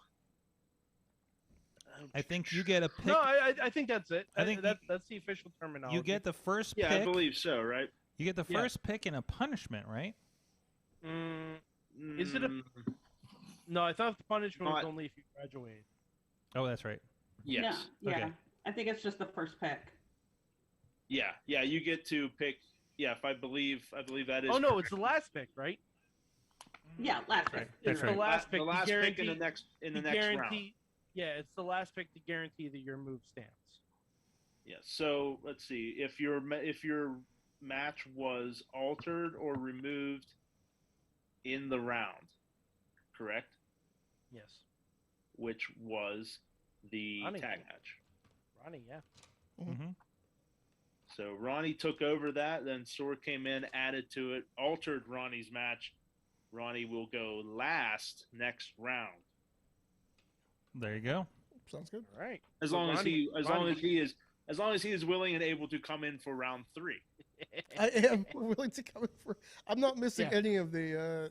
Speaker 6: I think you get a pick.
Speaker 7: No, I think that's it.
Speaker 6: I think
Speaker 7: that's the official terminology.
Speaker 6: You get the first pick.
Speaker 16: Yeah, I believe so, right?
Speaker 6: You get the first pick and a punishment, right?
Speaker 7: Is it a? No, I thought the punishment was only if you graduated.
Speaker 6: Oh, that's right.
Speaker 16: Yes.
Speaker 17: Yeah.
Speaker 6: Okay.
Speaker 17: I think it's just the first pick.
Speaker 16: Yeah, you get to pick. Yeah, if I believe that is.
Speaker 7: Oh no,
Speaker 16: correct.
Speaker 7: it's the last pick, right?
Speaker 17: Yeah, last pick.
Speaker 7: It's the last pick.
Speaker 16: The last
Speaker 7: to
Speaker 16: pick in the next round.
Speaker 7: Yeah, it's the last pick to guarantee that your move stands.
Speaker 16: Yeah. So let's see if your match was altered or removed in the round, correct?
Speaker 7: Yes.
Speaker 16: Which was the
Speaker 7: Ronnie.
Speaker 16: tag match.
Speaker 7: Ronnie, yeah.
Speaker 6: Mm-hmm.
Speaker 16: So Ronnie took over that. Then Sorg came in, added to it, altered Ronnie's match. Ronnie will go last next round.
Speaker 6: There you go.
Speaker 8: Sounds good.
Speaker 7: All right.
Speaker 16: As long as he is willing and able to come in for round 3.
Speaker 8: I am willing to come in for. I'm not missing
Speaker 7: Yeah.
Speaker 8: any of the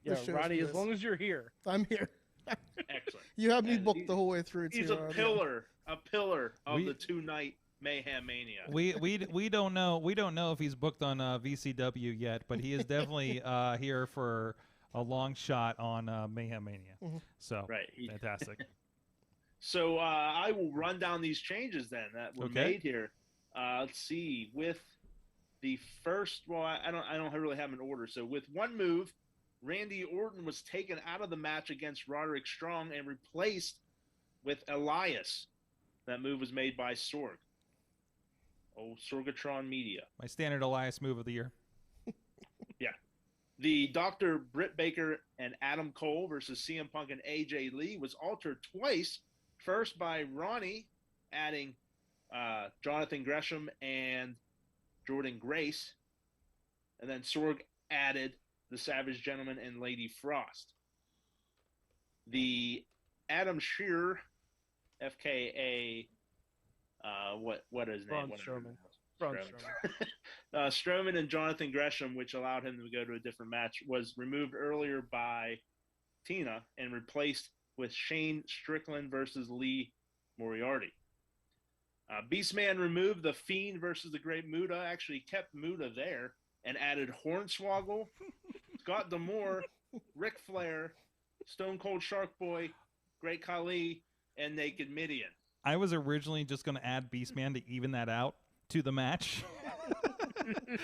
Speaker 8: shows
Speaker 7: Ronnie,
Speaker 8: for
Speaker 7: as
Speaker 8: this.
Speaker 7: long as you're here.
Speaker 8: I'm here.
Speaker 16: Excellent.
Speaker 8: You have me
Speaker 16: And
Speaker 8: booked the whole way through.
Speaker 16: He's
Speaker 8: too,
Speaker 16: a pillar of
Speaker 6: We-
Speaker 16: the 2-night Mayhem Mania.
Speaker 6: We don't know if he's booked on VCW yet, but he is definitely here for a long shot on Mayhem Mania. So fantastic.
Speaker 16: So I will run down these changes then that were made here. Let's see. With the first, well, I don't really have an order. So with one move, Randy Orton was taken out of the match against Roderick Strong and replaced with Elias. That move was made by Sorg. Oh, Sorgatron Media.
Speaker 6: My standard Elias move of the year.
Speaker 16: Yeah. The Dr. Britt Baker and Adam Cole versus CM Punk and AJ Lee was altered twice. First by Ronnie, adding Jonathan Gresham and Jordan Grace. And then Sorg added the Savage Gentleman and Lady Frost. The Adam Shearer, FKA, what is his name? Strowman and Jonathan Gresham, which allowed him to go to a different match, was removed earlier by Tina and replaced with Shane Strickland versus Lee Moriarty. Beastman removed the Fiend versus the Great Muta, actually kept Muta there, and added Hornswoggle, Scott D'Amore, Ric Flair, Stone Cold Shark Boy, Great Khali, and Naked Midian.
Speaker 6: I was originally just going to add Beastman to even that out to the match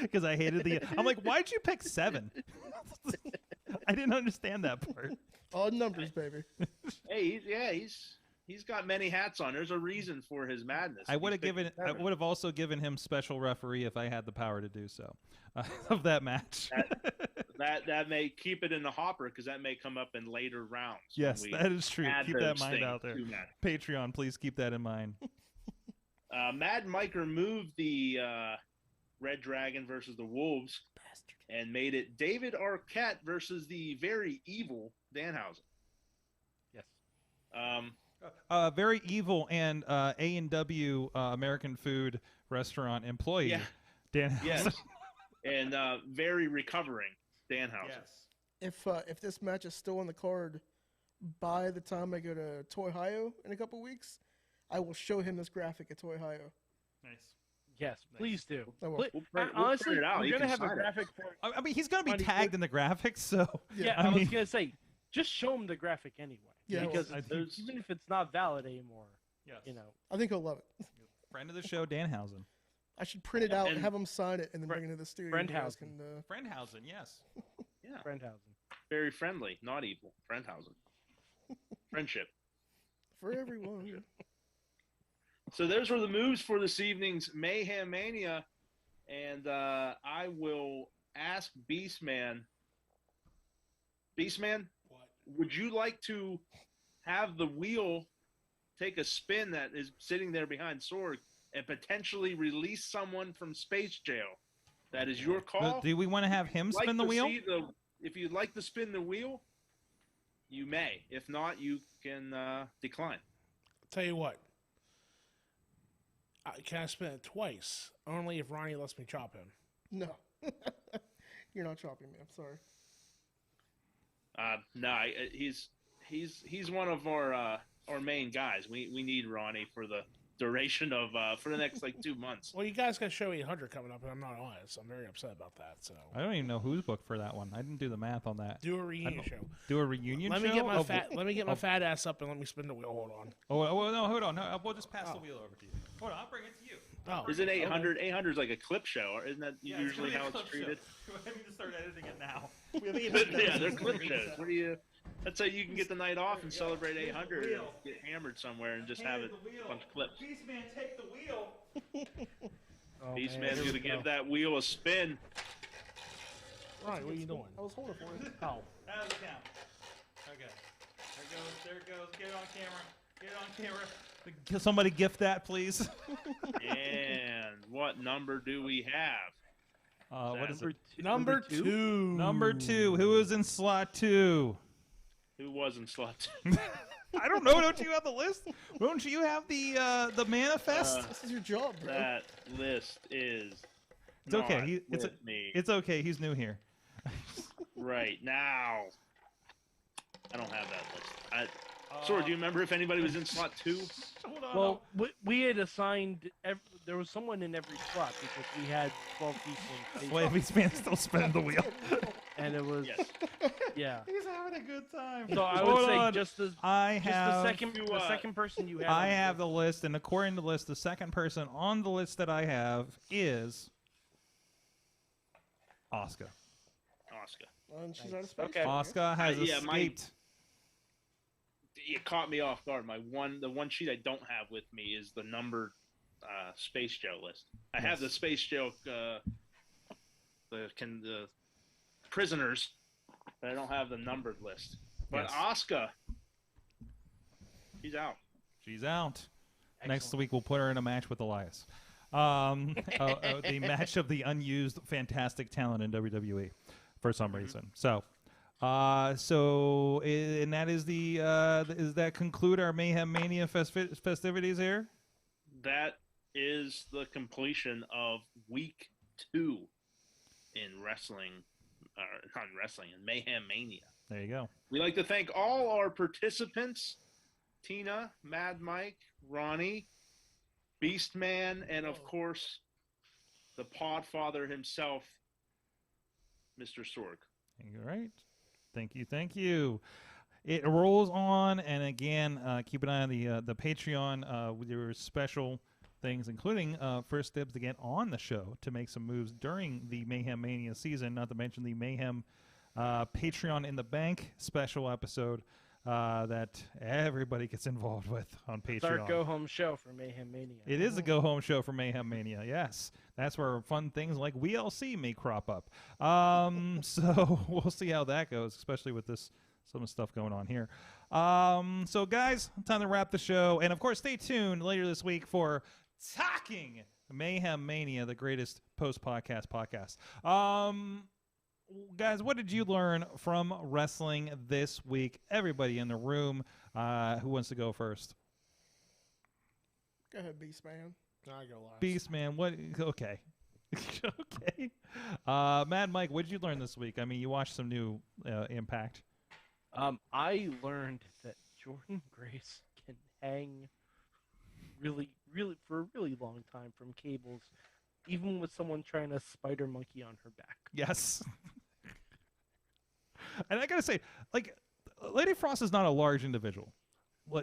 Speaker 6: because I hated I'm like, why'd you pick 7? I didn't understand that part.
Speaker 8: Odd numbers, baby.
Speaker 16: Hey, he's got many hats on. There's a reason for his madness.
Speaker 6: I would have also given him special referee if I had the power to do so of that match.
Speaker 16: that may keep it in the hopper because that may come up in later rounds.
Speaker 6: Yes, that is true. Keep that in mind out there. Patreon, please keep that in mind.
Speaker 16: Mad Mike removed the Red Dragon versus the Wolves and made it David Arquette versus the very evil Danhausen.
Speaker 6: Yes. Very evil and A&W American Food Restaurant employee, Danhausen.
Speaker 16: Yes. And very recovering Danhausen.
Speaker 8: Yes. If this match is still on the card by the time I go to Toy Hio in a couple weeks, I will show him this graphic at Toy Hio.
Speaker 7: Nice. Yes, please do.
Speaker 8: Honestly,
Speaker 7: we're going to have a graphic for it.
Speaker 6: I mean, he's going to be tagged in the graphics, so...
Speaker 7: Yeah, I was going to say, just show him the graphic anyway.
Speaker 8: Yeah,
Speaker 7: because even if it's not valid anymore,
Speaker 8: I think he'll love it.
Speaker 6: Friend of the show, Danhausen.
Speaker 8: I should print it out and have him sign it and then bring it to the studio.
Speaker 6: Friendhausen. Friendhausen, yes.
Speaker 16: Yeah.
Speaker 7: Friendhausen.
Speaker 16: Very friendly, not evil. Friendhausen. Friendship.
Speaker 8: For everyone.
Speaker 16: So those were the moves for this evening's Mayhem Mania. And I will ask Beastman. Beastman? What? Would you like to have the wheel take a spin that is sitting there behind Sorg and potentially release someone from space jail? That is your call.
Speaker 6: Do we want to have him spin the wheel?
Speaker 16: If you'd like to spin the wheel, you may. If not, you can decline.
Speaker 9: Tell you what. Can I spin it twice? Only if Ronnie lets me chop him.
Speaker 8: No. You're not chopping me. I'm sorry.
Speaker 16: No, he's one of our main guys. We need Ronnie for the duration of for the next 2 months.
Speaker 9: Well, you guys got Show 800 coming up, and I'm not on it, so I'm very upset about that. So
Speaker 6: I don't even know who's booked for that one. I didn't do the math on that.
Speaker 9: Do a reunion show.
Speaker 6: Do a reunion
Speaker 9: let
Speaker 6: show?
Speaker 9: Me get my let me get my fat ass up and let me spin the wheel. Hold on.
Speaker 6: Oh no, hold on. No, we'll just pass the wheel over to you. Hold on, I'll bring it to you.
Speaker 9: Oh.
Speaker 16: Isn't 800? 800 is like a clip show, or isn't that usually how it's treated?
Speaker 6: I need to start editing it now.
Speaker 16: Yeah, they're clip shows. What do you? That's how you can get the night off and celebrate 800 and get hammered somewhere and just have it a bunch of clips.
Speaker 6: Beastman, take the wheel.
Speaker 16: Beastman's going to give that wheel a spin.
Speaker 9: Right, what are you doing?
Speaker 8: I was holding for it.
Speaker 6: Oh. Out of the count. Okay. There it goes. Get it on camera. Get it on camera. Can somebody gift that, please?
Speaker 16: And what number do we have?
Speaker 6: What is it?
Speaker 9: Number two.
Speaker 6: Number 2. Who is in slot 2?
Speaker 16: Who was in slot 2?
Speaker 6: I don't know. Don't you have the list? Don't you have the manifest?
Speaker 8: This is your job, bro.
Speaker 16: That list is.
Speaker 6: It's okay. It's okay. He's new here.
Speaker 16: Right now, I don't have that list. Sorry, do you remember if anybody was in slot 2?
Speaker 7: Well, we had assigned. There was someone in every slot because we had 12 people.
Speaker 6: Wait, Beastman's still spinning the wheel.
Speaker 7: And it was, yeah.
Speaker 6: He's having a good time.
Speaker 7: So I would say just the second person you had.
Speaker 6: I have the list, and according to the list, the second person on the list that I have is Asuka.
Speaker 8: And she's out of space.
Speaker 7: Okay.
Speaker 6: Asuka has escaped.
Speaker 16: It caught me off guard. The one sheet I don't have with me is the numbered Space Joe list. I have the Space Joe the prisoners, but I don't have the numbered list. But Asuka, she's out.
Speaker 6: She's out. Excellent. Next week we'll put her in a match with Elias. The match of the unused fantastic talent in WWE for some reason. So. And that is does that conclude our Mayhem Mania festivities here?
Speaker 16: That is the completion of week 2 in wrestling, not in wrestling, in Mayhem Mania.
Speaker 6: There you go.
Speaker 16: We'd like to thank all our participants, Tina, Mad Mike, Ronnie, Beastman, and of course, the Podfather himself, Mr. Sorg.
Speaker 6: All right. Thank you. It rolls on, and again, keep an eye on the Patreon with your special things, including first dibs to get on the show to make some moves during the Mayhem Mania season, not to mention the Mayhem Patreon in the Bank special episode that everybody gets involved with on Patreon.
Speaker 7: It's our go-home show for Mayhem Mania.
Speaker 6: It is a go-home show for Mayhem Mania, yes. That's where fun things like WLC may crop up. So we'll see how that goes, especially with some of the stuff going on here. So, guys, time to wrap the show. And, of course, stay tuned later this week for Talking Mayhem Mania, the greatest post-podcast podcast. Guys, what did you learn from wrestling this week? Everybody in the room, who wants to go first?
Speaker 8: Go ahead, Beastman.
Speaker 9: I go last.
Speaker 6: Beastman, what? Okay. Okay. Mad Mike, what did you learn this week? I mean, you watched some new Impact.
Speaker 7: I learned that Jordan Grace can hang really for a really long time from cables, even with someone trying to spider monkey on her back.
Speaker 6: Yes. And I gotta say, like, Lady Frost is not a large individual,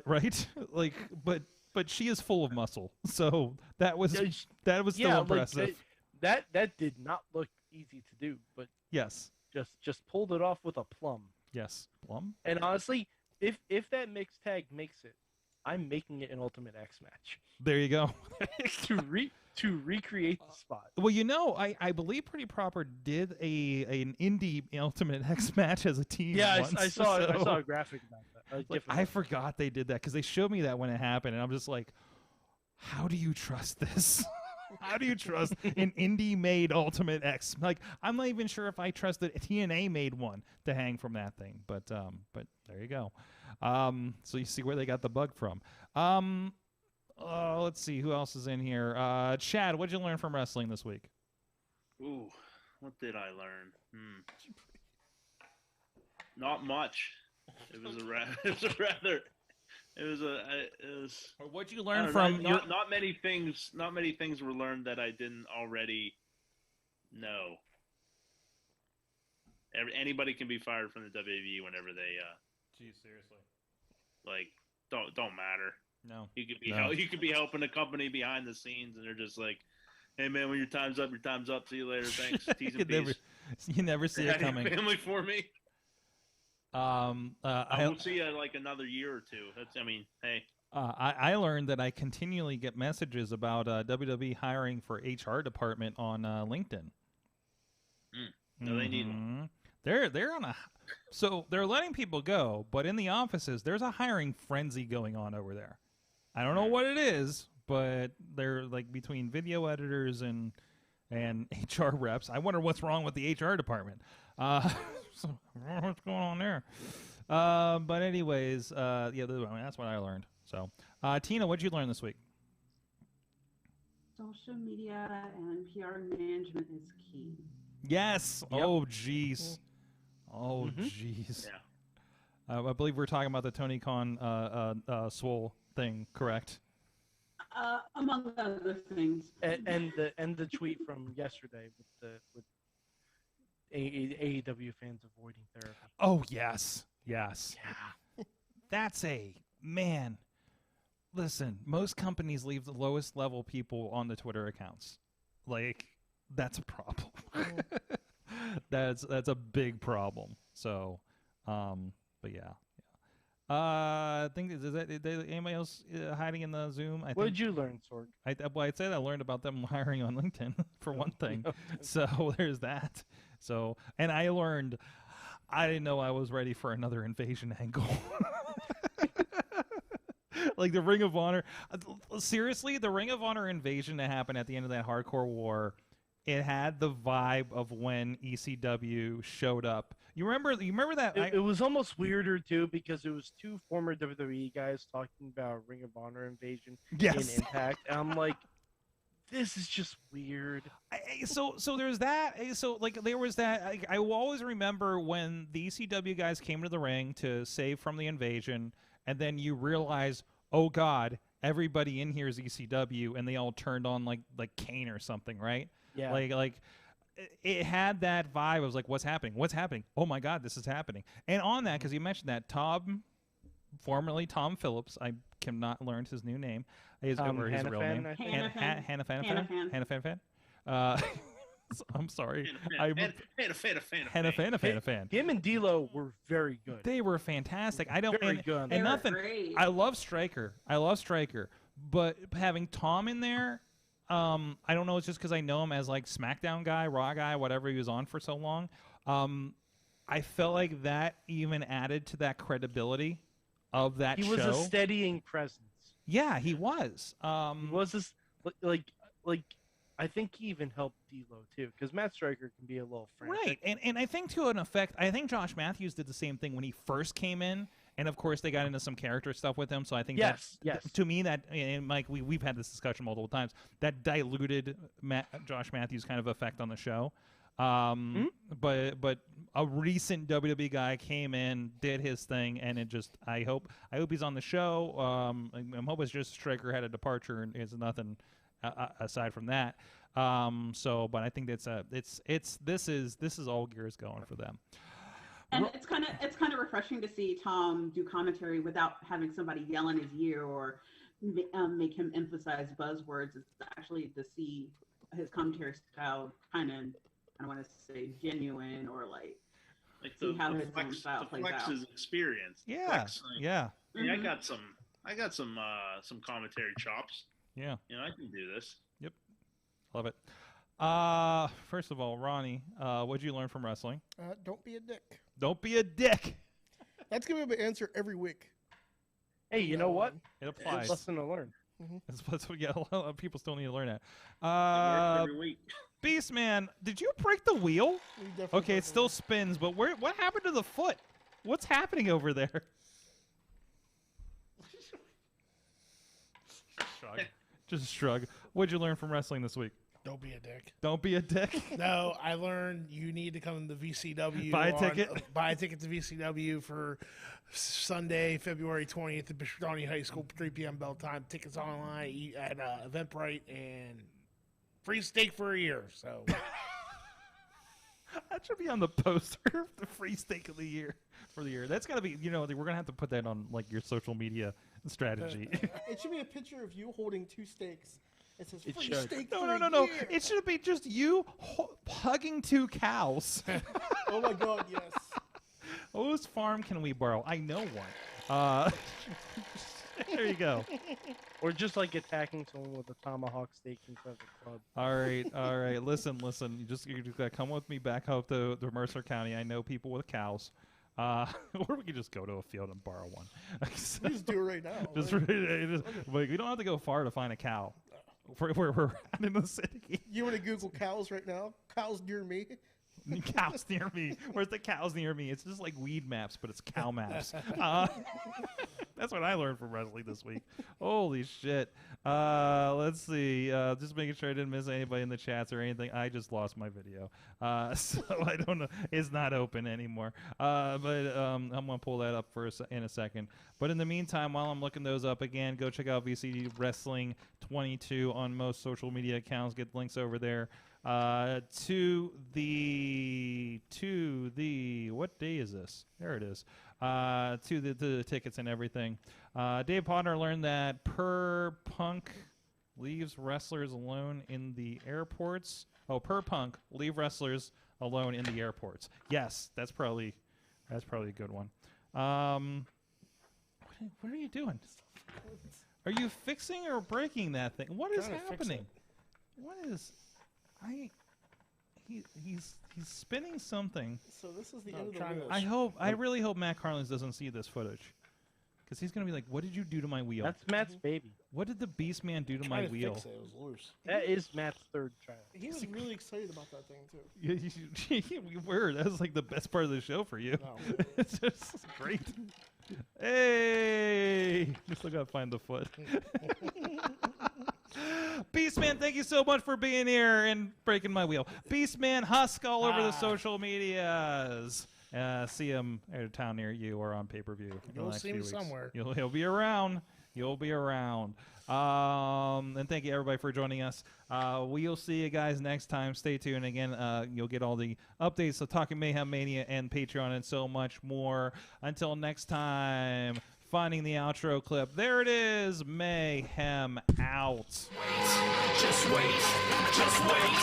Speaker 6: right? Like, but she is full of muscle, so that was still impressive.
Speaker 7: Like, that did not look easy to do, but
Speaker 6: yes,
Speaker 7: just pulled it off with a plum.
Speaker 6: Yes, plum.
Speaker 7: And honestly, if that mixed tag makes it, I'm making it an Ultimate X match.
Speaker 6: There you go.
Speaker 7: to recreate the spot.
Speaker 6: Well, you know, I believe Pretty Proper did an indie Ultimate X match as a team.
Speaker 7: Yeah,
Speaker 6: once,
Speaker 7: I saw a graphic about that.
Speaker 6: Like, I forgot they did that because they showed me that when it happened, and I'm just like, how do you trust this? How do you trust an indie-made Ultimate X? Like, I'm not even sure if I trusted TNA made one to hang from that thing. But there you go. So you see where they got the bug from. Let's see who else is in here. Chad, what'd you learn from wrestling this week?
Speaker 16: Ooh, what did I learn? Not much. It was
Speaker 6: Or what'd you learn from?
Speaker 16: Not many things. Not many things were learned that I didn't already know. Anybody can be fired from the WWE whenever they.
Speaker 6: Geez, seriously.
Speaker 16: Like, don't matter.
Speaker 6: No.
Speaker 16: You could be helping a company behind the scenes, and they're just like, "Hey man, when your time's up, your time's up. See you later. Thanks. T's and P's."
Speaker 6: You never see it coming.
Speaker 16: Family for me. We'll see you in like another year or two. Hey.
Speaker 6: I learned that I continually get messages about WWE hiring for HR department on LinkedIn.
Speaker 16: No, they need one.
Speaker 6: They're on so they're letting people go, but in the offices there's a hiring frenzy going on over there. I don't know what it is, but they're like between video editors and HR reps. I wonder what's wrong with the HR department. So, what's going on there? But anyways, that's what I learned. So, Tina, what'd you learn this week?
Speaker 17: Social media and PR management is key.
Speaker 6: Yes.
Speaker 7: Yep.
Speaker 6: Oh, jeez. Oh, jeez. I believe we're talking about the Tony Khan Swole thing, correct?
Speaker 17: Among other things.
Speaker 7: And the tweet from yesterday with AEW fans avoiding therapy.
Speaker 6: Oh yes. Yeah. That's man. Listen, most companies leave the lowest level people on the Twitter accounts. Like, that's a problem. That's a big problem. So, but yeah. I think is anybody else hiding in the Zoom?
Speaker 7: What did you learn, Sorg?
Speaker 6: I'd say I learned about them hiring on LinkedIn for one thing. So there's that. So, and I learned I didn't know I was ready for another invasion angle. Like the Ring of Honor. Seriously, the Ring of Honor invasion that happened at the end of that Hardcore War, it had the vibe of when ECW showed up. You remember that?
Speaker 7: It was almost weirder too because it was two former WWE guys talking about Ring of Honor invasion in Impact. And I'm like, this is just weird.
Speaker 6: So there's that. So like there was that. I will always remember when the ECW guys came to the ring to save from the invasion, and then you realize, oh God, everybody in here is ECW, and they all turned on like Kane or something, right?
Speaker 7: Yeah.
Speaker 6: Like it had that vibe. I was like, what's happening? What's happening? Oh my God, this is happening. And on that, because you mentioned that, formerly Tom Phillips, I cannot learn his new name, his real name. Hannafan. I'm sorry. Fan.
Speaker 7: Him and D'Lo were very good.
Speaker 6: They were fantastic.
Speaker 7: Very good.
Speaker 6: And nothing. I love Stryker. But having Tom in there, I don't know. It's just because I know him as like SmackDown guy, Raw guy, whatever he was on for so long. I felt like that even added to that credibility of that show.
Speaker 7: He was a steadying presence.
Speaker 6: Yeah, he was.
Speaker 7: He was this like I think he even helped D'Lo too, because Matt Stryker can be a little frantic.
Speaker 6: Right, and I think to an effect, I think Josh Matthews did the same thing when he first came in, and of course they got into some character stuff with him. So I think
Speaker 7: yes.
Speaker 6: To me, that, and Mike, we've had this discussion multiple times, that diluted Josh Matthews' kind of effect on the show. But a recent WWE guy came in, did his thing, and it just I hope he's on the show. I'm hoping it's just Stryker had a departure and it's nothing aside from that. But I think this is all gears going for them.
Speaker 17: And it's kind of refreshing to see Tom do commentary without having somebody yell in his ear or make him emphasize buzzwords. It's actually to see his commentary style kind of, I don't want to say genuine or like see how his own style plays out.
Speaker 16: His experience.
Speaker 6: Yeah.
Speaker 16: Flex,
Speaker 6: yeah.
Speaker 16: I got some commentary chops.
Speaker 6: Yeah.
Speaker 16: I can do this.
Speaker 6: Yep. Love it. First of all, Ronnie, what'd you learn from wrestling?
Speaker 8: Don't be a dick.
Speaker 6: Don't be a dick.
Speaker 8: That's gonna be my answer every week.
Speaker 7: Hey, you know what?
Speaker 6: It applies.
Speaker 7: Lesson to learn.
Speaker 6: That's what, a lot of people still need to learn that.
Speaker 16: Every week.
Speaker 6: Beastman, did you break the wheel? Okay, it still spins, but what happened to the foot? What's happening over there? Shrug. Just shrug. What'd you learn from wrestling this week?
Speaker 9: Don't be a dick.
Speaker 6: Don't be a dick?
Speaker 9: No, I learned you need to come to VCW.
Speaker 6: Buy a ticket?
Speaker 9: Buy a ticket to VCW for Sunday, February 20th at Bishop Donny High School, 3 p.m. bell time. Tickets online at Eventbrite, and free steak for a year. So
Speaker 6: that should be on the poster. The free steak of the year for the year. That's got to be, we're going to have to put that on like your social media strategy.
Speaker 8: It should be a picture of you holding 2 steaks. It says free
Speaker 6: should.
Speaker 8: steak
Speaker 6: No.
Speaker 8: for a year.
Speaker 6: It should be just you hugging 2 cows.
Speaker 8: Oh my God, yes.
Speaker 6: Whose farm can we borrow? I know one. There you go.
Speaker 7: Or just like attacking someone with a tomahawk steak in front of the club.
Speaker 6: All right. Listen. You just gotta come with me back up to Mercer County. I know people with cows. Or we could just go to a field and borrow one.
Speaker 8: We just do it right now.
Speaker 6: We don't have to go far to find a cow. We're in the city.
Speaker 8: You want to Google cows right now? Cows near me?
Speaker 6: Cows near me. Where's the cows near me? It's just like weed maps, but it's cow maps. That's what I learned from wrestling this week. Holy shit. Let's see. Just making sure I didn't miss anybody in the chats or anything. I just lost my video. So I don't know. It's not open anymore. But I'm going to pull that up in a second. But in the meantime, while I'm looking those up again, go check out VCD Wrestling 22 on most social media accounts. Get links over there. To the what day is this? There it is. To the tickets and everything. Dave Potter learned that Per Punk leaves wrestlers alone in the airports. Oh, Per Punk leave wrestlers alone in the airports. Yes, that's probably a good one. What are you doing? Are you fixing or breaking that thing? What is happening? What is? He's spinning something.
Speaker 8: So this is the end of the wheel.
Speaker 6: I really hope Matt Carlins doesn't see this footage, because he's gonna be like, "What did you do to my wheel?"
Speaker 7: That's Matt's baby.
Speaker 6: What did the Beastman do to my wheel?
Speaker 8: Fix it. It was loose.
Speaker 7: That is Matt's third child.
Speaker 8: He was really excited about that thing too.
Speaker 6: Weird. That was like the best part of the show for you.
Speaker 8: No.
Speaker 6: It's just great. Hey, you still gotta find the foot. Beastman, thank you so much for being here and breaking my wheel. Beastman Husk all over the social medias. See him at a town near you or on pay-per-view.
Speaker 9: You'll see him somewhere.
Speaker 6: He'll be around. You'll be around. And thank you, everybody, for joining us. We'll see you guys next time. Stay tuned. Again, you'll get all the updates of Talking Mayhem Mania and Patreon and so much more. Until next time, finding the outro clip. There it is. Mayhem out.
Speaker 4: Just wait, just wait,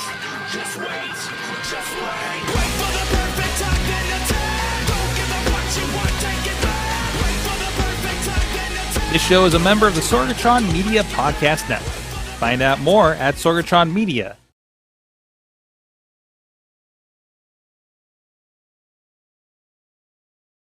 Speaker 4: just wait, just wait. Wait for the perfect time, then attack. Don't give up what you want, take it back. Wait for the perfect time, then attack.
Speaker 6: This show is a member of the Sorgatron Media Podcast Network. Find out more at sorgatronmedia.com.